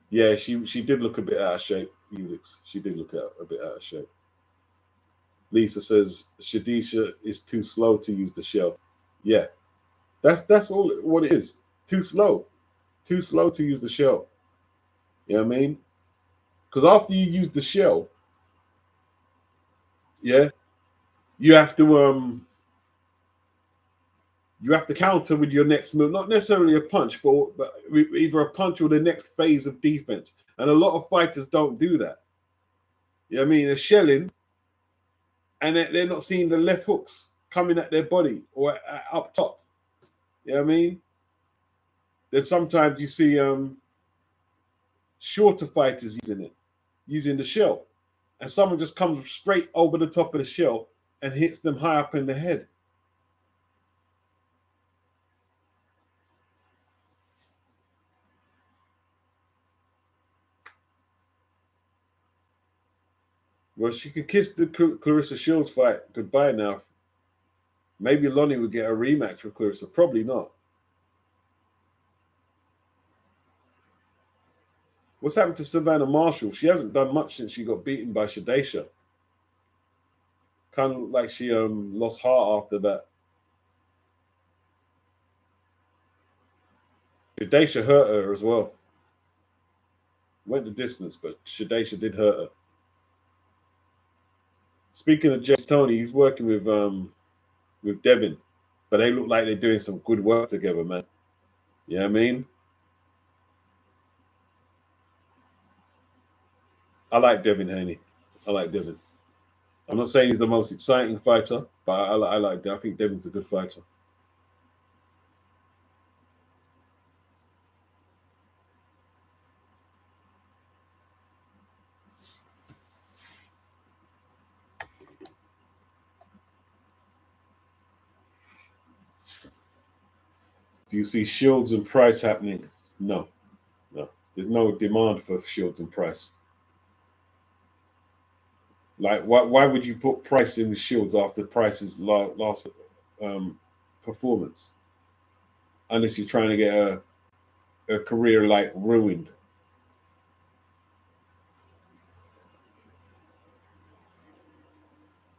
A: Yeah, she did look a bit out of shape, Felix. She did look a bit out of shape. Lisa says Shadisha is too slow to use the shell. Yeah, that's all what it is. Too slow to use the shell. You know what I mean? Because after you use the shell, yeah, you have to counter with your next move, not necessarily a punch, but either a punch or the next phase of defense. And a lot of fighters don't do that. You know what I mean? They're shelling, and they're not seeing the left hooks coming at their body or up top. You know what I mean? Then sometimes you see shorter fighters using the shell, and someone just comes straight over the top of the shell and hits them high up in the head. Well, she could kiss the Clarissa Shields fight goodbye now. Maybe Lonnie would get a rematch with Clarissa. Probably not. What's happened to Savannah Marshall? She hasn't done much since she got beaten by Shadesha. Kind of like she lost heart after that. Shadesha hurt her as well. Went the distance, but Shadesha did hurt her. Speaking of James Toney, he's working with Devin, but they look like they're doing some good work together, man. You know what I mean? I like Devin Haney. I like Devin. I'm not saying he's the most exciting fighter, but I like. I think Devin's a good fighter. Do you see Shields and Price happening? No. There's no demand for Shields and Price. Like, why would you put Price in the Shields after Price's last performance? Unless he's trying to get a career like ruined.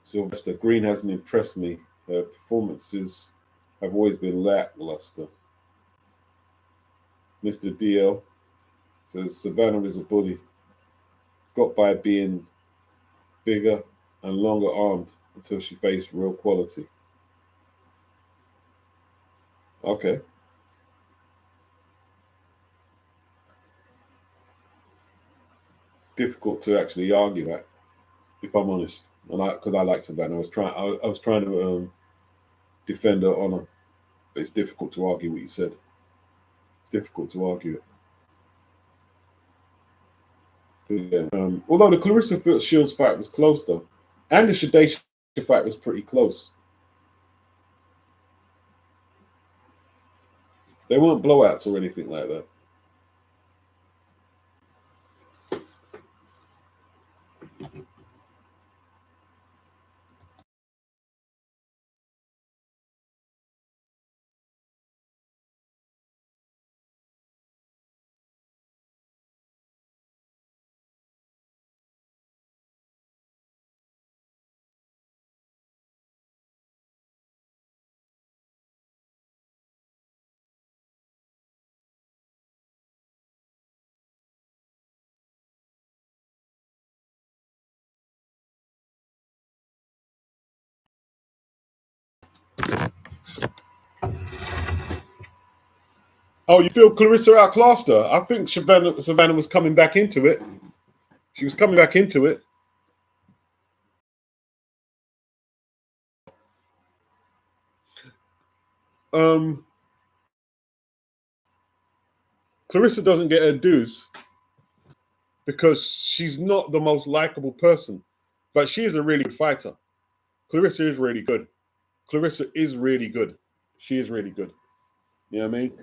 A: Sylvester Green hasn't impressed me. Her performances have always been lackluster. Mr. DL says Savannah is a bully. Got by being bigger and longer armed until she faced real quality. Okay. It's difficult to actually argue that, if I'm honest. And because I like Savannah, I was trying to defend her honor, but it's difficult to argue what you said. It's difficult to argue it. Yeah. Although the Clarissa Shields fight was close though, and the Shadesha fight was pretty close. They weren't blowouts or anything like that. Oh, you feel Clarissa outclassed her? I think Savannah was coming back into it. She was coming back into it. Clarissa doesn't get her dues because she's not the most likable person, but she is a really good fighter. Clarissa is really good. Clarissa is really good. She is really good. You know what I mean?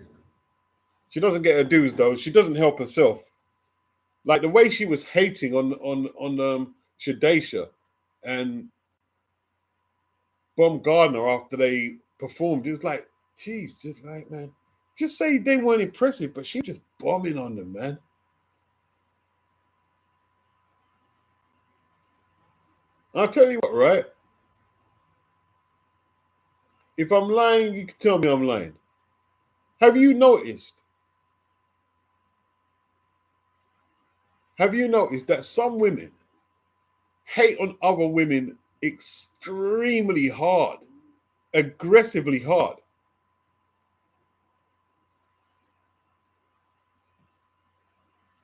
A: She doesn't get her dues though. She doesn't help herself. Like the way she was hating on Shadesha and Gardner after they performed, it's like, geez, just like, man, just say they weren't impressive, but she just bombing on them, man. I'll tell you what, right? If I'm lying, you can tell me I'm lying. Have you noticed? Have you noticed that some women hate on other women extremely hard, aggressively hard?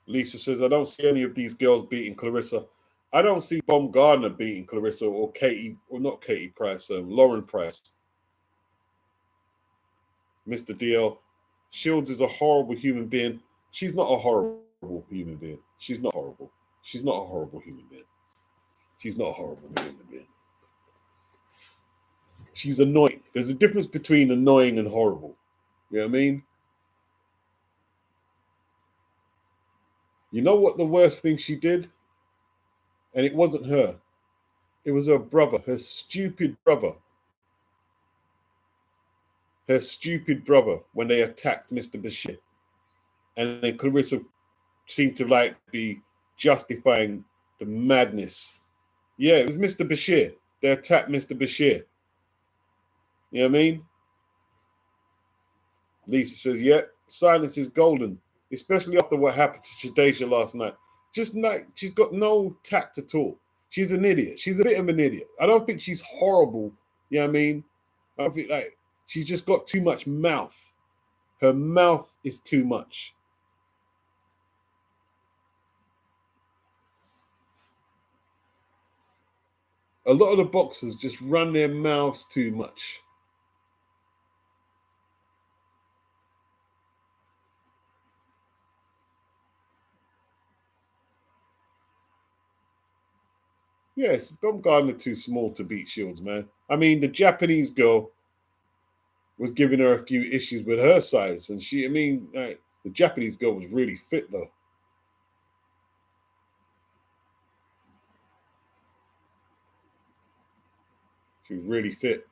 A: Lisa says, I don't see any of these girls beating Clarissa. I don't see Gardner beating Clarissa or Katie, or not Katie Price, Lauren Price. Mr. DL, Shields is a horrible human being. She's not a horrible human being. She's not horrible. She's not a horrible human being. She's not a horrible human being. She's annoying. There's a difference between annoying and horrible. You know what I mean? You know what the worst thing she did? And it wasn't her. It was her brother, her stupid brother. Her stupid brother when they attacked Mr. Bashir. And then Clarissa seemed to like be justifying the madness. Yeah, it was Mr. Bashir. They attacked Mr. Bashir. You know what I mean? Lisa says, yeah, silence is golden, especially after what happened to Shadesha last night. Just like she's got no tact at all. She's an idiot. She's a bit of an idiot. I don't think she's horrible. You know what I mean? I don't think like she's just got too much mouth. Her mouth is too much. A lot of the boxers just run their mouths too much. Yes, Baumgartner too small to beat Shields, man. I mean, the Japanese girl was giving her a few issues with her size, and the Japanese girl was really fit though. She was really fit.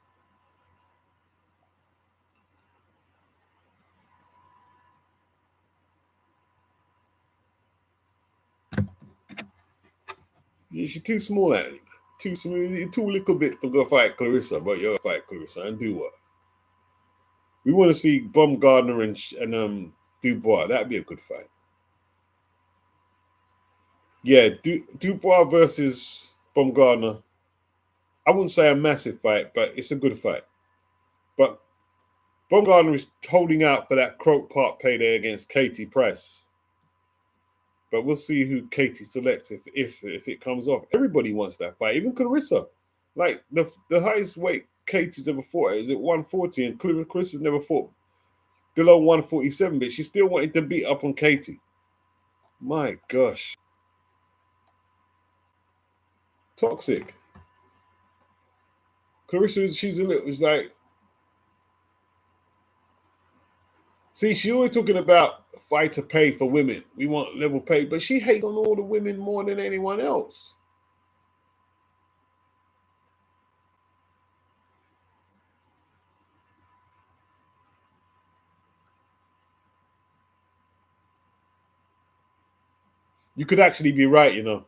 A: Yeah, she's too small, Annie. Too smooth, too little bit for go fight Clarissa, but you're fight Clarissa and do what? We want to see Baumgartner and Dubois. That'd be a good fight. Yeah, Dubois versus Baumgartner. I wouldn't say a massive fight, but it's a good fight. But Baumgartner is holding out for that Croke Park payday against Katie Price. But we'll see who Katie selects if it comes off. Everybody wants that fight, even Clarissa. Like the highest weight Katie's ever fought is at 140, and Clarissa's never fought below 147, but she still wanted to beat up on Katie. My gosh. Toxic. Clarissa, she's a little, it's like, see, she's always talking about fighter pay for women. We want level pay, but she hates on all the women more than anyone else. You could actually be right, you know,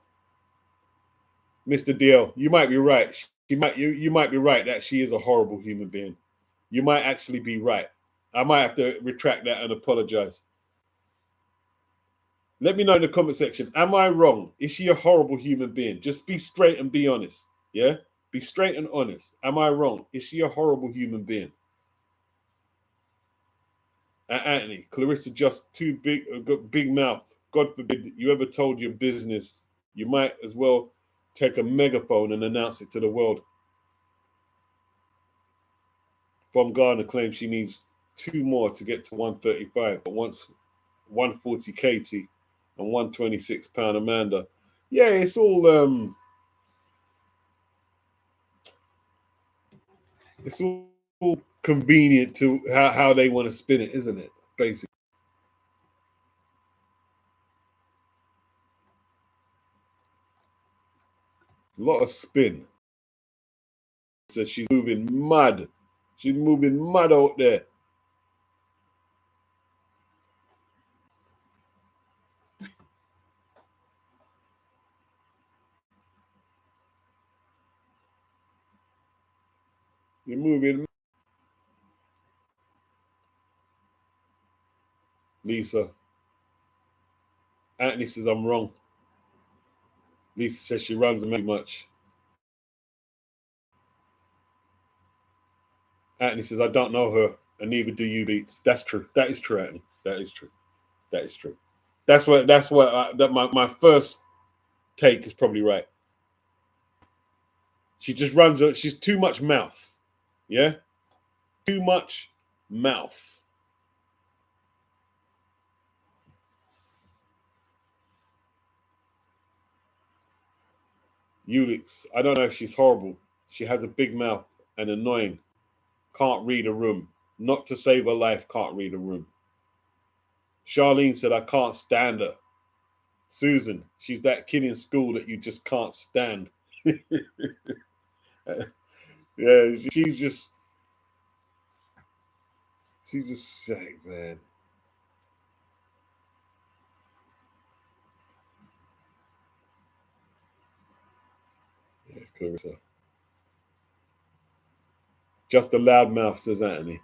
A: Mr. DL. You might be right. You might be right that she is a horrible human being. You might actually be right. I might have to retract that and apologize. Let me know in the comment section. Am I wrong? Is she a horrible human being? Just be straight and be honest. Yeah? Be straight and honest. Am I wrong? Is she a horrible human being? Anthony, Clarissa just too big, got big mouth. God forbid you ever told your business. You might as well take a megaphone and announce it to the world. Bomb Gardner claims she needs 2 more to get to 135, but wants 140 Katie and 126 pound Amanda. Yeah, it's all convenient to how they want to spin it, isn't it? Basically. A lot of spin. Says she's moving mad. She's moving mad out there. You're moving. Lisa. Anthony says I'm wrong. Lisa says she runs too much. Anthony says I don't know her, and neither do you, Beats. That's true. That is true, Anthony. That is true. That is true. That's what. My first take is probably right. She just runs. She's too much mouth. Yeah, too much mouth. Ulix, I don't know if she's horrible. She has a big mouth and annoying. Can't read a room. Not to save her life, can't read a room. Charlene said, I can't stand her. Susan, she's that kid in school that you just can't stand. Yeah, she's just sick, man. Yeah, Clarissa. Just a loudmouth, says Anthony.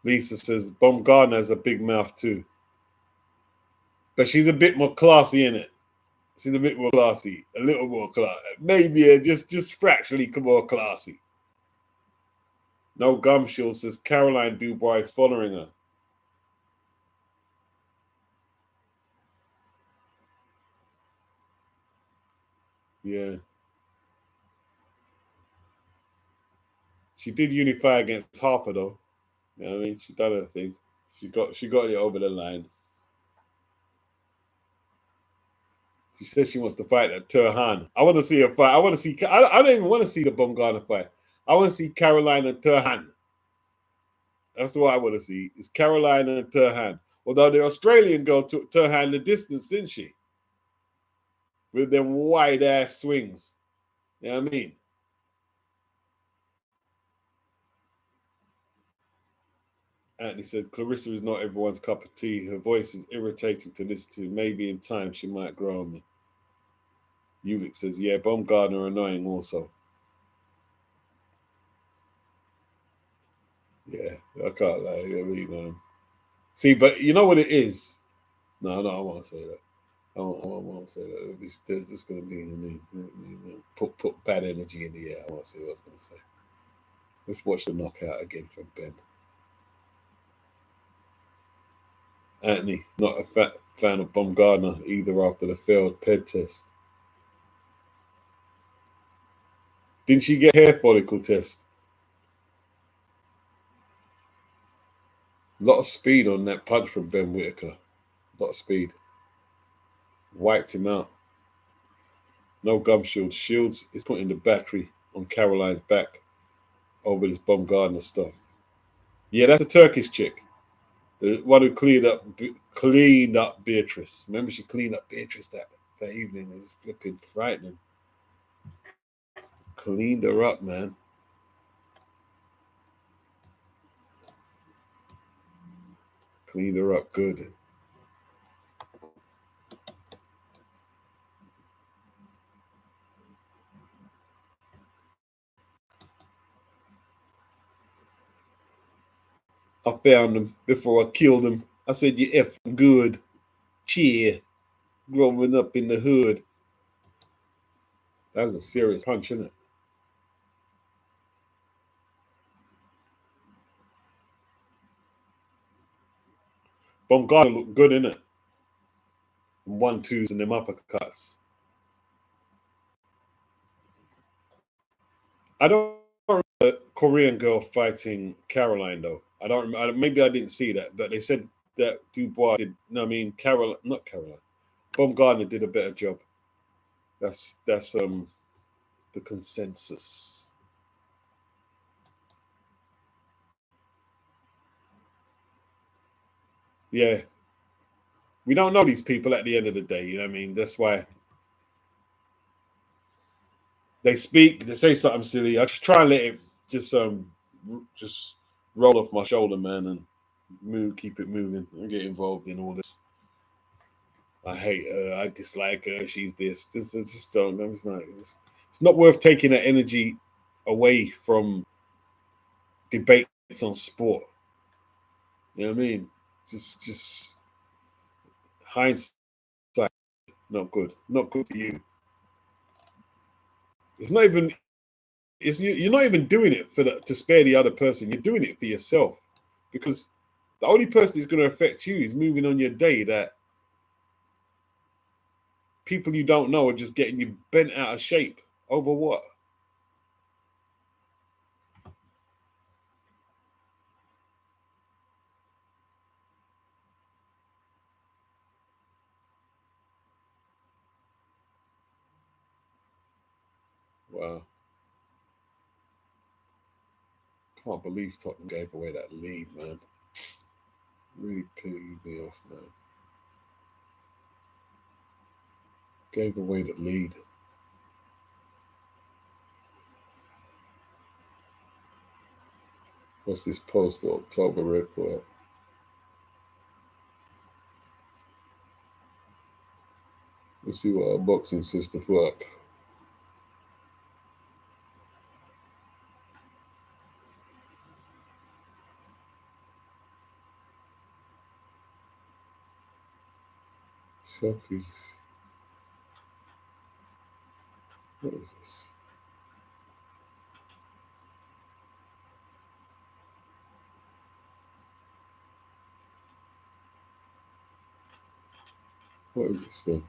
A: Lisa says, Bomb Gardner has a big mouth too. But she's a bit more classy, in it. She's a bit more classy. A little more classy. Maybe just fractionally more classy. No Gumshield says Caroline Dubois is following her. Yeah. She did unify against Harper though. You know what I mean? She done her thing. She got it over the line. She says she wants to fight at Turhan. I want to see her fight. I want to see. I don't even want to see the Bumgarner fight. I want to see Caroline and Turhan. That's what I want to see. Is Caroline and Turhan. Although the Australian girl took Turhan the distance, didn't she? With them wide ass swings. You know what I mean? Anthony said, Clarissa is not everyone's cup of tea. Her voice is irritating to listen to. Maybe in time she might grow on me. Ulix says, yeah, Baumgartner annoying also. Yeah, I can't lie. I mean, see, but you know what it is? No, I won't say that. I won't say that. There's just going to be put bad energy in the air. I won't say what I was going to say. Let's watch the knockout again from Ben. Anthony, not a fan of Baumgartner either after the failed PED test. Didn't she get hair follicle test? A lot of speed on that punch from Ben Whitaker. A lot of speed. Wiped him out. No gum shield. Shields is putting the battery on Caroline's back over this Baumgartner stuff. Yeah, that's a Turkish chick. The one who cleaned up Beatrice. Remember, she cleaned up Beatrice that evening. It was flipping frightening. Cleaned her up, man. Cleaned her up good. I found him before I killed him. I said, you effing good. Cheer. Growing up in the hood. That was a serious punch, isn't it? Baumgartner looked good, innit? 1-2s and them uppercuts. I don't remember the Korean girl fighting Caroline though. I don't remember. Maybe I didn't see that, but they said that Dubois did. No, I mean not Caroline. Baumgartner did a better job. That's the consensus. Yeah, we don't know these people at the end of the day. You know what I mean? That's why they speak. They say something silly. I just try and let it just roll off my shoulder, man, and keep it moving. I get involved in all this. I hate her. I dislike her. She's this. Just don't. It's not worth taking that energy away from debates on sport. You know what I mean? Just hindsight, not good. Not good for you. It's not even. You're not even doing it to spare the other person. You're doing it for yourself, because the only person that's going to affect you is moving on your day. That people you don't know are just getting you bent out of shape over what? Wow. Can't believe Tottenham gave away that lead, man. Really peed me off, man. Gave away the lead. What's this post October report? Let's see what our boxing sister put up. Selfies. What is this? What is this thing?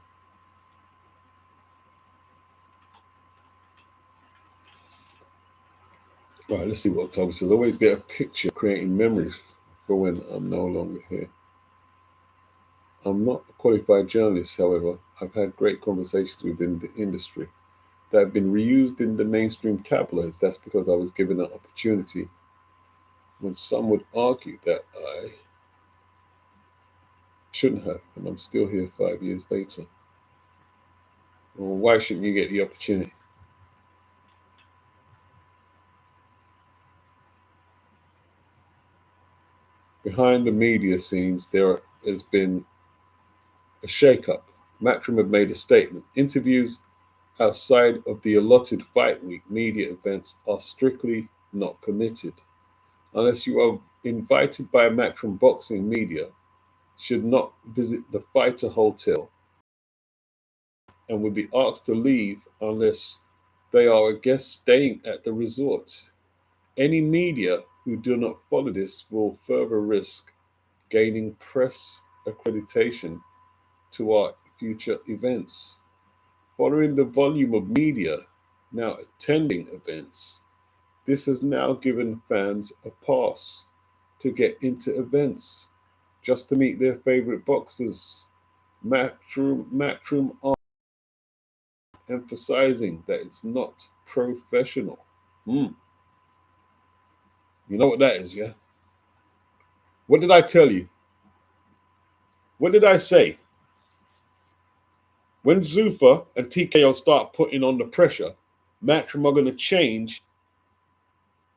A: Right, let's see what October says. Always get a picture creating memories for when I'm no longer here. I'm not a qualified journalist, however. I've had great conversations within the industry that have been reused in the mainstream tabloids. That's because I was given an opportunity when some would argue that I shouldn't have, and I'm still here 5 years later. Well, why shouldn't you get the opportunity? Behind the media scenes, there has been a shake-up. Matchroom have made a statement. Interviews outside of the allotted fight week media events are strictly not permitted. Unless you are invited by Matchroom Boxing Media, should not visit the fighter hotel and would be asked to leave unless they are a guest staying at the resort. Any media who do not follow this will further risk gaining press accreditation to our future events. Following the volume of media now attending events, this has now given fans a pass to get into events just to meet their favorite boxers. Matchroom are emphasizing that it's not professional. You know what that is, yeah? What did I tell you? What did I say? When Zuffa and TKO start putting on the pressure, Matchroom are going to change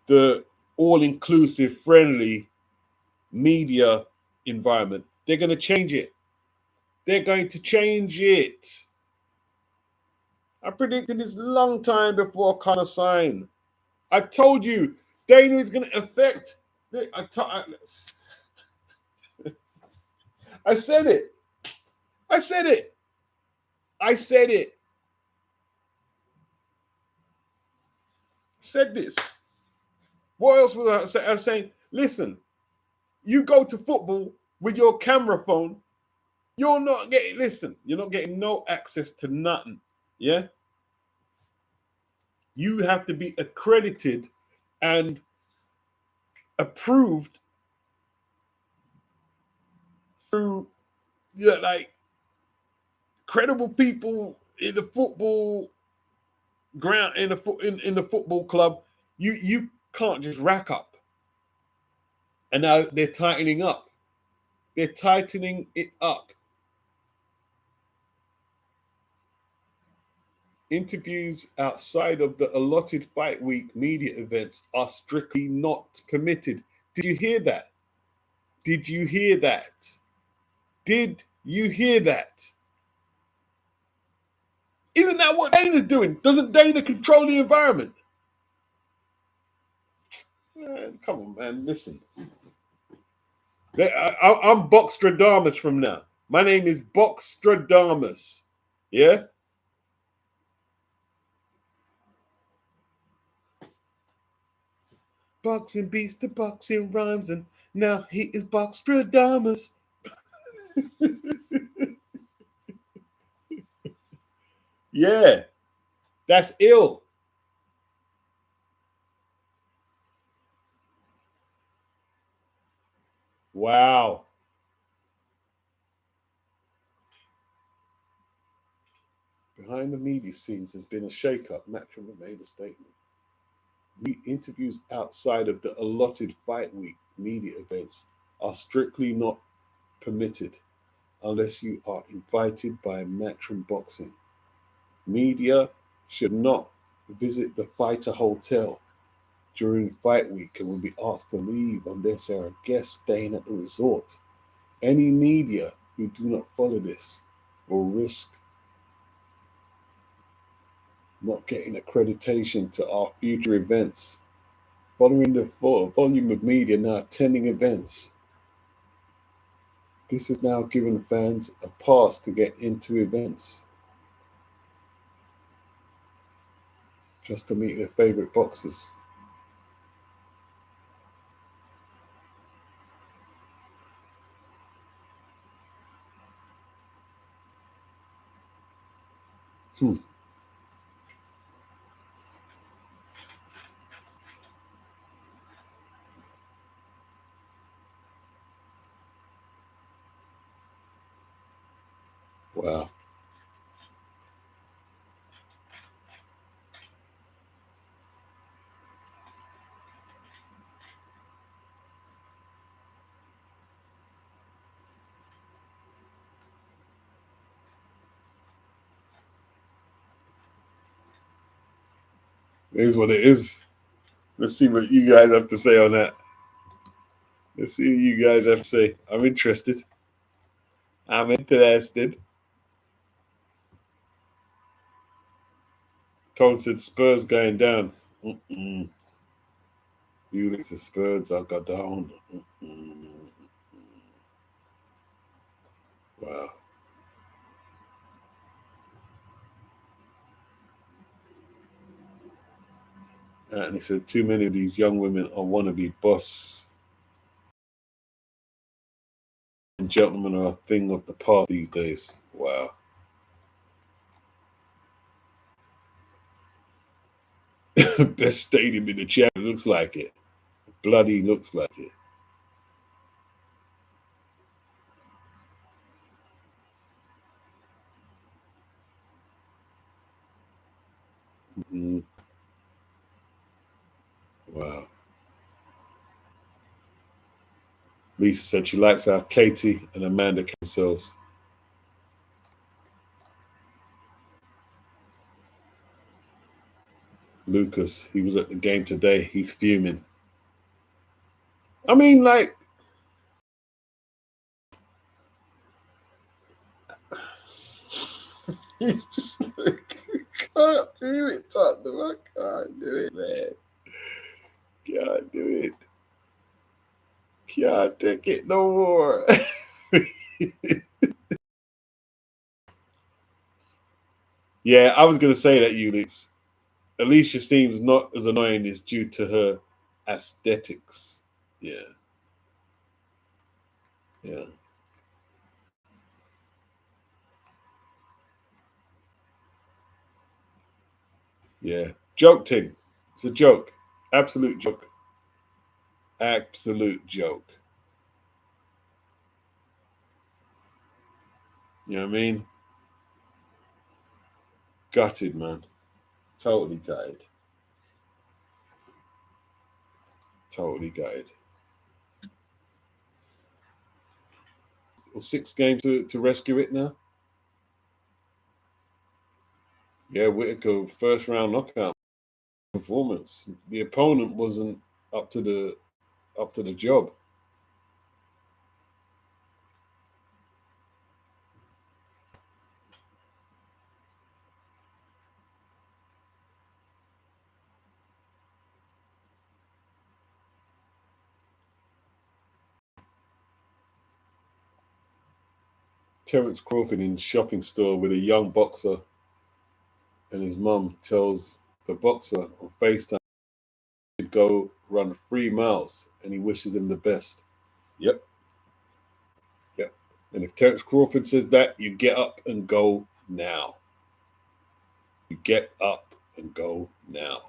A: the all-inclusive, friendly media environment. They're going to change it. They're going to change it. I predicted this long time before Connor signed. I told you Dana is going to affect. I said it. I said it. I said it. Said this. What else was I saying? Listen, you go to football with your camera phone, you're not getting no access to nothing. Yeah. You have to be accredited and approved through like credible people in the football ground, in the football club. You can't just rack up. And now they're tightening up. They're tightening it up. Interviews outside of the allotted fight week media events are strictly not permitted. Did you hear that? Did you hear that? Did you hear that? Isn't that what Dana's doing? Doesn't Dana control the environment? Man, come on, man. Listen. I'm Boxstradamus from now. My name is Boxstradamus. Yeah? Boxing beats the boxing rhymes, and now he is Boxstradamus. Yeah, that's ill. Wow. Behind the media scenes has been a shake-up. Matchroom made a statement. Interviews outside of the allotted fight week media events are strictly not permitted unless you are invited by Matchroom Boxing. Media should not visit the fighter hotel during fight week and will be asked to leave unless they are guests staying at the resort. Any media who do not follow this will risk not getting accreditation to our future events. Following the volume of media now attending events, this has now given fans a pass to get into events just to meet their favorite boxers. Wow. It is what it is. Let's see what you guys have to say on that. Let's see what you guys have to say. I'm interested. I'm interested. Tone said Spurs going down. Felix the Spurs are got down. Wow. And he said too many of these young women are wannabe boss. And gentlemen are a thing of the past these days. Wow. Best stadium in the chat. Looks like it. Bloody looks like it. Mm-hmm. Wow. Lisa said she likes how Katie and Amanda keep themselves. Lucas, he was at the game today. He's fuming. I mean, like, he's just like, can't do it, Tottenham. I can't do it, man. Can't do it. Can't take it no more. Yeah, I was going to say that, Ulix. Alicia seems not as annoying as due to her aesthetics. Yeah.
B: Yeah. Yeah. Joke thing. It's a joke. Absolute joke. Absolute joke. You know what I mean? Gutted, man. Totally gutted. Totally gutted. Or 6 games to rescue it now. Yeah, Whitaker first round knockout performance. The opponent wasn't up to the job. Terence Crawford in shopping store with a young boxer, and his mum tells the boxer on FaceTime to go run 3 miles, and he wishes him the best. Yep, yep. And if Terence Crawford says that, you get up and go now. You get up and go now.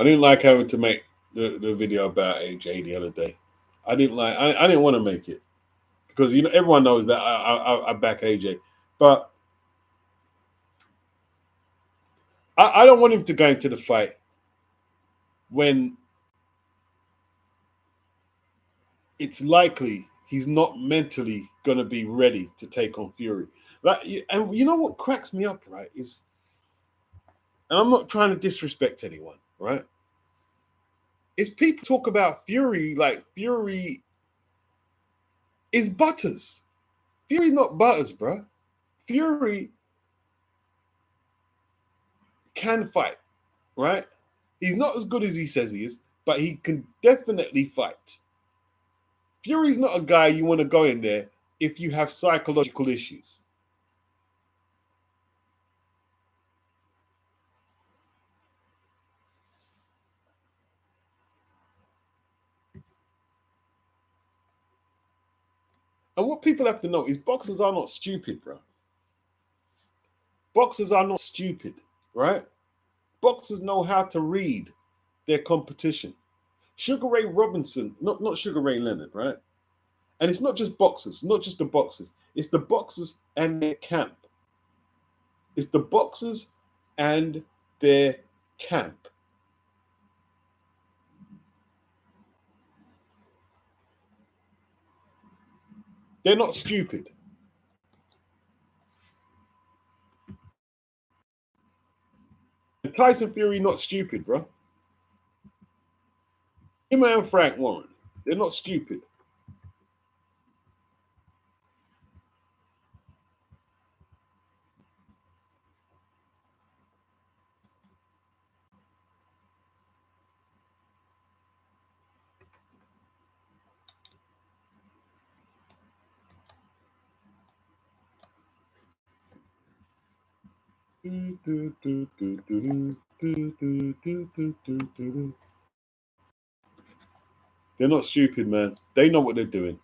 B: I didn't like having to make the video about AJ the other day. I didn't want to make it because everyone knows that I back AJ, but I don't want him to go into the fight when it's likely he's not mentally going to be ready to take on Fury. And you know what cracks me up, right? And I'm not trying to disrespect anyone, right? Is people talk about Fury like Fury is Butters. Fury's not Butters, bro. Fury can fight, right? He's not as good as he says he is, but he can definitely fight. Fury's not a guy you want to go in there if you have psychological issues. And what people have to know is boxers are not stupid, bro. Boxers are not stupid, right? Boxers know how to read their competition. Sugar Ray Robinson, not Sugar Ray Leonard, right? And it's not just boxers, not just the boxers. It's the boxers and their camp. It's the boxers and their camp. They're not stupid. And Tyson Fury not stupid, bro. Him and Frank Warren, they're not stupid. They're not stupid, man. They know what they're doing.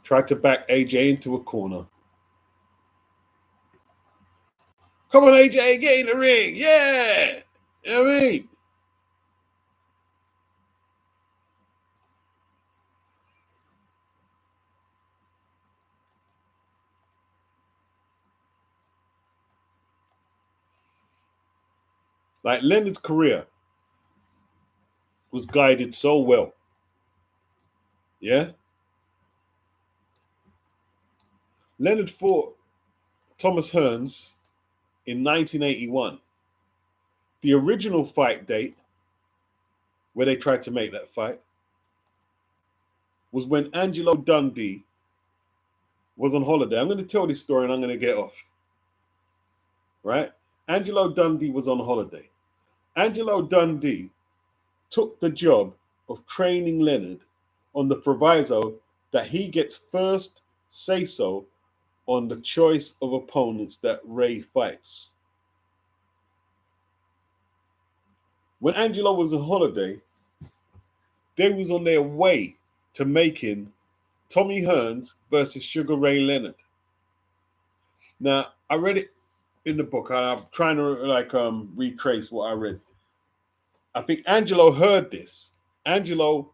B: Tried to back AJ into a corner. Come on, AJ, get in the ring. Yeah. You know what I mean? Like Leonard's career was guided so well. Yeah. Leonard fought Thomas Hearns in 1981. The original fight date, where they tried to make that fight,
A: was when Angelo Dundee was on holiday. I'm going to tell this story and I'm going to get off. Right? Angelo Dundee was on holiday. Angelo Dundee took the job of training Leonard on the proviso that he gets first say-so on the choice of opponents that Ray fights. When Angelo was on holiday, they was on their way to making Tommy Hearns versus Sugar Ray Leonard. Now, I read it in the book, and I'm trying to retrace what I read. I think Angelo heard this. Angelo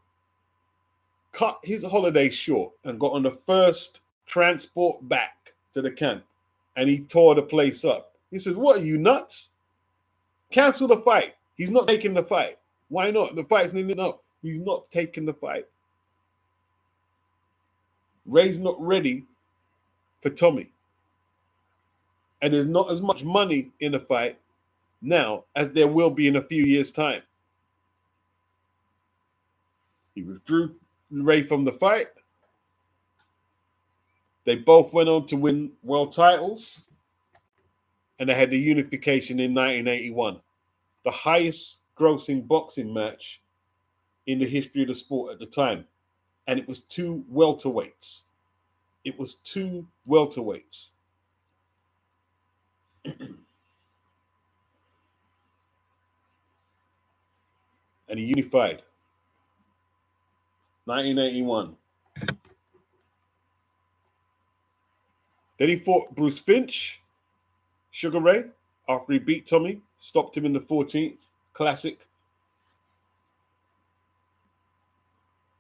A: cut his holiday short and got on the first transport back to the camp, and he tore the place up. He says, "What, are you nuts? Cancel the fight. He's not taking the fight. Why not? The fight's nearly up. He's not taking the fight. Ray's not ready for Tommy. And there's not as much money in the fight now as there will be in a few years' time." He withdrew Ray from the fight. They both went on to win world titles, and they had the unification in 1981, the highest grossing boxing match in the history of the sport at the time. And it was two welterweights. And he unified. 1981. Then he fought Bruce Finch, Sugar Ray, after he beat Tommy, stopped him in the 14th Classic.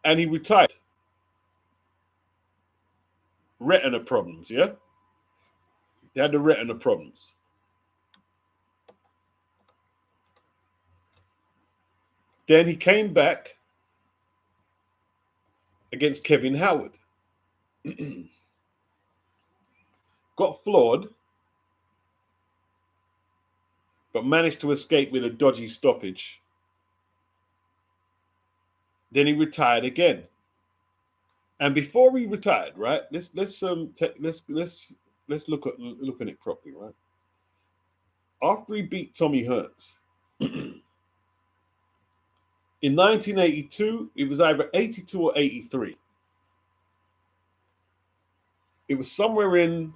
A: And he retired. Retina problems, yeah? He had the retina problems. Then he came back against Kevin Howard. Got floored, but managed to escape with a dodgy stoppage. Then he retired again. And before he retired, right? Let's look at it properly, right? After he beat Tommy Hearns, in 1982, it was either 82 or 83. It was somewhere in,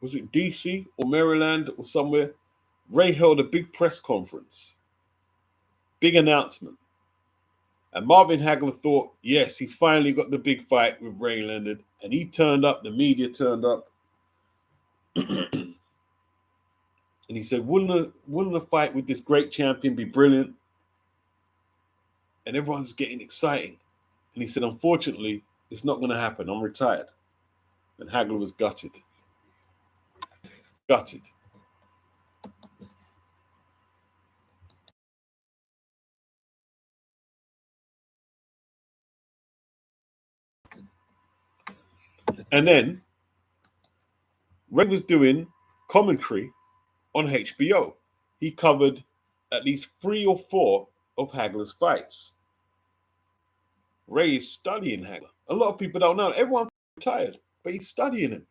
A: was it DC or Maryland or somewhere? Ray held a big press conference, big announcement. And Marvin Hagler thought, yes, he's finally got the big fight with Ray Leonard. And he turned up, the media turned up. And he said, wouldn't a fight with this great champion be brilliant? And everyone's getting exciting. And he said, unfortunately, it's not going to happen. I'm retired. And Hagler was gutted. Gutted. And then Ray was doing commentary on HBO. He covered at least 3 or 4 of Hagler's fights. Ray is studying Hagler. A lot of people don't know. Everyone's retired, but he's studying him.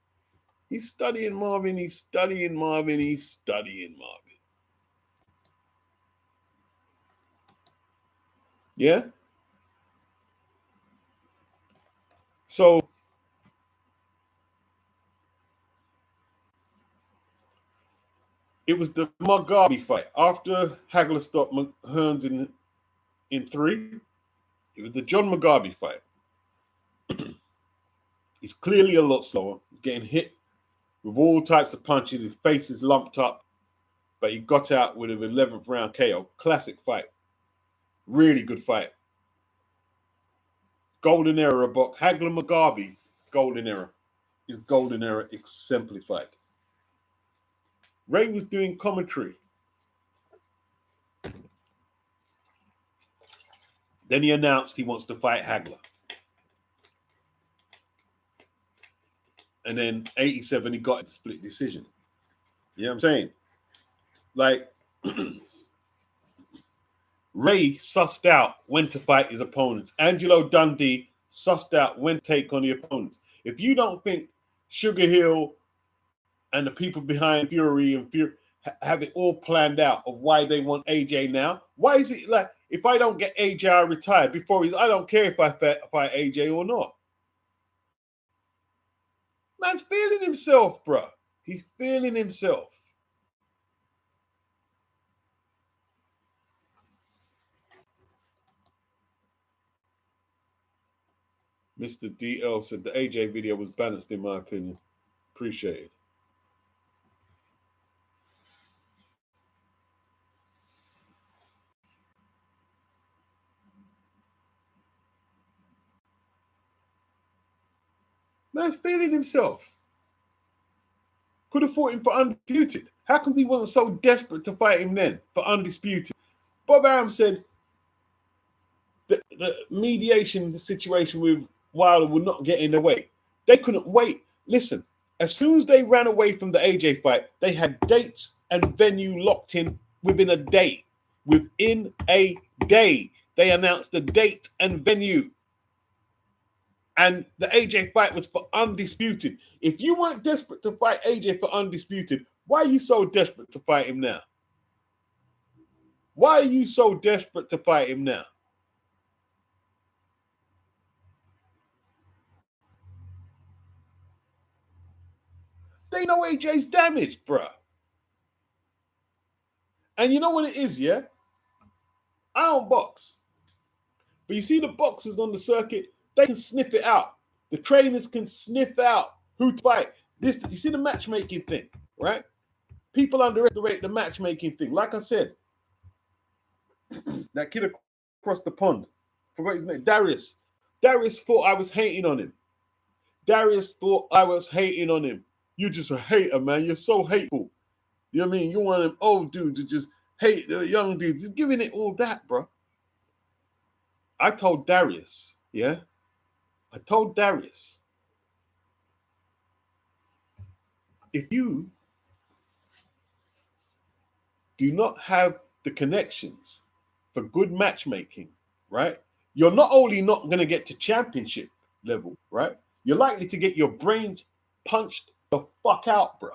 A: He's studying Marvin. He's studying Marvin. He's studying Marvin. Yeah? So it was the Mugabe fight. After Hagler stopped Hearns in 3, it was the John Mugabe fight. He's clearly a lot slower. He's getting hit with all types of punches. His face is lumped up, but he got out with an 11th round KO. Classic fight. Really good fight. Golden era box. Hagler Mugabe, golden era. His golden era exemplified. Ray was doing commentary. Then he announced he wants to fight Hagler. And then 87, he got a split decision. You know what I'm saying? Like, Ray sussed out when to fight his opponents. Angelo Dundee sussed out when to take on the opponents. If you don't think Sugar Hill and the people behind Fury and Fury have it all planned out of why they want AJ now, why is it like, if I don't get AJ, I retire before I don't care if I fight AJ or not. Man's feeling himself, bro. He's feeling himself. Mr. DL said the AJ video was balanced in my opinion. Appreciate it. Man's feeling himself. Could have fought him for undisputed. How come he wasn't so desperate to fight him then for undisputed? Bob Arum said the mediation situation with Wilder would not get in the way. They couldn't wait. Listen, as soon as they ran away from the AJ fight, they had dates and venue locked in within a day. Within a day, they announced the date and venue. And the AJ fight was for undisputed. If you weren't desperate to fight AJ for undisputed, why are you so desperate to fight him now? Why are you so desperate to fight him now? They know AJ's damaged, bruh. And you know what it is, yeah? I don't box. But you see the boxers on the circuit, they can sniff it out. The trainers can sniff out who to fight. This, you see the matchmaking thing, right? People underestimate the matchmaking thing. Like I said, that kid across the pond, forgot his name, Darius. Darius thought I was hating on him. Darius thought I was hating on him. You're just a hater, man. You're so hateful. You know what I mean? You're one of them old dudes who just hate the young dudes. You're giving it all that, bro. I told Darius, yeah? I told Darius, if you do not have the connections for good matchmaking, right? You're not only not going to get to championship level, right? You're likely to get your brains punched the fuck out, bro.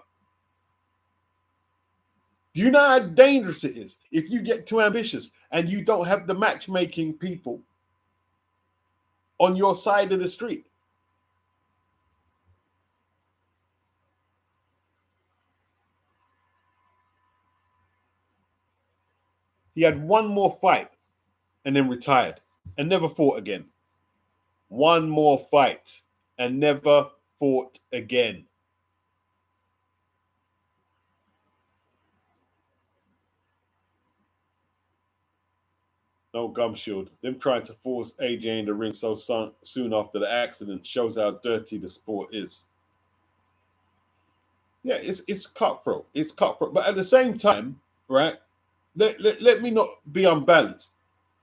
A: Do you know how dangerous it is if you get too ambitious and you don't have the matchmaking people on your side of the street? He had one more fight and then retired and never fought again. One more fight and never fought again. No gum shield. Them trying to force AJ in the ring so soon after the accident shows how dirty the sport is. Yeah, it's cutthroat. It's cutthroat. But at the same time, right, let me not be unbalanced.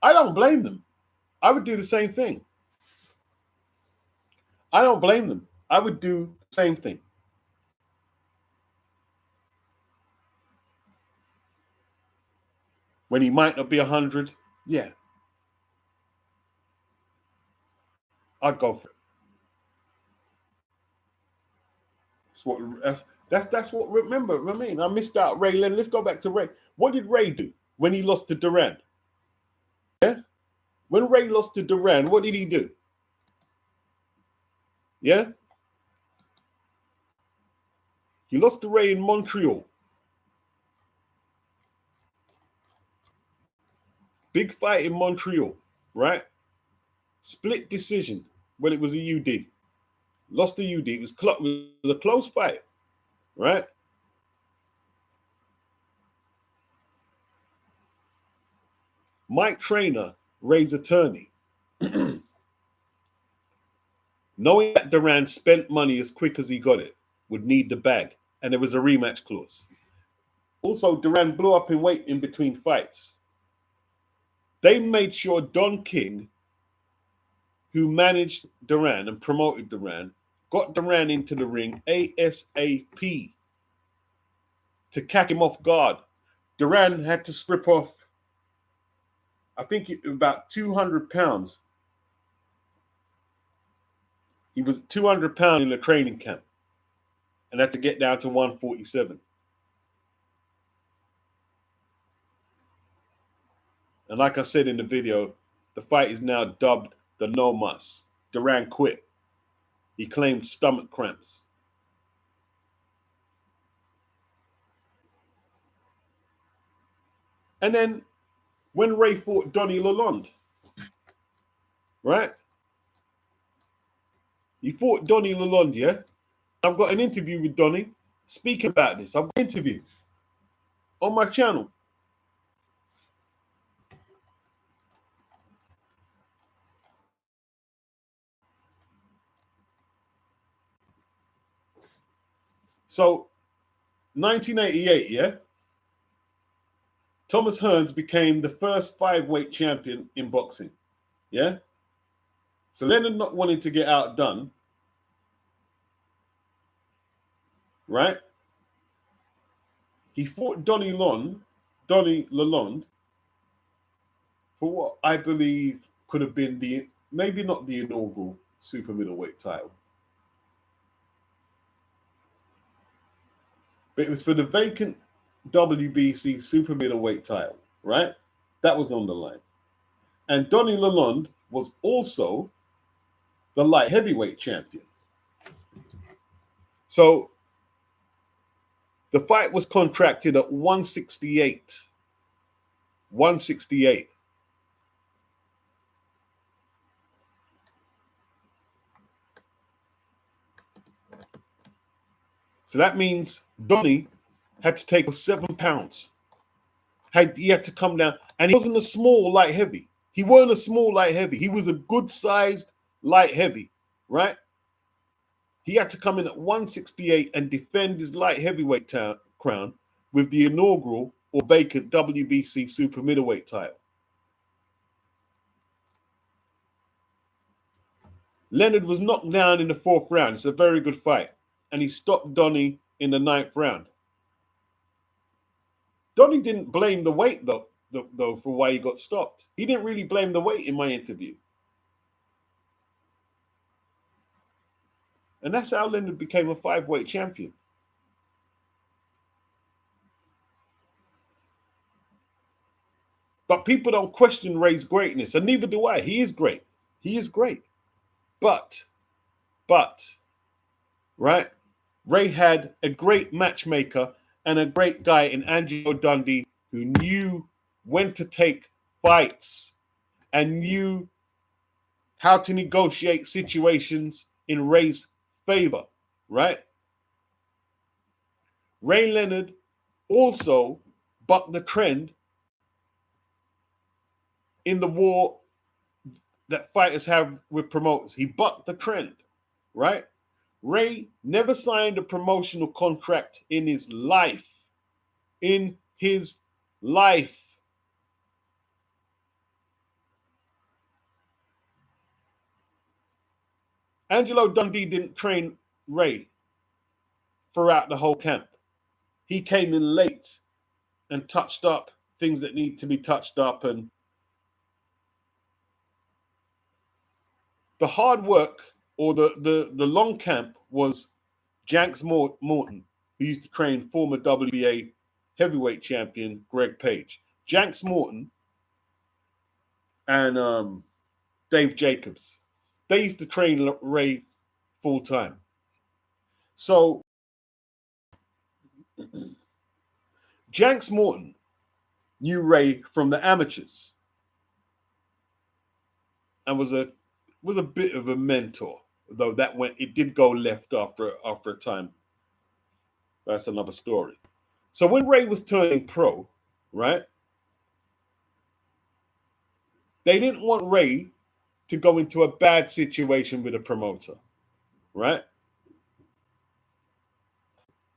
A: I don't blame them. I would do the same thing. I don't blame them. I would do the same thing. When he might not be 100, yeah, I'd go for it. That's what. Remember, I mean, I missed out Ray Leonard. Let's go back to Ray. What did Ray do when he lost to Duran? Yeah, when Ray lost to Duran, what did he do? Yeah, he lost to Ray in Montreal. Big fight in Montreal, right? Split decision when it was a UD. Lost the UD. It was a close fight, right? Mike Trainer, Ray's attorney, knowing that Duran spent money as quick as he got it, would need the bag, and there was a rematch clause. Also, Duran blew up in weight in between fights. They made sure Don King, who managed Duran and promoted Duran, got Duran into the ring ASAP to catch him off guard. Duran had to strip off I think about 200 pounds. He was 200 pounds in the training camp and had to get down to 147. And like I said in the video, the fight is now dubbed the No Muss. Duran quit. He claimed stomach cramps. And then when Ray fought Donnie Lalonde, right? He fought Donnie Lalonde, yeah? I've got an interview with Donnie speaking about this. I've got an interview on my channel. So, 1988, yeah? Thomas Hearns became the first 5-weight champion in boxing, yeah? So Leonard not wanting to get outdone, right? He fought Donnie Lalonde for what I believe could have been maybe not the inaugural super middleweight title, but it was for the vacant WBC super middleweight title, right? That was on the line. And Donnie Lalonde was also the light heavyweight champion. So the fight was contracted at 168. 168. So that means Donnie had to take 7 pounds. He had to come down. And he wasn't a small light heavy. He wasn't a small light heavy. He was a good-sized light heavy, right? He had to come in at 168 and defend his light heavyweight crown with the inaugural or vacant WBC super middleweight title. Leonard was knocked down in the 4th round. It's a very good fight. And he stopped Donnie in the 9th round. Donnie didn't blame the weight, though, for why he got stopped. He didn't really blame the weight in my interview. And that's how Leonard became a 5-weight champion. But people don't question Ray's greatness, and neither do I. He is great. He is great. But, right? Ray had a great matchmaker and a great guy in Angelo Dundee who knew when to take fights and knew how to negotiate situations in Ray's favor, right? Ray Leonard also bucked the trend in the war that fighters have with promoters. He bucked the trend, right? Ray never signed a promotional contract in his life. In his life. Angelo Dundee didn't train Ray throughout the whole camp. He came in late and touched up things that need to be touched up. And the hard work or the long camp was Janks Morton, who used to train former WBA heavyweight champion Greg Page. Janks Morton and Dave Jacobs. They used to train Ray full time. So Janks Morton knew Ray from the amateurs and was a bit of a mentor, though it did go left after a time. That's another story. So when Ray was turning pro, right? They didn't want Ray to go into a bad situation with a promoter, right?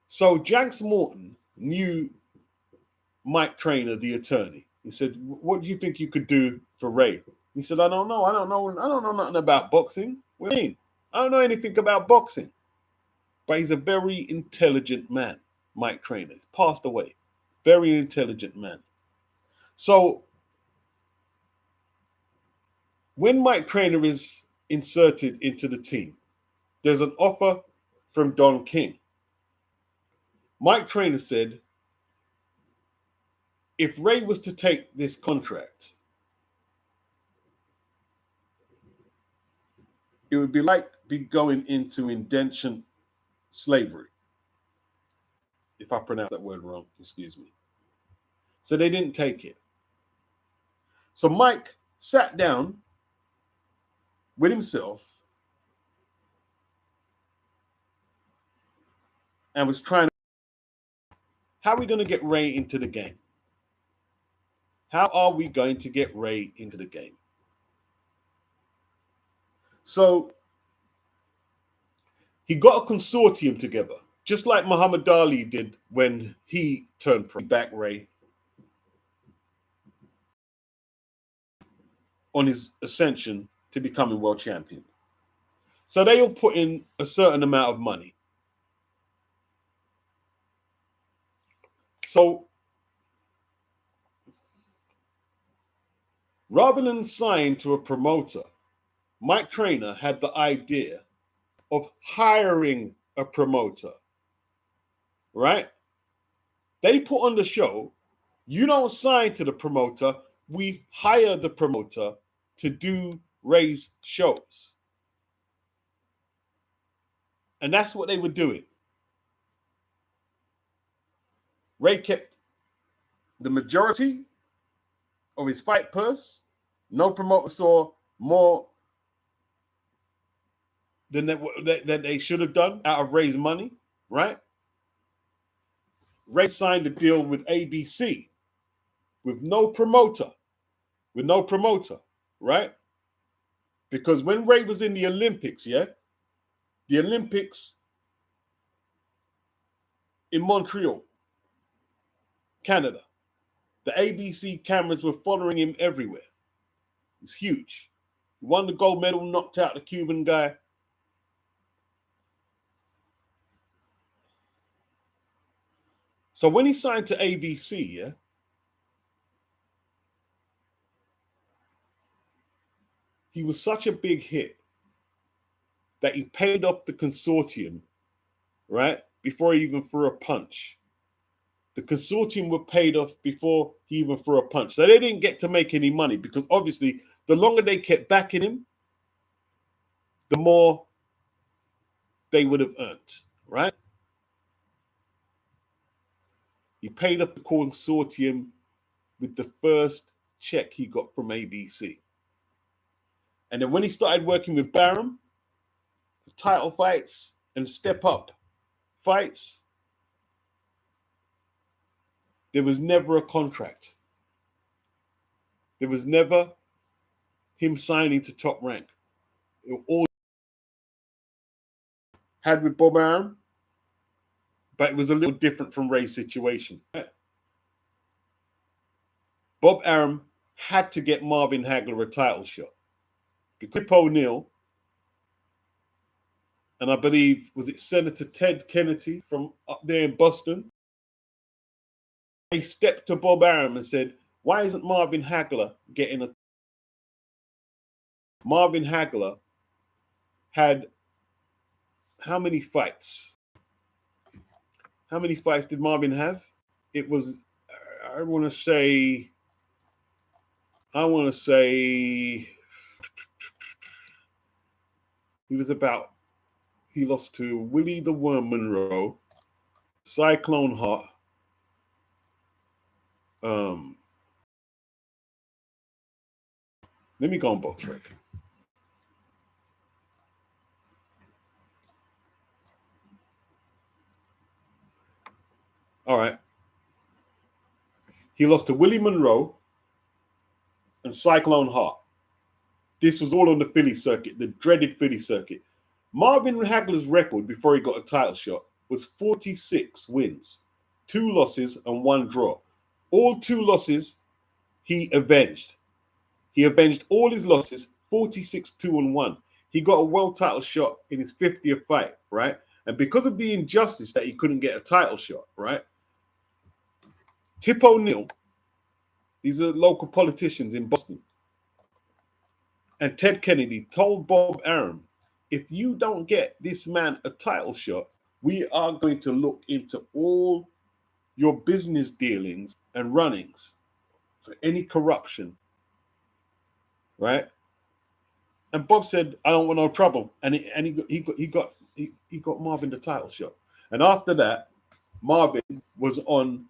A: So Janks Morton knew Mike Trainer, the attorney. He said, "What do you think you could do for Ray?" He said, "I don't know. I don't know nothing about boxing. What do you mean? I don't know anything about boxing." But he's a very intelligent man, Mike Trainer. He's passed away. Very intelligent man. So when Mike Trainer is inserted into the team, there's an offer from Don King. Mike Trainer said, if Ray was to take this contract, it would be like going into indentured slavery. If I pronounce that word wrong, excuse me. So they didn't take it. So Mike sat down with himself and was trying to, how are we going to get Ray into the game? How are we going to get Ray into the game? So he got a consortium together, just like Muhammad Ali did when he turned pro, back Ray on his ascension to becoming world champion. So they all put in a certain amount of money. So rather than sign to a promoter, Mike Trainer had the idea of hiring a promoter, right? They put on the show, you don't sign to the promoter, we hire the promoter to do Ray's shows. And that's what they were doing. Ray kept the majority of his fight purse. No promoter saw more than they should have done out of Ray's money, right? Ray signed a deal with ABC with no promoter, right? Because when Ray was in the Olympics, the Olympics in Montreal, Canada, the ABC cameras were following him everywhere. It was huge. He won the gold medal, knocked out the Cuban guy. So when he signed to ABC, he was such a big hit that he paid off the consortium, right, before he even threw a punch. The consortium were paid off before he even threw a punch. So they didn't get to make any money because obviously the longer they kept backing him, the more they would have earned, right? He paid off the consortium with the first check he got from ABC. And then when he started working with Barham, title fights and step up fights, there was never a contract. There was never him signing to Top Rank. It all had with Bob Arum, but it was a little different from Ray's situation. Bob Arum had to get Marvin Hagler a title shot because Tip O'Neill, and I believe, was it Senator Ted Kennedy from up there in Boston? They stepped to Bob Arum and said, why isn't Marvin Hagler getting a... Marvin Hagler had how many fights? How many fights did Marvin have? It was, I want to say, he lost to Willie the Worm Monroe, Cyclone Hart, let me go on box rec. All right. He lost to Willie Monroe and Cyclone Hart. This was all on the Philly circuit, the dreaded Philly circuit. Marvin Hagler's record before he got a title shot was 46 wins, 2 losses, and 1 draw. All 2 losses he avenged. He avenged all his losses, 46, 2, and 1. He got a world title shot in his 50th fight, right? And because of the injustice that he couldn't get a title shot, right? Tip O'Neill, these are local politicians in Boston. and Ted Kennedy told Bob Arum, if you don't get this man a title shot, we are going to look into all your business dealings and runnings for any corruption, right? And Bob said, I don't want no trouble. And he got Marvin the title shot. And after that, Marvin was on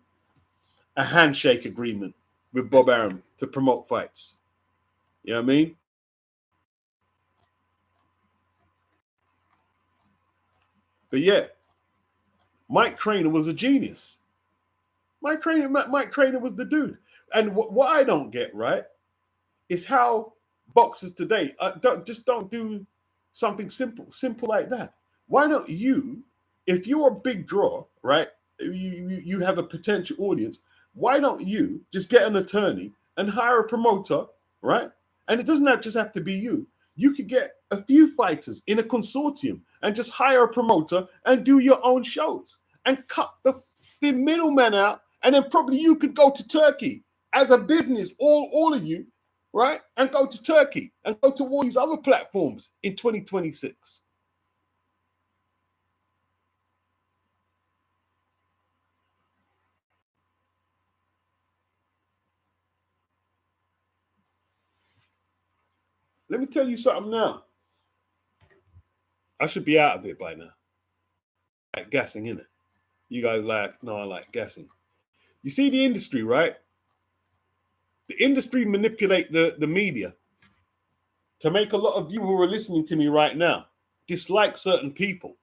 A: a handshake agreement with Bob Arum to promote fights. You know what I mean? But yeah, Mike Trainer was a genius. Mike Trainer was the dude. And what I don't get, right, is how boxers today don't do something simple like that. Why not you, if you're a big draw, right, you have a potential audience, why don't you just get an attorney and hire a promoter, right? And it doesn't just have to be you. You could get a few fighters in a consortium and just hire a promoter and do your own shows and cut the middleman out. And then probably you could go to Turkey as a business, all of you, right? And go to Turkey and go to all these other platforms in 2026. Let me tell you something now. I should be out of it by now. Like gassing, innit? You guys like, no, I like gassing. You see the industry, right? The industry manipulate the media to make a lot of you who are listening to me right now dislike certain people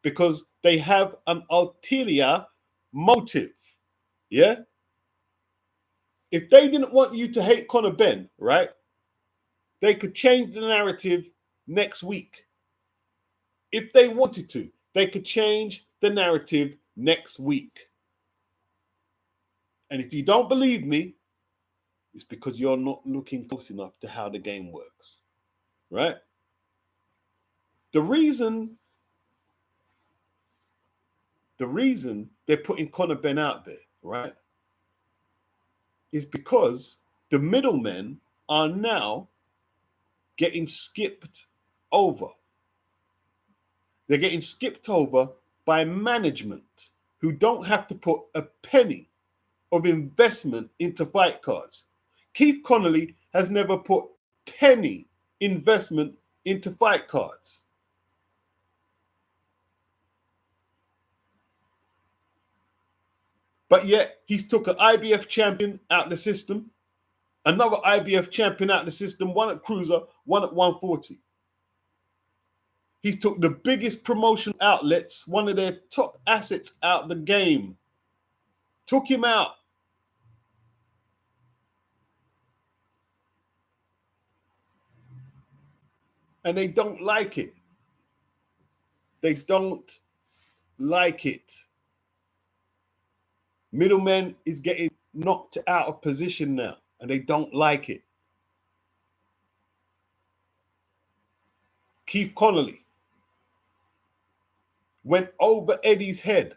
A: because they have an ulterior motive. Yeah? If they didn't want you to hate Conor Benn, right, they could change the narrative next week. If they wanted to, they could change the narrative next week. And if you don't believe me, it's because you're not looking close enough to how the game works, right? The reason they're putting Conor Benn out there, right, is because the middlemen are now getting skipped over. They're getting skipped over by management who don't have to put a penny of investment into fight cards. Keith Connolly has never put penny investment into fight cards. But yet he's took an IBF champion out the system, another IBF champion out the system, one at cruiser, one at 140. He's took the biggest promotion outlets, one of their top assets out the game. Took him out. And they don't like it. They don't like it. Middlemen is getting knocked out of position now, and they don't like it. Keith Connolly went over Eddie's head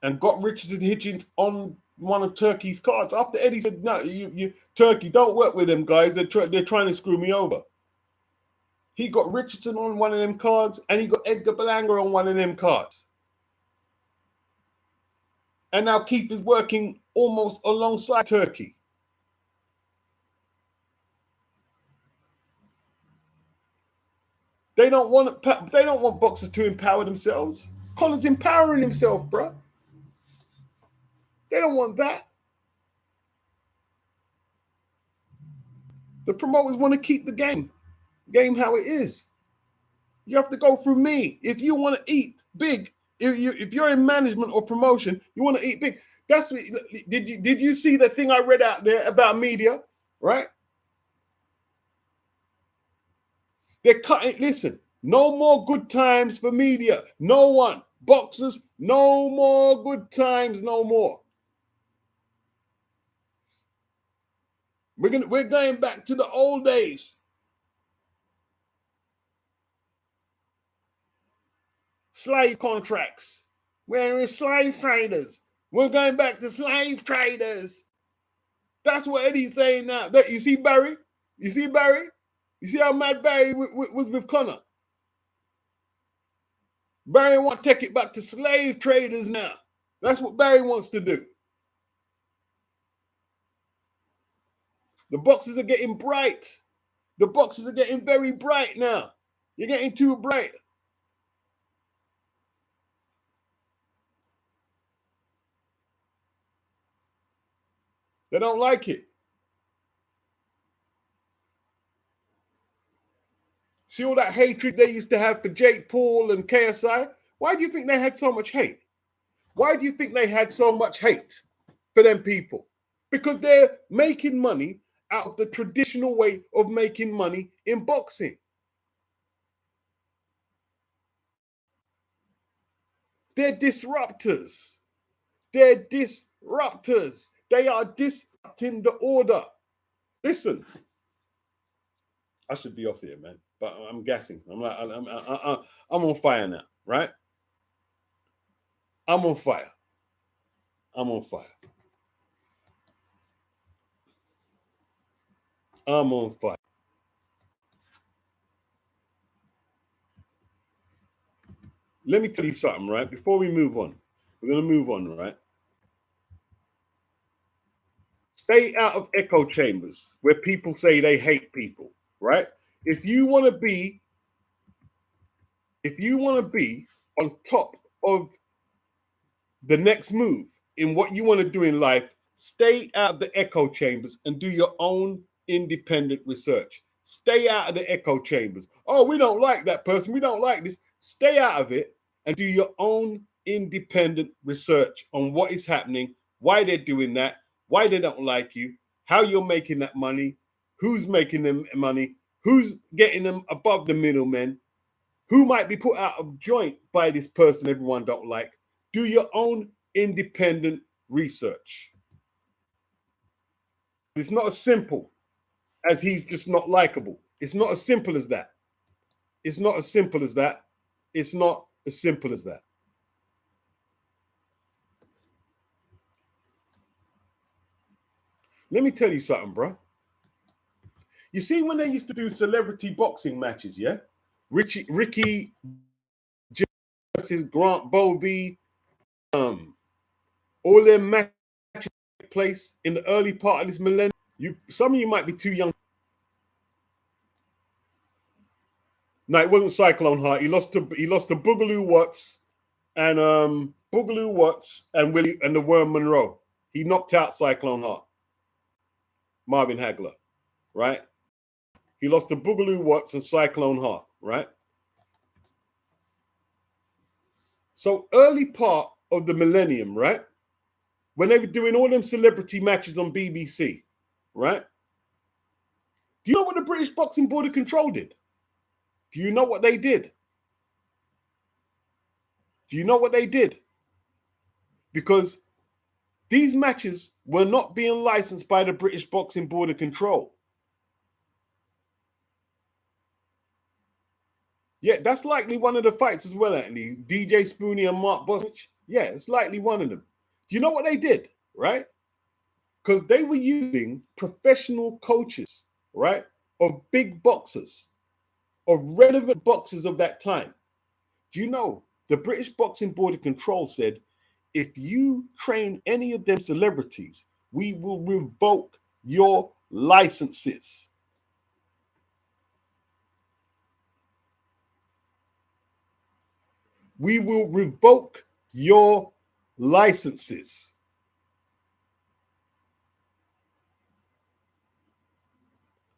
A: and got Richardson Hitchens on one of Turkey's cards. After Eddie said, no, you Turkey, don't work with them guys. They're trying to screw me over. He got Richardson on one of them cards, and he got Edgar Berlanga on one of them cards. And now Keith is working almost alongside Turkey. They don't want boxers to empower themselves. Conor's empowering himself, bro. They don't want that. The promoters want to keep the game how it is. You have to go through me. If you want to eat big, if you're in management or promotion, you want to eat big. That's what, did you see the thing I read out there about media, right? They're cutting. Listen, no more good times for media. No one. Boxers, no more good times, no more. We're going back to the old days. Slave contracts. We're slave traders. We're going back to slave traders. That's what Eddie's saying now. You see Barry? You see Barry? You see how mad Barry was with Conor? Barry wants to take it back to slave traders now. That's what Barry wants to do. The boxes are getting bright. The boxes are getting very bright now. You're getting too bright. They don't like it. See all that hatred they used to have for Jake Paul and KSI? Why do you think they had so much hate? Why do you think they had so much hate for them people? Because they're making money out of the traditional way of making money in boxing. They're disruptors. They're disruptors. They are disrupting the order. Listen, I should be off here, man, but I'm gassing. I'm on fire now, right? I'm on fire. I'm on fire. I'm on fire. Let me tell you something, right? Before we move on, we're going to move on, right? Stay out of echo chambers where people say they hate people, right? If you want to be on top of the next move in what you want to do in life, stay out of the echo chambers and do your own independent research. Stay out of the echo chambers. Oh, we don't like that person. We don't like this. Stay out of it and do your own independent research on what is happening, why they're doing that, why they don't like you, how you're making that money, who's making them money, who's getting them above the middlemen, who might be put out of joint by this person everyone don't like. Do your own independent research. It's not as simple as he's just not likable. It's not as simple as that. It's not as simple as that. It's not as simple as that. Let me tell you something, bro. You see, when they used to do celebrity boxing matches, yeah? Ricky versus Grant Bovey, all their matches take place in the early part of this millennium. Some of you might be too young. No, it wasn't Cyclone Hart. He lost to Boogaloo Watts and Willie and the Worm Monroe. He knocked out Cyclone Hart. Marvin Hagler, right? He lost to Boogaloo Watts and Cyclone Hart, right? So early part of the millennium, right? When they were doing all them celebrity matches on BBC, right? Do you know what the British Boxing Board of Control did? Do you know what they did? Do you know what they did? Because these matches were not being licensed by the British Boxing Board of Control. Yeah, that's likely one of the fights as well, Anthony. DJ Spoonie and Mark Bosnich. Yeah, it's likely one of them. Do you know what they did, right? Because they were using professional coaches, right, of big boxers, of relevant boxers of that time. Do you know the British Boxing Board of Control said, if you train any of them celebrities, we will revoke your licenses. We will revoke your licenses.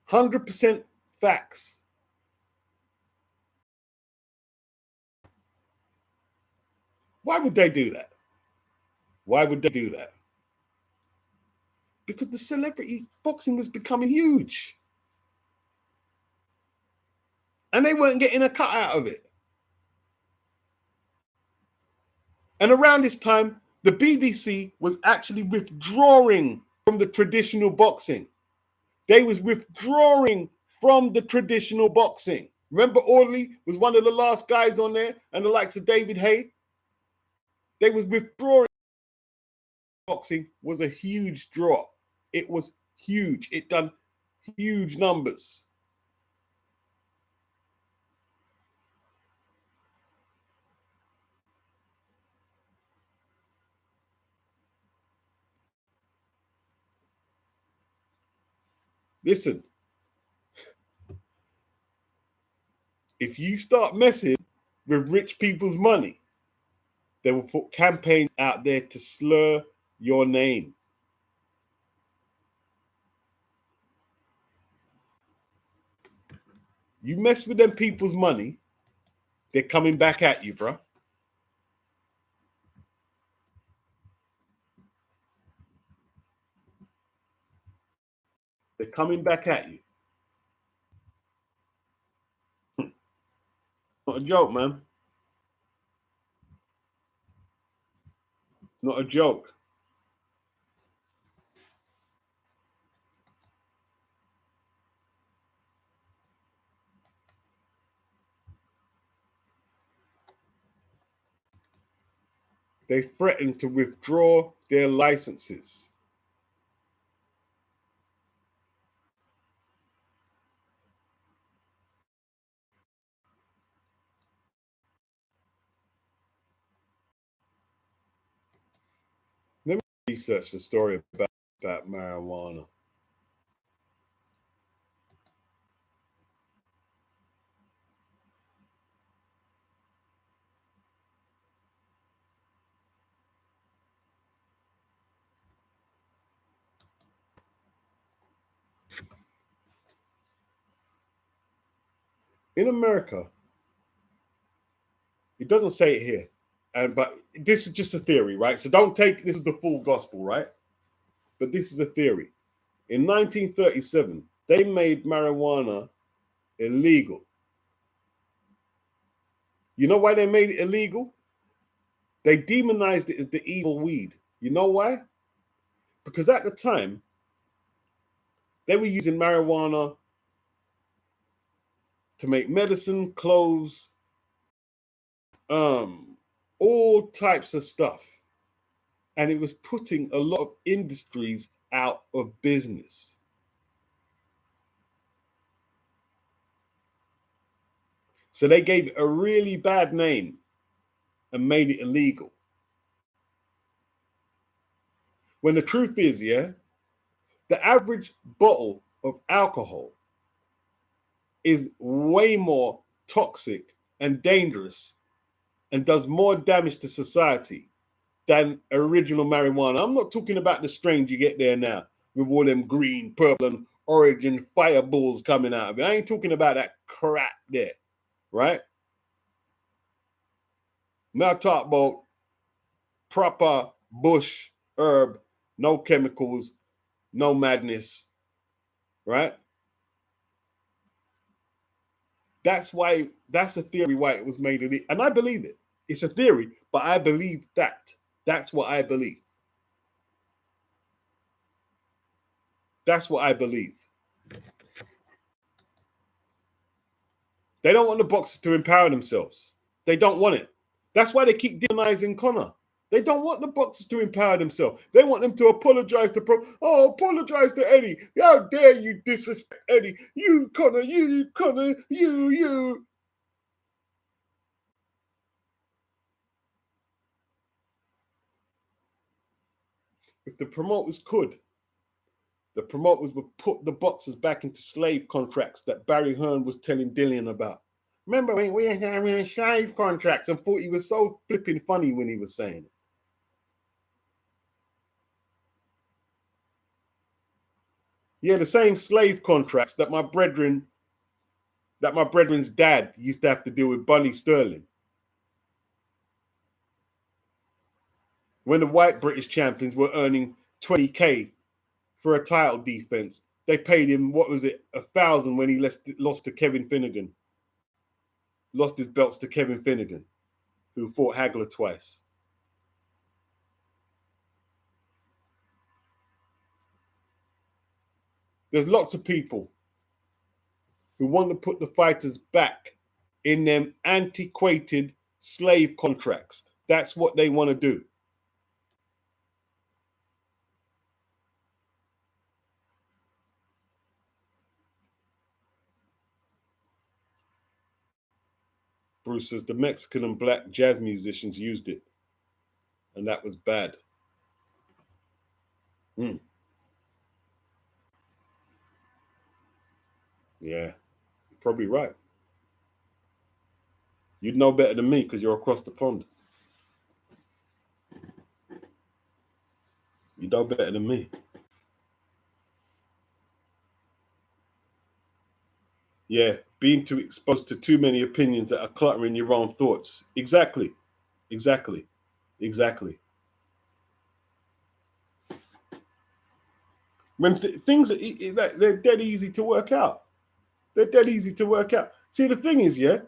A: %100 facts. Why would they do that? Why would they do that? Because the celebrity boxing was becoming huge. And they weren't getting a cut out of it. And around this time, the BBC was actually withdrawing from the traditional boxing. They was withdrawing from the traditional boxing. Remember, Audley was one of the last guys on there, and the likes of David Hay. They was withdrawing. Boxing was a huge draw. It was huge. It done Huge numbers. Listen, if you start messing with rich people's money, they will put campaigns out there to slur your name. You mess with them people's money, they're coming back at you, bro. They're coming back at you. Not a joke, man. Not a joke. They threatened to withdraw their licenses. Let me research the story about marijuana. In America, it doesn't say it here, but this is just a theory, right? So don't take this as the full gospel, right? But this is a theory. In 1937, they made marijuana illegal. You know why they made it illegal? They demonized it as the evil weed. You know why? Because at the time, they were using marijuana to make medicine, clothes, all types of stuff. And it was putting a lot of industries out of business. So they gave it a really bad name and made it illegal. When the truth is, yeah, the average bottle of alcohol is way more toxic and dangerous and does more damage to society than original marijuana. I'm not talking about the strains you get there now with all them green, purple, and orange fireballs coming out of it. I ain't talking about that crap there, right? Now talk about proper bush herb, no chemicals, no madness, right? That's a theory why it was made illegal. And I believe it. It's a theory, but I believe that. That's what I believe. That's what I believe. They don't want the boxers to empower themselves. They don't want it. That's why they keep demonizing Conor. They don't want the boxers to empower themselves. They want them to apologize to apologize to Eddie. How dare you disrespect Eddie? You Conor, you. If the promoters could, the promoters would put the boxers back into slave contracts that Barry Hearn was telling Dillian about. Remember when we had having slave contracts and thought he was so flipping funny when he was saying it. Yeah, the same slave contracts that my brethren's dad used to have to deal with Bunny Sterling. When the white British champions were earning 20K for a title defense, they paid him, what was it, 1,000 when he lost to Kevin Finnegan. Lost his belts to Kevin Finnegan, who fought Hagler twice. There's lots of people who want to put the fighters back in them antiquated slave contracts. That's what they want to do. Bruce says the Mexican and black jazz musicians used it, and that was bad. Yeah, you're probably right. You'd know better than me because you're across the pond. You know better than me. Yeah, being too exposed to too many opinions that are cluttering your own thoughts. Exactly. When things are they're dead easy to work out. See, the thing is, yeah,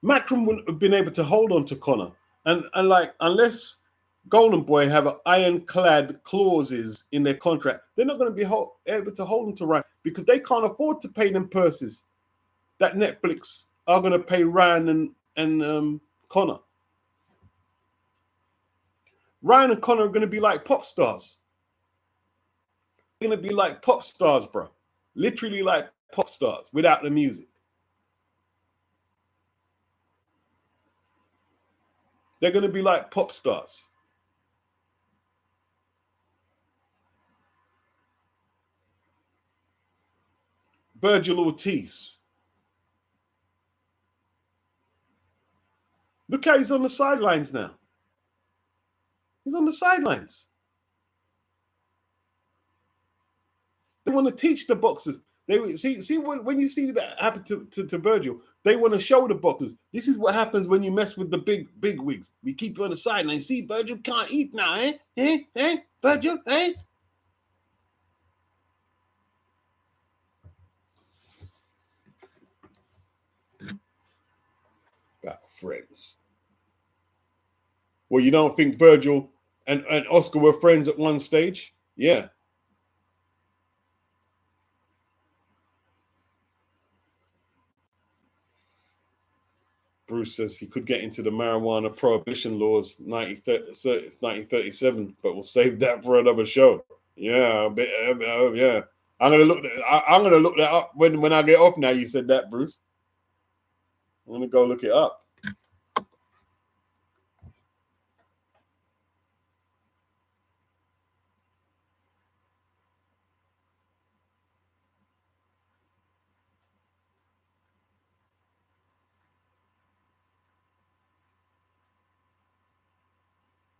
A: Matchroom wouldn't have been able to hold on to Connor, and like unless Golden Boy have ironclad clauses in their contract, they're not going to be able to hold on to Ryan because they can't afford to pay them purses that Netflix are going to pay Ryan and Connor. Ryan and Connor are going to be like pop stars. They're going to be like pop stars, bro. Literally like pop stars without the music. They're going to be like pop stars. Virgil Ortiz. Look how he's on the sidelines now. He's on the sidelines. They want to teach the boxers. They see when you see that happen to Virgil, they want to show the boxers. This is what happens when you mess with the big wigs. We keep you on the sideline. See, Virgil can't eat now, eh? Virgil, eh? About friends. Well, you don't think Virgil and Oscar were friends at one stage? Yeah. Bruce says he could get into the marijuana prohibition laws 1937, but we'll save that for another show. Yeah, yeah. I'm gonna look that up when I get off. Now you said that, Bruce. I'm gonna go look it up.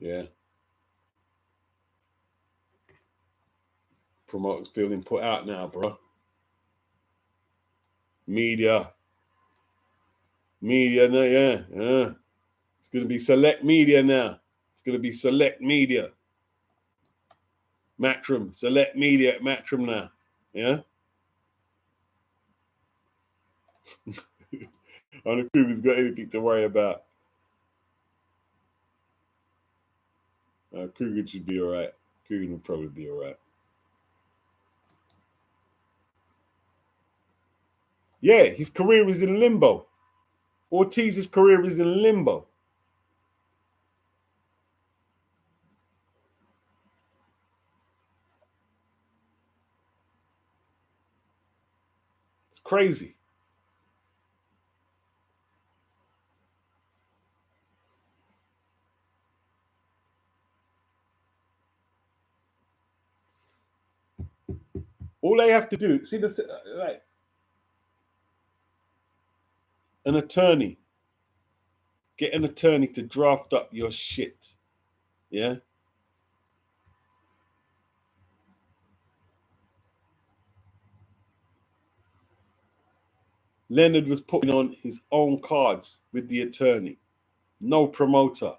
A: Yeah. Promoters feeling put out now, bro. Media, no, yeah. It's gonna be select media now. Matchroom, select media at Matchroom now. Yeah. I don't know if Cougar's got anything to worry about. Cougar should be all right. Cougar will probably be all right. Yeah, his career is in limbo. Ortiz's career is in limbo. It's crazy. All they have to do, see like an attorney. Get an attorney to draft up your shit. Yeah. Leonard was putting on his own cards with the attorney. No promoter.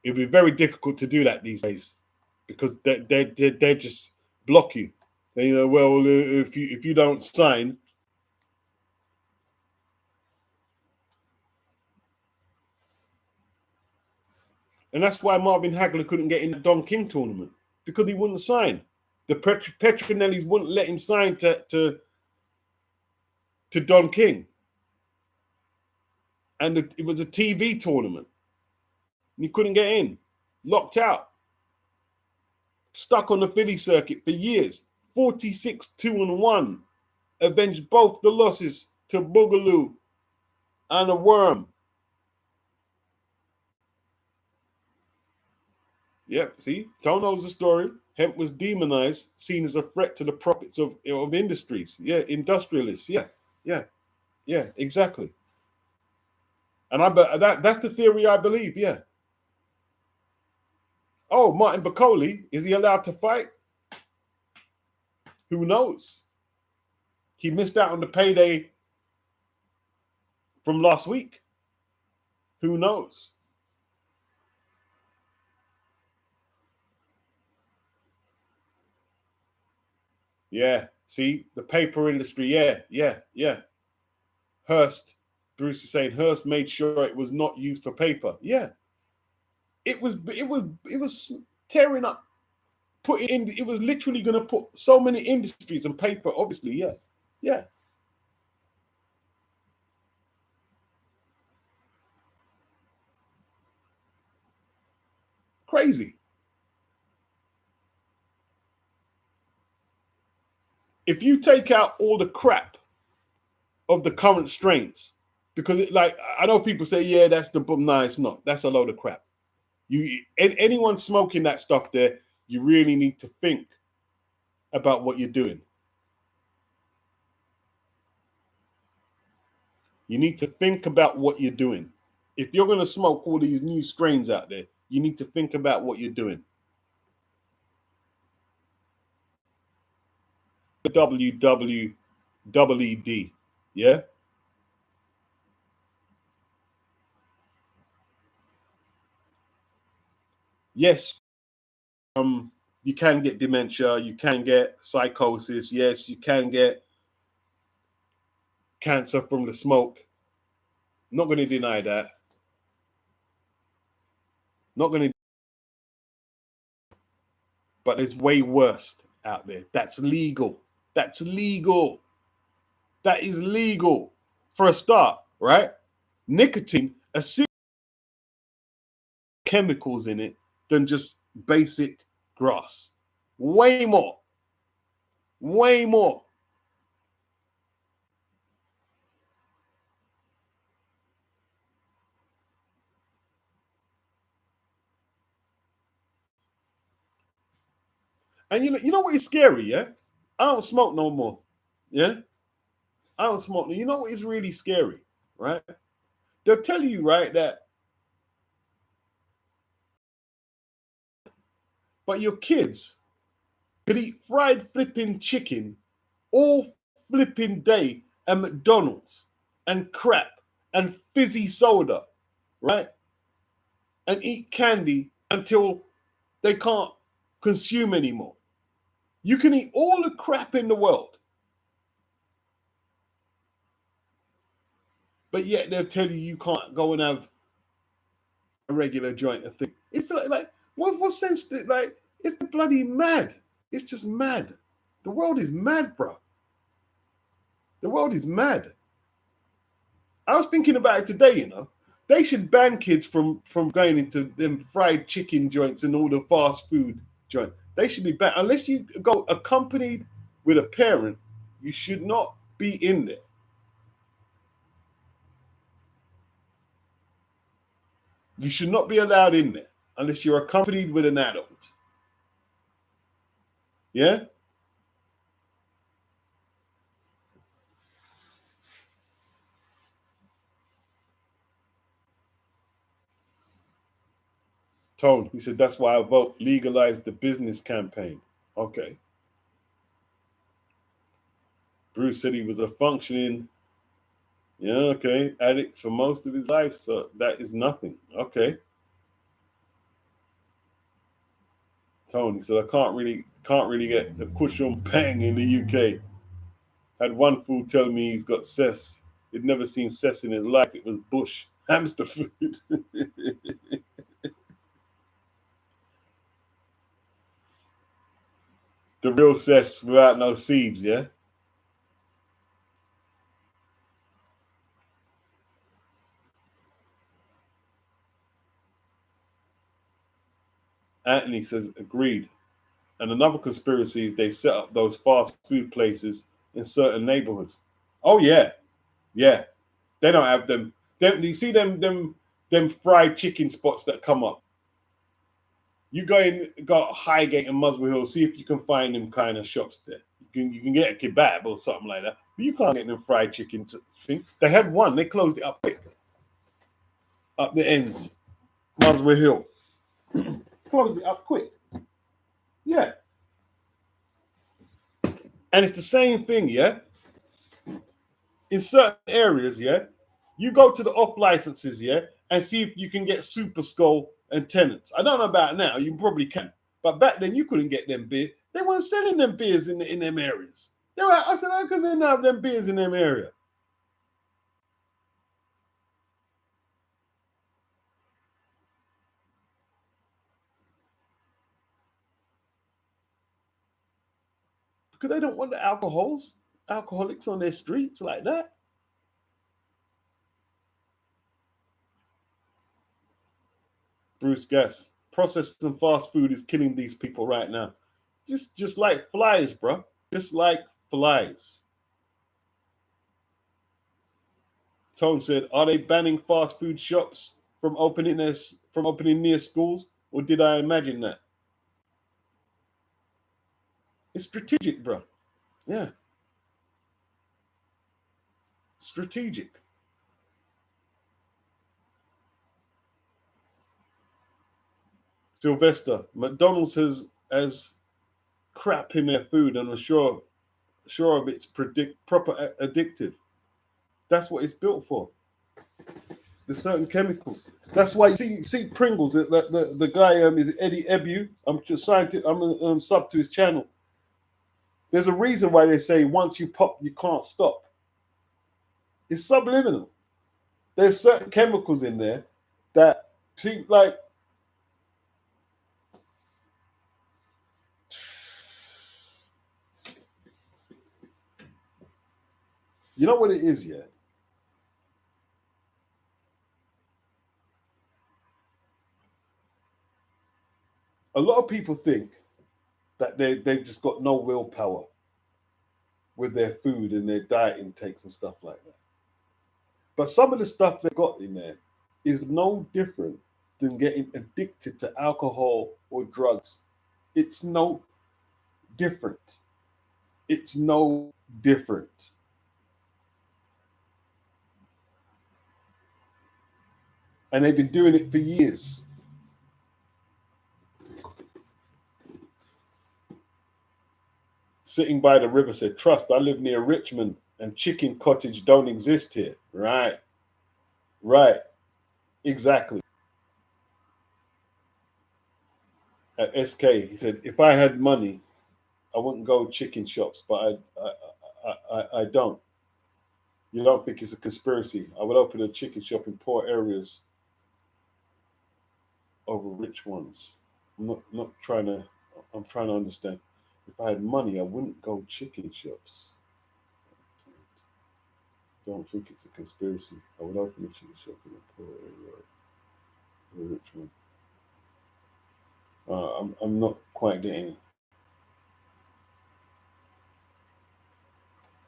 A: It'd be very difficult to do that these days because they just block you. They, well, if you don't sign, and that's why Marvin Hagler couldn't get in the Don King tournament because he wouldn't sign. The Petronellis wouldn't let him sign to Don King. and it was a TV tournament. You couldn't get in, locked out, stuck on the Philly circuit for years. 46-2-1, avenged both the losses to Boogaloo and a Worm. Yep, see, Tone knows the story. Hemp was demonized, seen as a threat to the profits of industries. Yeah, industrialists. Yeah, exactly. And that's the theory I believe. Yeah. Oh, Martin Bacoli, is he allowed to fight? Who knows? He missed out on the payday from last week. Who knows? Yeah, see, the paper industry, yeah. Hearst, Bruce is saying Hearst made sure it was not used for paper. Yeah. It was tearing up, putting in, it was literally going to put so many industries on paper, obviously, yeah. Crazy. If you take out all the crap of the current strains, because I know people say, yeah, that's the boom. No, it's not. That's a load of crap. Anyone smoking that stuff there, you really need to think about what you're doing. You need to think about what you're doing. If you're going to smoke all these new strains out there, you need to think about what you're doing. WWED, yeah? Yes, you can get dementia, you can get psychosis, yes, you can get cancer from the smoke. Not going to deny that. Not going to. But there's way worse out there. That's legal. That's legal. That is legal. For a start, right? Nicotine, a serious chemicals in it than just basic grass. Way more. Way more. And you know what is scary, yeah? I don't smoke no more. Yeah? I don't smoke. You know what is really scary, right? They'll tell you, right, that but your kids could eat fried flipping chicken all flipping day at McDonald's and crap and fizzy soda, right? And eat candy until they can't consume anymore. You can eat all the crap in the world, but yet they'll tell you can't go and have a regular joint of thing. It's like what sense? Like it's the bloody mad. It's just mad. The world is mad, bro. The world is mad. I was thinking about it today, you know. They should ban kids from going into them fried chicken joints and all the fast food joints. They should be banned. Unless you go accompanied with a parent, you should not be in there. You should not be allowed in there unless you're accompanied with an adult. Yeah? Tone, he said, that's why I vote legalize the business campaign. Okay. Bruce said he was a functioning, addict for most of his life, so that is nothing. Okay. Tony said, I can't really get the cushion bang in the UK. Had one fool tell me he's got cess. He'd never seen cess in his life. It was bush hamster food. The real cess without no seeds, yeah? Anthony says, agreed. And another conspiracy is they set up those fast food places in certain neighborhoods. Oh yeah, yeah. They don't have them. You see them fried chicken spots that come up. You got Highgate and Muswell Hill. See if you can find them kind of shops there. You can get a kebab or something like that, but you can't get them fried chicken thing. They had one. They closed it up quick. Up the ends, Muswell Hill. Closed it up quick. Yeah. And it's the same thing, yeah? In certain areas, yeah? You go to the off licenses, yeah? And see if you can get Super Skull and Tenants. I don't know about now. You probably can. But back then, you couldn't get them beers. They weren't selling them beers in them areas. I said, how can they not have them beers in them area? Because they don't want the alcoholics on their streets like that. Bruce Gas, processed and fast food is killing these people right now. Just like flies, bro. Just like flies. Tone said, are they banning fast food shops from opening near schools? Or did I imagine that? It's strategic, bro. Yeah. Strategic. Sylvester, McDonald's has crap in their food and I'm sure of it's proper addictive. That's what it's built for. There's certain chemicals. That's why you see Pringles. The guy is Eddie Ebu. I'm sub to his channel. There's a reason why they say once you pop, you can't stop. It's subliminal. There's certain chemicals in there that see like. You know what it is, yeah? A lot of people think that they've just got no willpower with their food and their diet intakes and stuff like that. But some of the stuff they've got in there is no different than getting addicted to alcohol or drugs. It's no different. It's no different. And they've been doing it for years. Sitting by the river said, trust, I live near Richmond and chicken cottage don't exist here. Right. Exactly. At SK, he said, if I had money, I wouldn't go chicken shops, but I don't. You don't think it's a conspiracy? I would open a chicken shop in poor areas over rich ones. I'm trying to understand. If I had money, I wouldn't go chicken shops. Don't think it's a conspiracy. I would open a chicken shop in a poor area over a rich one. I'm not quite getting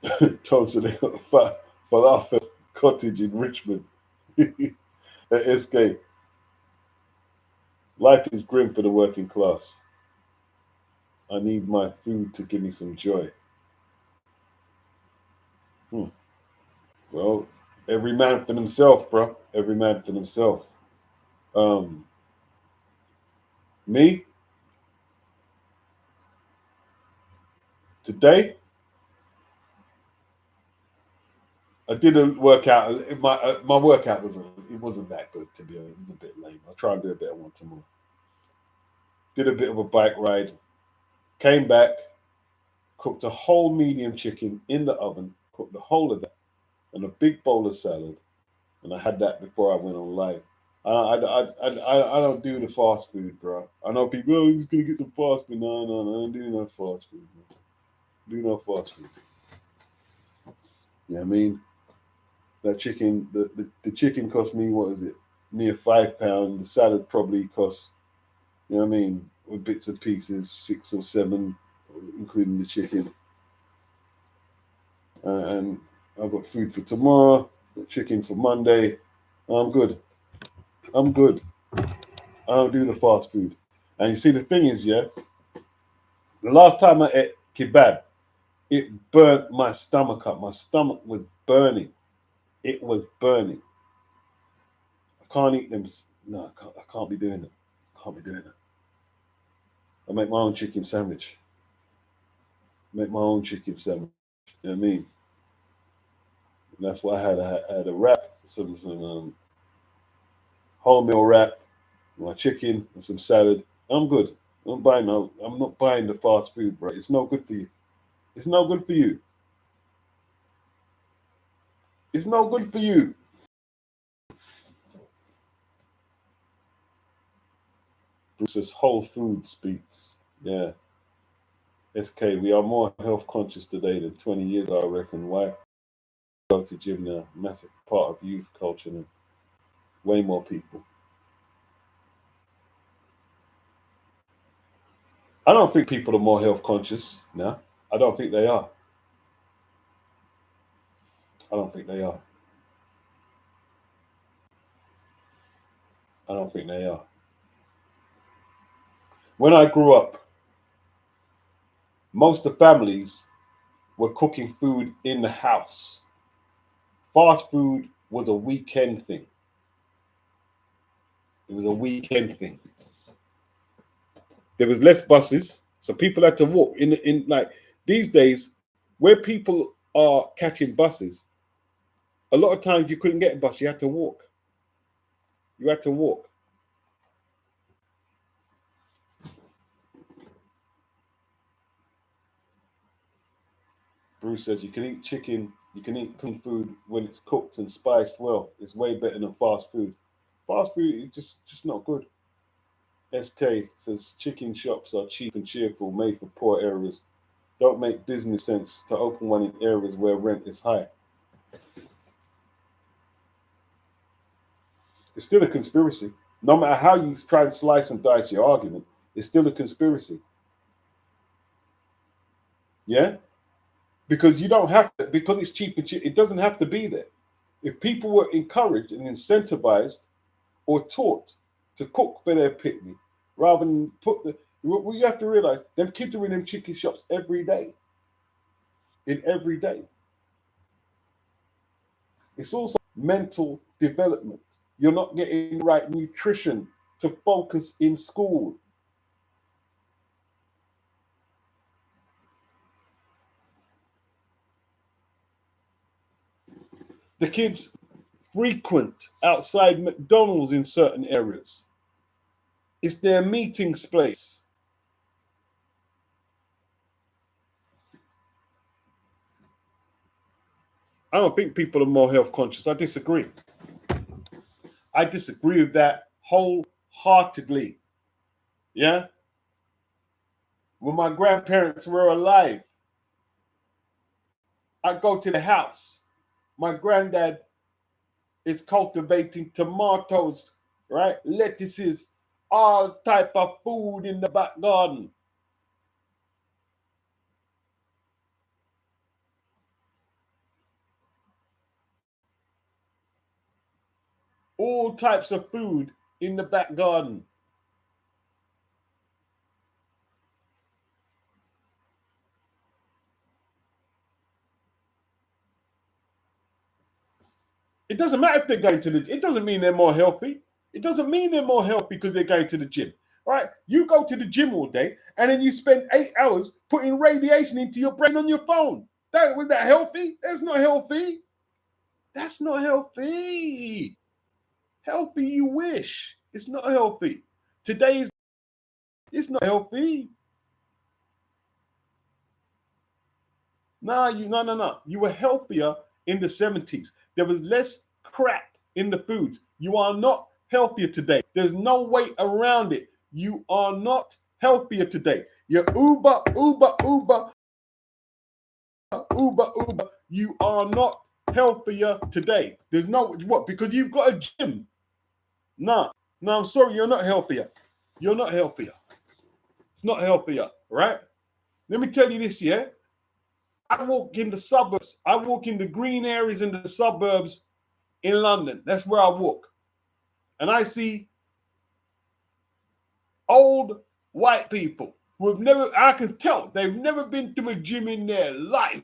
A: it. Told so they got a falafel cottage in Richmond at SK. Life is grim for the working class. I need my food to give me some joy. Well, every man for himself, bro. Every man for himself. Me? Today? I did a workout. My workout wasn't that good, to be honest. It was a bit lame. I'll try and do a better one tomorrow. Did a bit of a bike ride. Came back, cooked a whole medium chicken in the oven, cooked the whole of that, and a big bowl of salad. And I had that before I went on live. I don't do the fast food, bro. I know people, I'm just going to get some fast food. No, I don't do no fast food, bro. Do no fast food. Yeah, I mean, that chicken, the chicken cost me, what is it, near £5. The salad probably cost
B: You know what I mean? With bits and pieces, 6 or 7, including the chicken. And I've got food for tomorrow, got chicken for Monday. I'm good. I'm good. I don't do the fast food. And you see, the thing is, yeah, the last time I ate kebab, it burnt my stomach up. My stomach was burning. It was burning. I can't eat them. No, I can't be doing it. I can't be doing it. I make my own chicken sandwich. Make my own chicken sandwich. You know what I mean? And that's what I had. I had a wrap, some wholemeal wrap, my chicken, and some salad. I'm good. I'm not buying the fast food, bro. It's no good for you. It's no good for you. It's no good for you. Bruce's Whole Food speaks. Yeah. SK, we are more health conscious today than 20 years ago, I reckon. Why? Go to gym now. Massive part of youth culture now. Way more people. I don't think people are more health conscious now. I don't think they are. I don't think they are. I don't think they are. When I grew up, most of the families were cooking food in the house. Fast food was a weekend thing. It was a weekend thing. There was less buses, so people had to walk. In like these days, where people are catching buses, a lot of times you couldn't get a bus. You had to walk. You had to walk. Bruce says you can eat chicken, you can eat clean food when it's cooked and spiced well. It's way better than fast food. Fast food is just not good. SK says chicken shops are cheap and cheerful, made for poor areas. Don't make business sense to open one in areas where rent is high. It's still a conspiracy. No matter how you try and slice and dice your argument, it's still a conspiracy. Yeah? Because you don't have to, because it's cheap and cheap, it doesn't have to be there. If people were encouraged and incentivized or taught to cook for their picnic, rather than put the, what you have to realize, them kids are in them chicken shops every day. In every day. It's also mental development. You're not getting the right nutrition to focus in school. The kids frequent outside McDonald's in certain areas. It's their meeting space. I don't think people are more health conscious. I disagree. I disagree with that wholeheartedly. Yeah? When my grandparents were alive, I go to the house. My granddad is cultivating tomatoes, right? Lettuces, all type of food in the back garden. All types of food in the back garden. It doesn't matter if they're going to the, it doesn't mean they're more healthy. It doesn't mean they're more healthy because they're going to the gym. All right, you go to the gym all day and then you spend 8 hours putting radiation into your brain on your phone. Was that healthy? That's not healthy. That's not healthy. Healthy you wish. It's not healthy. Today's it's not healthy. No. You were healthier in the 70s. There was less crap in the foods. You are not healthier today. There's no way around it. You are not healthier today. You're Uber. You are not healthier today. There's no what because you've got a gym. No, I'm sorry, you're not healthier.
A: You're not healthier. It's not healthier, right? Let me tell you this, yeah? I walk in the suburbs. I walk in the green areas in the suburbs in London. That's where I walk. And I see old white people who have never, I can tell, they've never been to a gym in their life.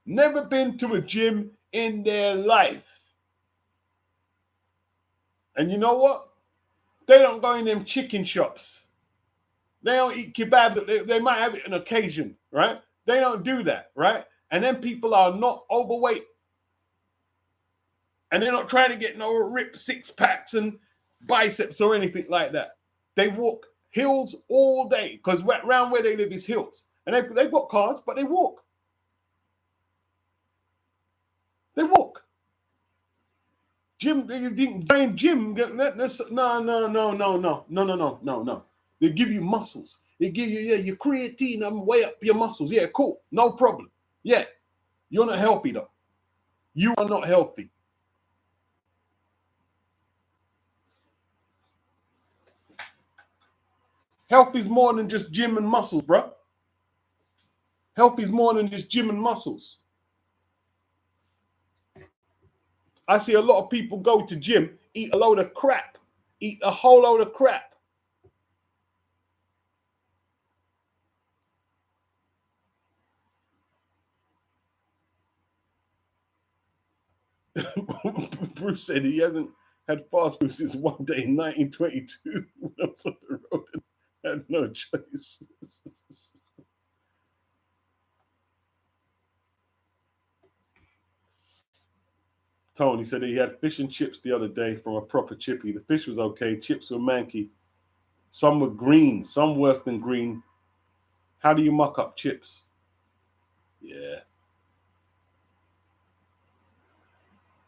A: Never been to a gym in their life. And you know what? They don't go in them chicken shops. They don't eat kebabs. They might have it on occasion, right? They don't do that, right? And then people are not overweight. And they're not trying to get no ripped six packs and biceps or anything like that. They walk hills all day because around where they live is hills. And they've got cars, but they walk. They walk. Gym, you think giant gym? No. They give you muscles. They give you your creatine and weigh up your muscles. Yeah, cool, no problem. Yeah, you're not healthy though. You are not healthy. Health is more than just gym and muscles, bro. Health is more than just gym and muscles. I see a lot of people go to gym, eat a load of crap, eat a whole load of crap. Bruce said he hasn't had fast food since one day in 1922 when I was on the road and had no choice. Tony said he had fish and chips the other day from a proper chippy. The fish was okay. Chips were manky. Some were green, some worse than green. How do you muck up chips? Yeah.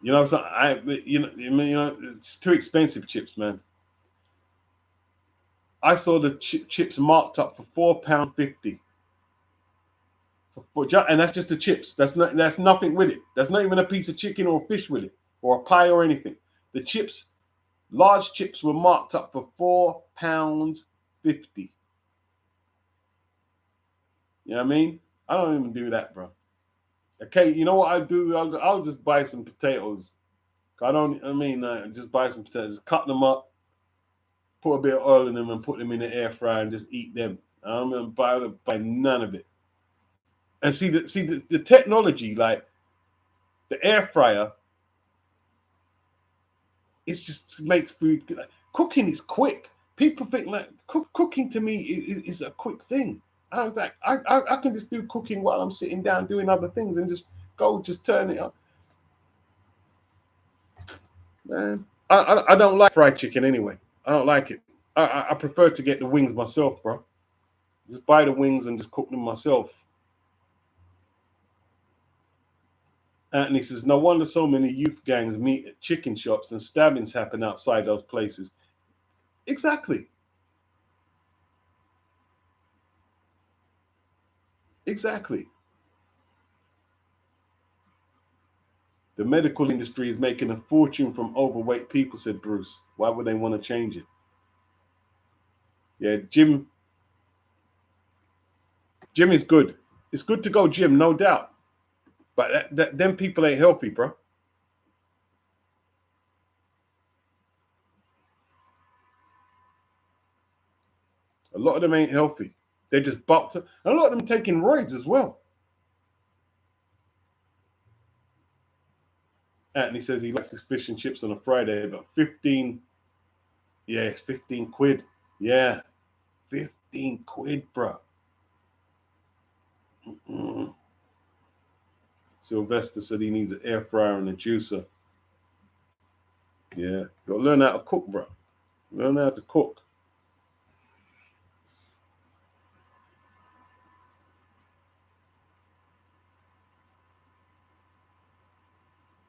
A: You know, it's too expensive chips, man. I saw the chips marked up for £4.50. And that's just the chips. That's nothing with it. That's not even a piece of chicken or fish with it, or a pie or anything. The chips, large chips, were marked up for £4.50. You know what I mean? I don't even do that, bro. Okay, you know what I do? I'll just buy some potatoes. Just buy some potatoes, cut them up, put a bit of oil in them, and put them in the air fryer and just eat them. I don't buy none of it. And see the technology, like the air fryer, it just makes food. Cooking is quick. People think like cooking to me is a quick thing. I was like, I can just do cooking while I'm sitting down doing other things and just turn it up. Man, I don't like fried chicken anyway. I don't like it. I prefer to get the wings myself, bro. Just buy the wings and just cook them myself. Anthony says, no wonder so many youth gangs meet at chicken shops and stabbings happen outside those places. Exactly. Exactly. The medical industry is making a fortune from overweight people, said Bruce. Why would they want to change it? Yeah, gym is good. It's good to go gym, no doubt. But them people ain't healthy, bro. A lot of them ain't healthy. They just bulked. A lot of them taking roids as well. Anthony says he likes his fish and chips on a Friday, but 15. Yeah, it's 15 quid. Yeah, 15 quid, bro. Mm-mm. Sylvester said he needs an air fryer and a juicer. Yeah, you gotta learn how to cook, bro. Learn how to cook.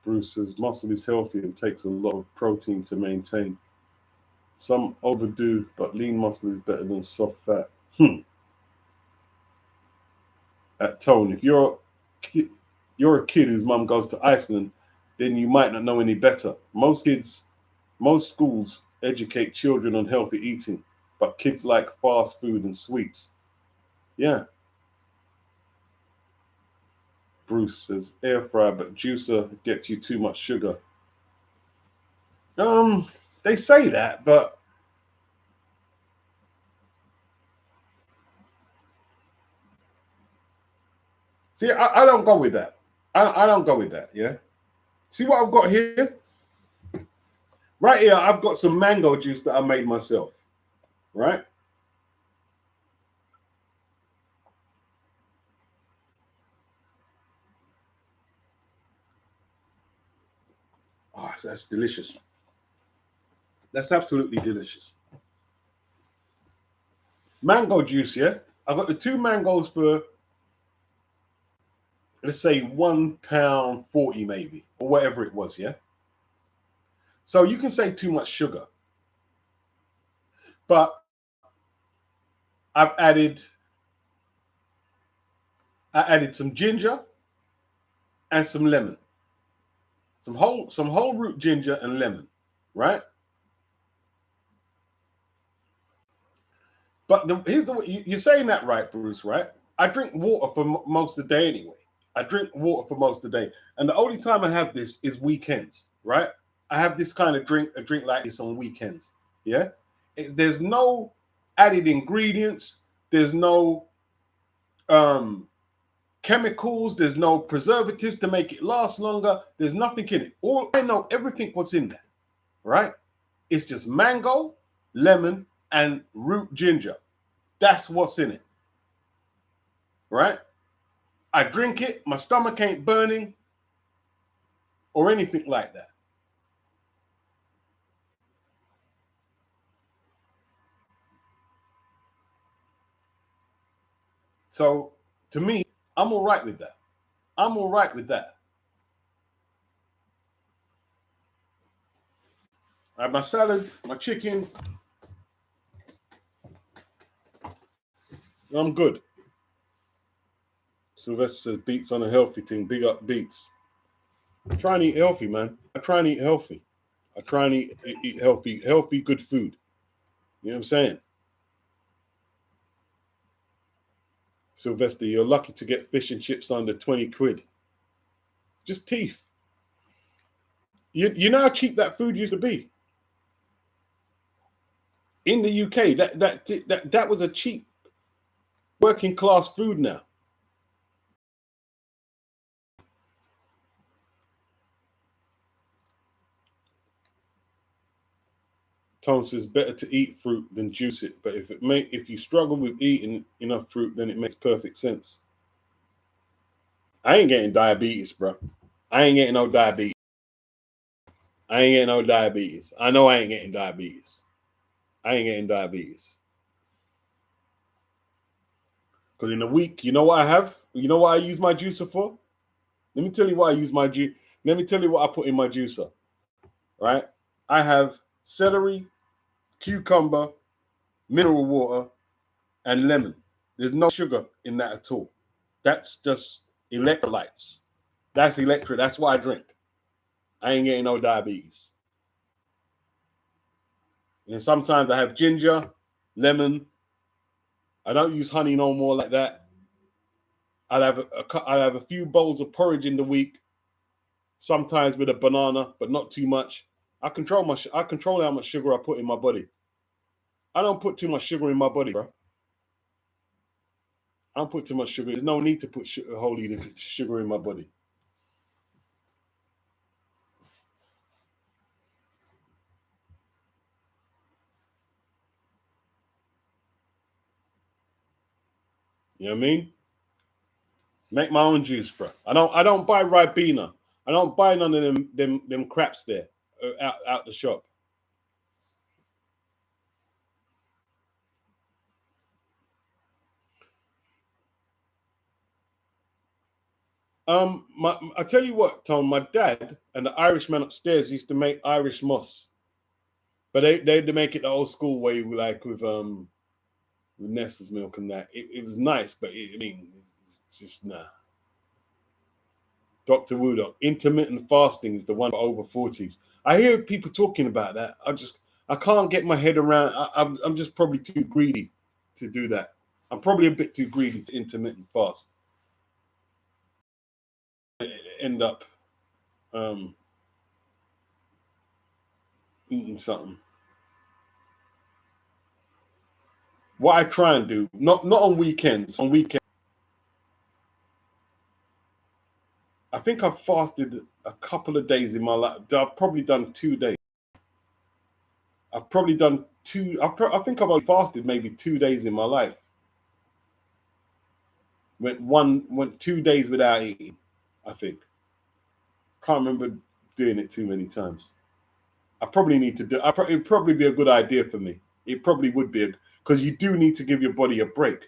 A: Bruce says muscle is healthy and takes a lot of protein to maintain. Some overdo, but lean muscle is better than soft fat. At Tone, if you're a kid whose mum goes to Iceland, then you might not know any better. Most schools educate children on healthy eating, but kids like fast food and sweets. Yeah. Bruce says air fry, but juicer gets you too much sugar. They say that, but see, I don't go with that. I don't go with that. Yeah. See what I've got here? Right here, I've got some mango juice that I made myself. Right. Oh, that's delicious. That's absolutely delicious. Mango juice, yeah. I got the 2 mangoes for, let's say, £1.40 maybe, or whatever it was, yeah. So you can say too much sugar, but I added some ginger and some lemon, some whole root ginger and lemon, right? But here's the way you're saying that right, Bruce, right? I drink water for most of the day anyway. I drink water for most of the day. And the only time I have this is weekends, right? I have this kind of a drink like this on weekends. Yeah. There's no added ingredients. There's no chemicals. There's no preservatives to make it last longer. There's nothing in it. All I know, everything what's in there, right? It's just mango, lemon, and root ginger. That's what's in it, right? I drink it, my stomach ain't burning or anything like that. So to me, I'm all right with that. I'm all right with that. I have my salad, my chicken. I'm good. Sylvester says beets on a healthy thing. Big up beets. I try and eat healthy, man. I try and eat healthy. I try and eat healthy, good food. You know what I'm saying? Sylvester, you're lucky to get fish and chips under 20 quid. Just teeth. You know how cheap that food used to be? In the UK, that was a cheap working class food now. Tom says better to eat fruit than juice it, but if you struggle with eating enough fruit, then it makes perfect sense. I ain't getting diabetes, bro. I ain't getting no diabetes. I ain't getting no diabetes. I know I ain't getting diabetes. I ain't getting diabetes. Because in a week, you know what I have? You know what I use my juicer for? Let me tell you what I use my juice. Let me tell you what I put in my juicer. Right? I have celery, cucumber, mineral water, and lemon. There's no sugar in that at all. That's just electrolytes. That's electric. That's what I drink. I ain't getting no diabetes. And sometimes I have ginger, lemon. I don't use honey no more like that. I'll have a few bowls of porridge in the week. Sometimes with a banana, but not too much. I control how much sugar I put in my body. I don't put too much sugar in my body, bro. I don't put too much sugar. There's no need to put a whole liter of sugar in my body. You know what I mean? Make my own juice, bro. I don't buy Ribena. I don't buy none of them craps there out the shop. I tell you what, Tom, my dad and the Irishman upstairs used to make Irish moss, but they make it the old school way, like with Nestle's milk and that. It was nice, but it's just nah. Dr. Woodok, intermittent fasting is the one for over 40s. I hear people talking about that. I can't get my head around. I'm just probably too greedy to do that. I'm probably a bit too greedy to intermittent fast. End up eating something. What I try and do, not on weekends. On weekends, I think I've fasted a couple of days in my life. I've probably done 2 days. I've probably done two. I think I've only fasted maybe 2 days in my life. Went 2 days without eating. I think. Can't remember doing it too many times. I probably need to do. It'd probably be a good idea for me. It probably would be because you do need to give your body a break.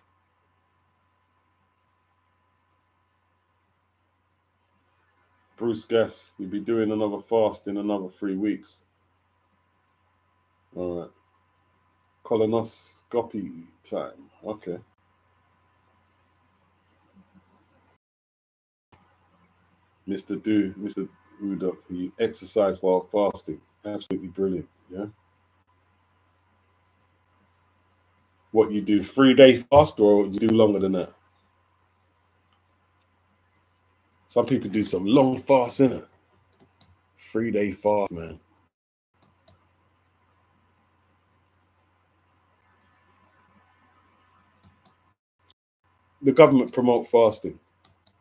A: Bruce Gas, you'll be doing another fast in another 3 weeks. All right. Colonoscopy time. Okay. Mr. Udop, you exercise while fasting. Absolutely brilliant. Yeah. What you do, 3-day fast, or you do longer than that? Some people do some long fasts, innit? 3-day fast, man. The government promote fasting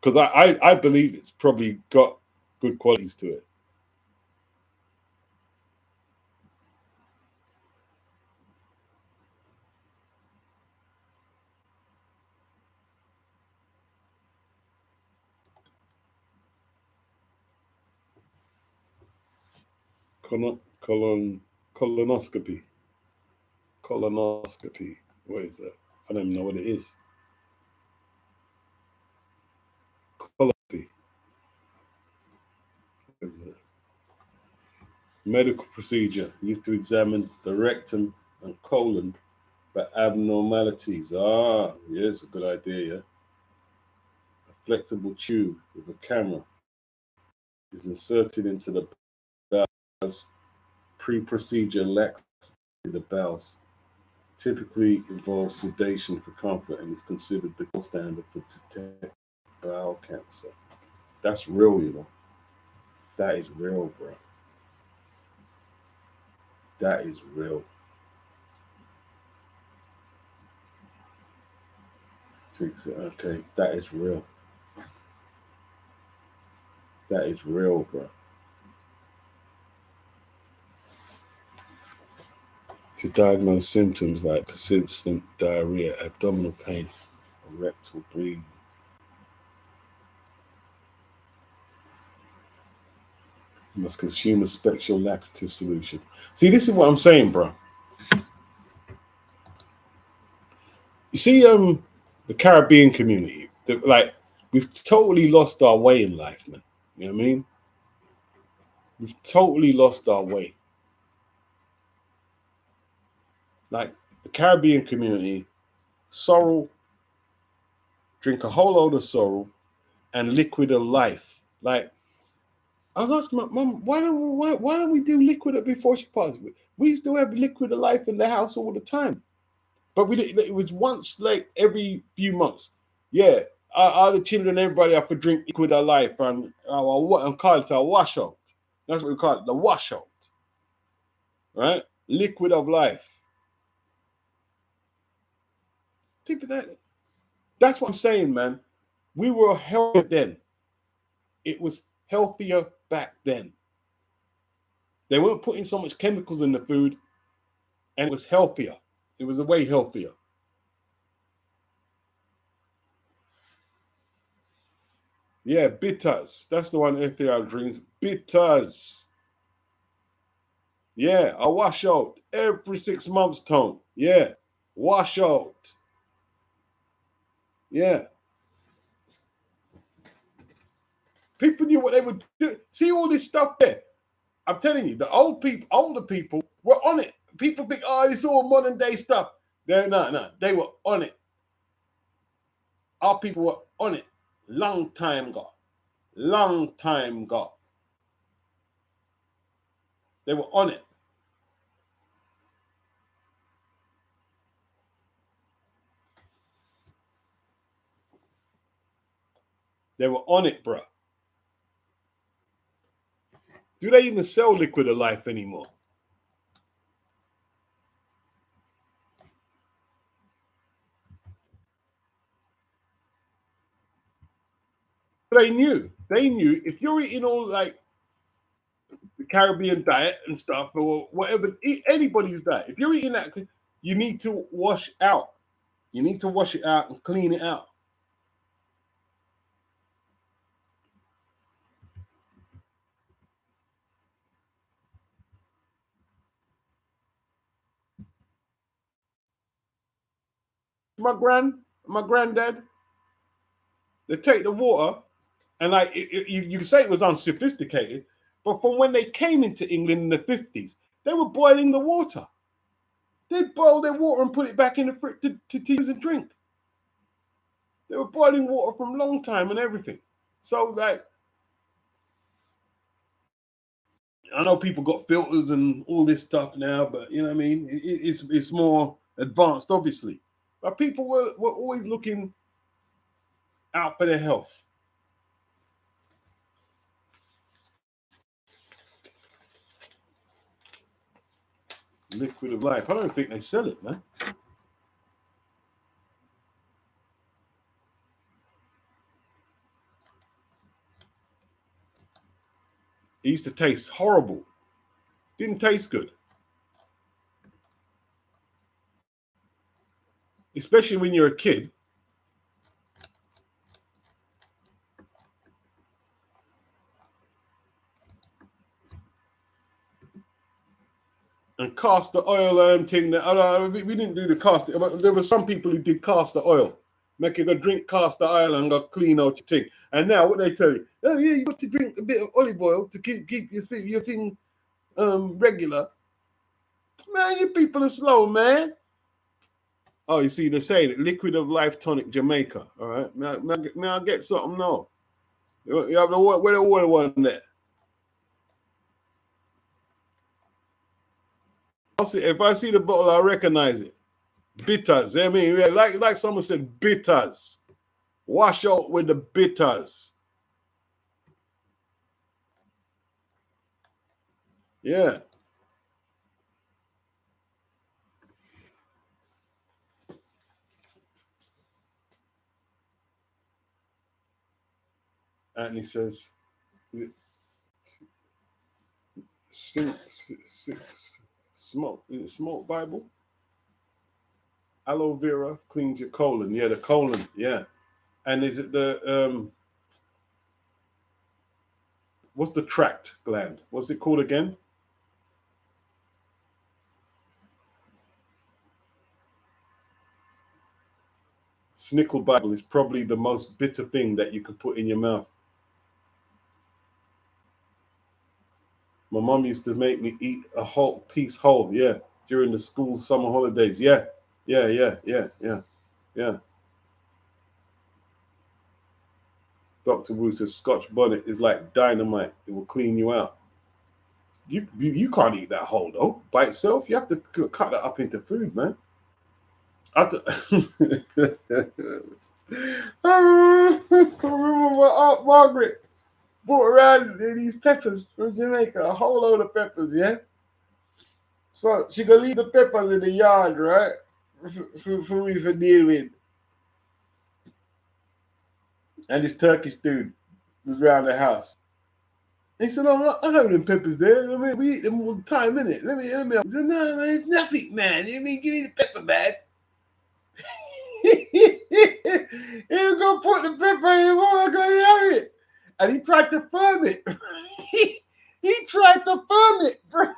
A: because I believe it's probably got good qualities to it. Colonoscopy. Colonoscopy. What is that? I don't even know what it is. Colonoscopy. What is it? Medical procedure used to examine the rectum and colon for abnormalities. Ah, yeah, it's a good idea, yeah. A flexible tube with a camera is inserted into the bowels. Pre-procedure laxity of the bowels typically involves sedation for comfort and is considered the gold standard for detecting bowel cancer. That's real, you know. That is real, bro. That is real. Okay, that is real. That is real, bro. To diagnose symptoms like persistent diarrhea, abdominal pain, or rectal bleeding. You must consume a special laxative solution. See, this is what I'm saying, bro. You see, the Caribbean community, like, we've totally lost our way in life, man. You know what I mean? We've totally lost our way. Like, the Caribbean community, sorrel, drink a whole load of sorrel, and liquid of life. Like, I was asking my mum, why don't we do liquid of before she passed? We used to have liquid of life in the house all the time. But we did, it was once like every few months. Yeah, all the children, everybody have to drink liquid of life and call it a washout. That's what we call it, the washout. Right? Liquid of life. People that's what I'm saying, man. We were healthier then. It was healthier back then. They weren't putting so much chemicals in the food, and it was healthier. It was way healthier. Yeah, bitters. That's the one FDR drinks. Bitters. Yeah, a washout every 6 months, Tone. Yeah, washout. Yeah. People knew what they would do. See all this stuff there. I'm telling you, the older people were on it. People think, oh, it's all modern day stuff. They're not. They were on it. Our people were on it. Long time ago. Long time ago. They were on it. They were on it, bro. Do they even sell Liquid of Life anymore? They knew. They knew if you're eating all like the Caribbean diet and stuff or whatever, anybody's diet, if you're eating that, you need to wash out. You need to wash it out and clean it out. My granddad, they take the water and like you can say it was unsophisticated, but from when they came into England in the 50s, they were boiling the water. They'd boil their water and put it back in the fridge to use and drink. They were boiling water from a long time and everything. So like, I know people got filters and all this stuff now, but you know what I mean? It's more advanced, obviously. But people were always looking out for their health. Liquid of Life. I don't think they sell it, man. It used to taste horrible. Didn't taste good. Especially when you're a kid. And castor oil thing that we didn't do the castor, but there were some people who did castor oil. Make you go drink castor oil and go clean out your thing. And now what they tell you, oh yeah, you got to drink a bit of olive oil to keep your thing regular. Man, you people are slow, man. Oh, you see, they're saying it, Liquid of Life Tonic Jamaica. All right, now I get something. No, you have the where the water one there. If I see the bottle, I recognize it. Bitters. I mean, like someone said, bitters. Wash out with the bitters. Yeah. And he says, smoke Bible? Aloe vera cleans your colon. Yeah, the colon. Yeah. And is it the what's the tract gland? What's it called again? Snickle Bible is probably the most bitter thing that you could put in your mouth. My mom used to make me eat a whole piece whole, yeah, during the school summer holidays. Yeah. Dr. Wu says Scotch bonnet is like dynamite. It will clean you out. You can't eat that whole though by itself. You have to cut that up into food, man. I remember Aunt Margaret brought around these peppers from Jamaica, a whole load of peppers, yeah. So she could leave the peppers in the yard, right? For me to deal with. And this Turkish dude was around the house. He said, "Oh, I know them peppers there. I mean, we eat them all the time, innit? Let me." He said, "No, man, it's nothing, man. I mean, give me the pepper, man." He was gonna put the pepper in. Oh, I'm gonna have it. And he tried to firm it. he tried to firm it, bro.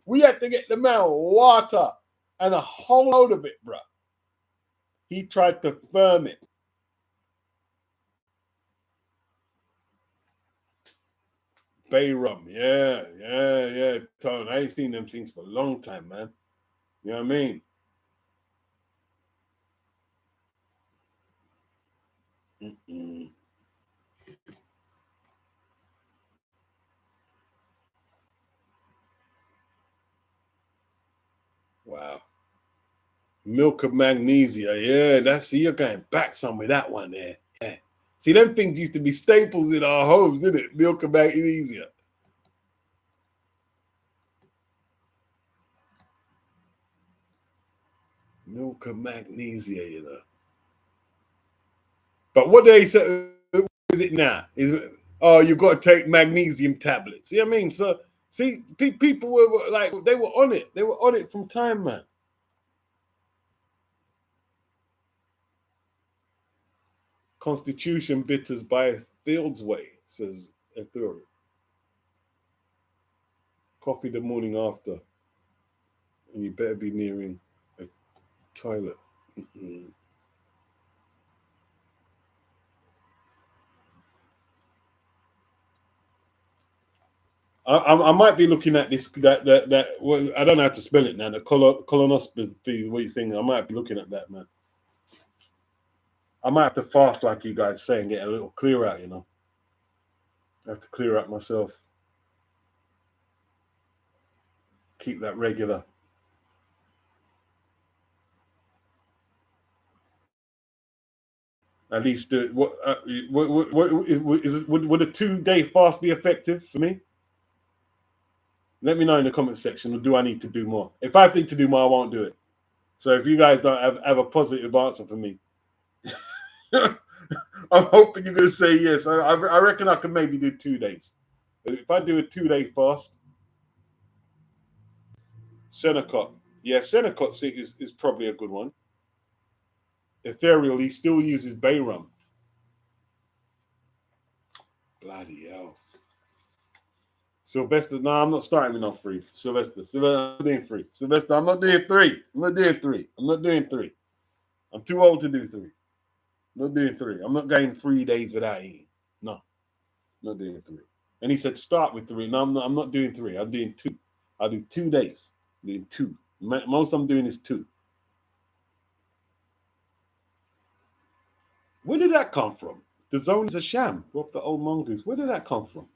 A: We had to get the man water and a whole load of it, bro. He tried to firm it. Bay rum, yeah. Tone, I ain't seen them things for a long time, man. You know what I mean? Wow. Milk of magnesia, yeah. You're going back some with that one there. Yeah. See, them things used to be staples in our homes, didn't it? Milk and magnesia. Milk and magnesia, you know. But what they say, what is it now? You've got to take magnesium tablets. See what I mean? So, see, people were like, they were on it. They were on it from time, man. Constitution bitters by Fieldsway, says Ethuri. Coffee the morning after. And you better be nearing a toilet. Mm-hmm. I might be looking at this well, I don't know how to spell it now. The colonoscopy, what you saying? I might be looking at that, man. I might have to fast like you guys say and get a little clear out, you know. I have to clear out myself. Keep that regular. At least do it. Would a 2-day fast be effective for me? Let me know in the comment section. Or do I need to do more? If I think to do more, I won't do it. So if you guys don't have a positive answer for me, I'm hoping you're going to say yes. I reckon I can maybe do 2 days. If I do a 2-day fast, Senecott. Yeah, Senecott is probably a good one. Ethereal, he still uses bay rum. Bloody hell. Sylvester, no, I'm not starting with no 3. Sylvester, I'm not doing 3. Sylvester, I'm not doing 3. I'm not doing 3. I'm too old to do 3. I'm not doing 3. I'm not going 3 days without eating. No, I'm not doing 3. And he said, start with 3. No, I'm not doing 3. I'm doing 2. I'll do 2 days. I'm doing 2. Most I'm doing is 2. Where did that come from? The zone is a sham. What the old mongoose? Where did that come from?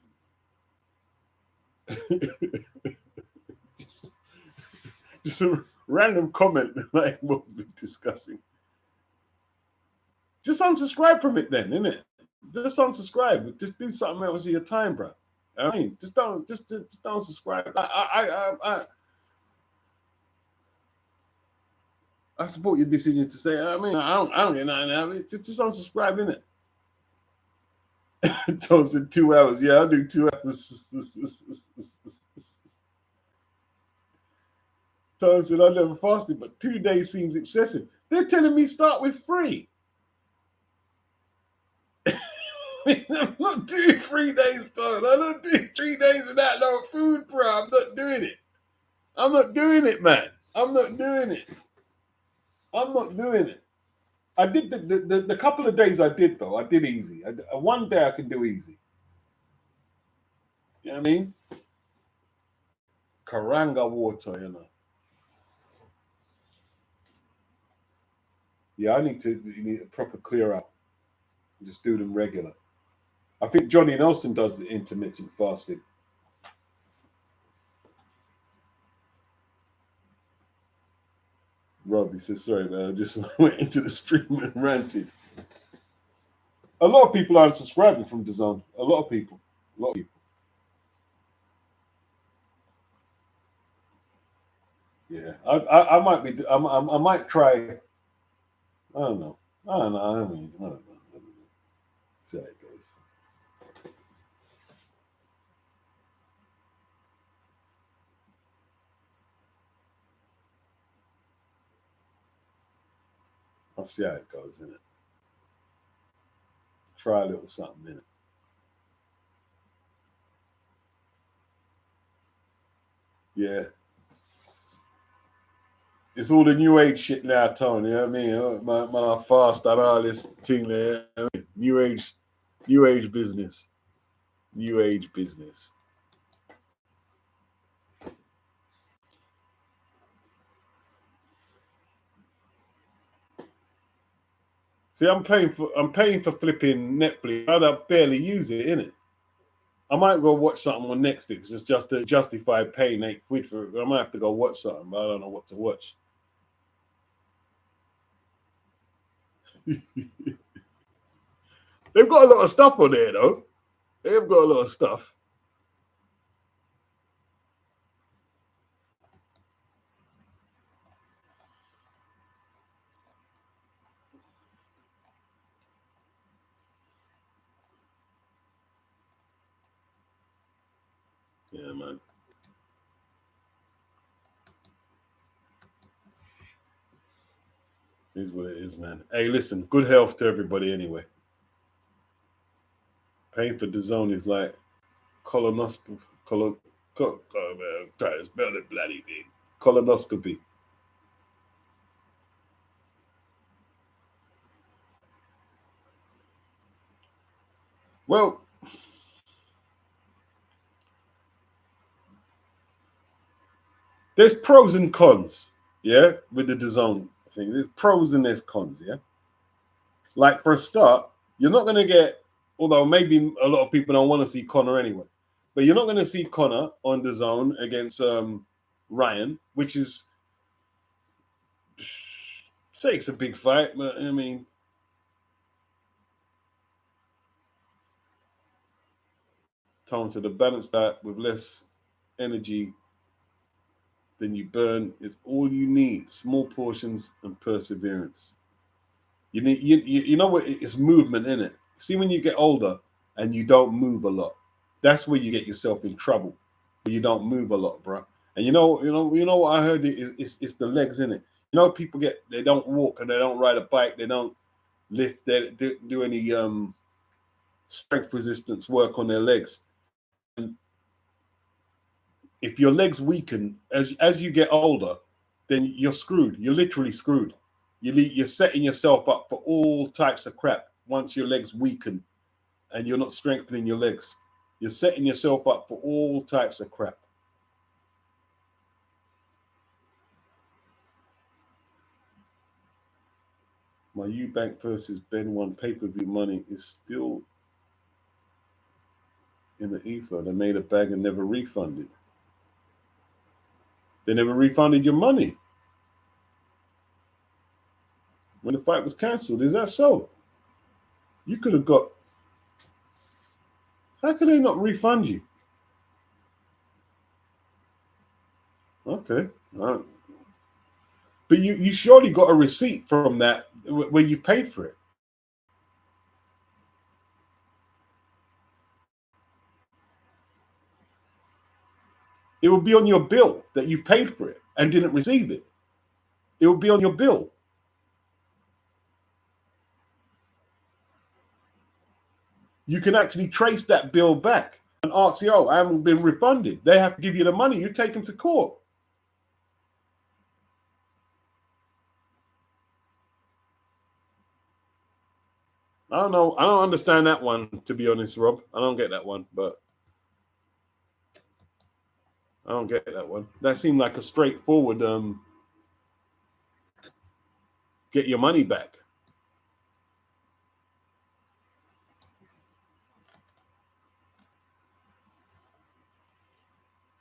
A: just a random comment like what we're discussing. Just unsubscribe from it then, innit? Just unsubscribe. Just do something else with your time, bro. I mean, just don't subscribe. I support your decision to say. I mean, I don't get nothing out of it. Just unsubscribe, innit? Toast in 2 hours. Yeah, I'll do 2 hours. Toast said I never fasted, but 2 days seems excessive. They're telling me start with 3. I'm not doing 3 days, Toast. I'm not doing 3 days without no food, bro. I'm not doing it. I'm not doing it, man. I'm not doing it. I did the couple of days I did, though. I did easy. 1 day I can do easy. You know what I mean? Karanga water, you know. Yeah, I need a proper clear out. Just do them regular. I think Johnny Nelson does the intermittent fasting. Robbie says, sorry, man, I just went into the stream and ranted. A lot of people are unsubscribing from DAZN. A lot of people. Yeah, I might be. I might try. I don't know. I don't know. See how it goes. I'll see how it goes, innit? Try a little something, innit? Yeah. It's all the new age shit now, Tony. You know what I mean? My fast and all this thing there. I mean, new age business. New age business. See, I'm paying for flipping Netflix. I barely use it, innit? I might go watch something on Netflix just to justify paying £8 for it. I might have to go watch something, but I don't know what to watch. They've got a lot of stuff on there, though. They've got a lot of stuff. Yeah, man. Is what it is, man. Hey, listen, good health to everybody anyway. Paying for the zone is like colonoscopy. Try to spell it bloody thing. Colonoscopy. Well, there's pros and cons, yeah, with the DAZN thing. There's pros and there's cons, yeah. Like for a start, you're not going to get, although maybe a lot of people don't want to see Conor anyway, but you're not going to see Conor on DAZN against Ryan, which is, say it's a big fight, but I mean, Tom said a balanced diet with less energy than you burn is all you need. Small portions and perseverance. You need, you know what? It's movement in it. See, when you get older and you don't move a lot, that's where you get yourself in trouble. You don't move a lot, bro. And you know what I heard is it's the legs in it. You know, people they don't walk and they don't ride a bike, they don't lift, they do any strength resistance work on their legs. And if your legs weaken as you get older, then you're screwed. You're literally screwed. You're setting yourself up for all types of crap once your legs weaken and you're not strengthening your legs. You're setting yourself up for all types of crap. My Eubank versus Ben 1 pay-per-view money is still in the ether. They made a bag and never refunded. They never refunded your money when the fight was cancelled. Is that so? You could have got. How could they not refund you? Okay. All right. But you surely got a receipt from that where you paid for it. It will be on your bill that you paid for it and didn't receive it. It will be on your bill. You can actually trace that bill back and ask, yo, I haven't been refunded. They have to give you the money. You take them to court. I don't know. I don't understand that one, to be honest, Rob. I don't get that one, but I don't get that one. That seemed like a straightforward get your money back.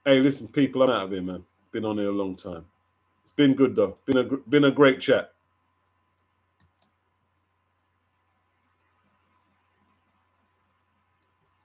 A: Hey, listen, people, I'm out of here, man. Been on here a long time. It's been good, though. Been a great chat.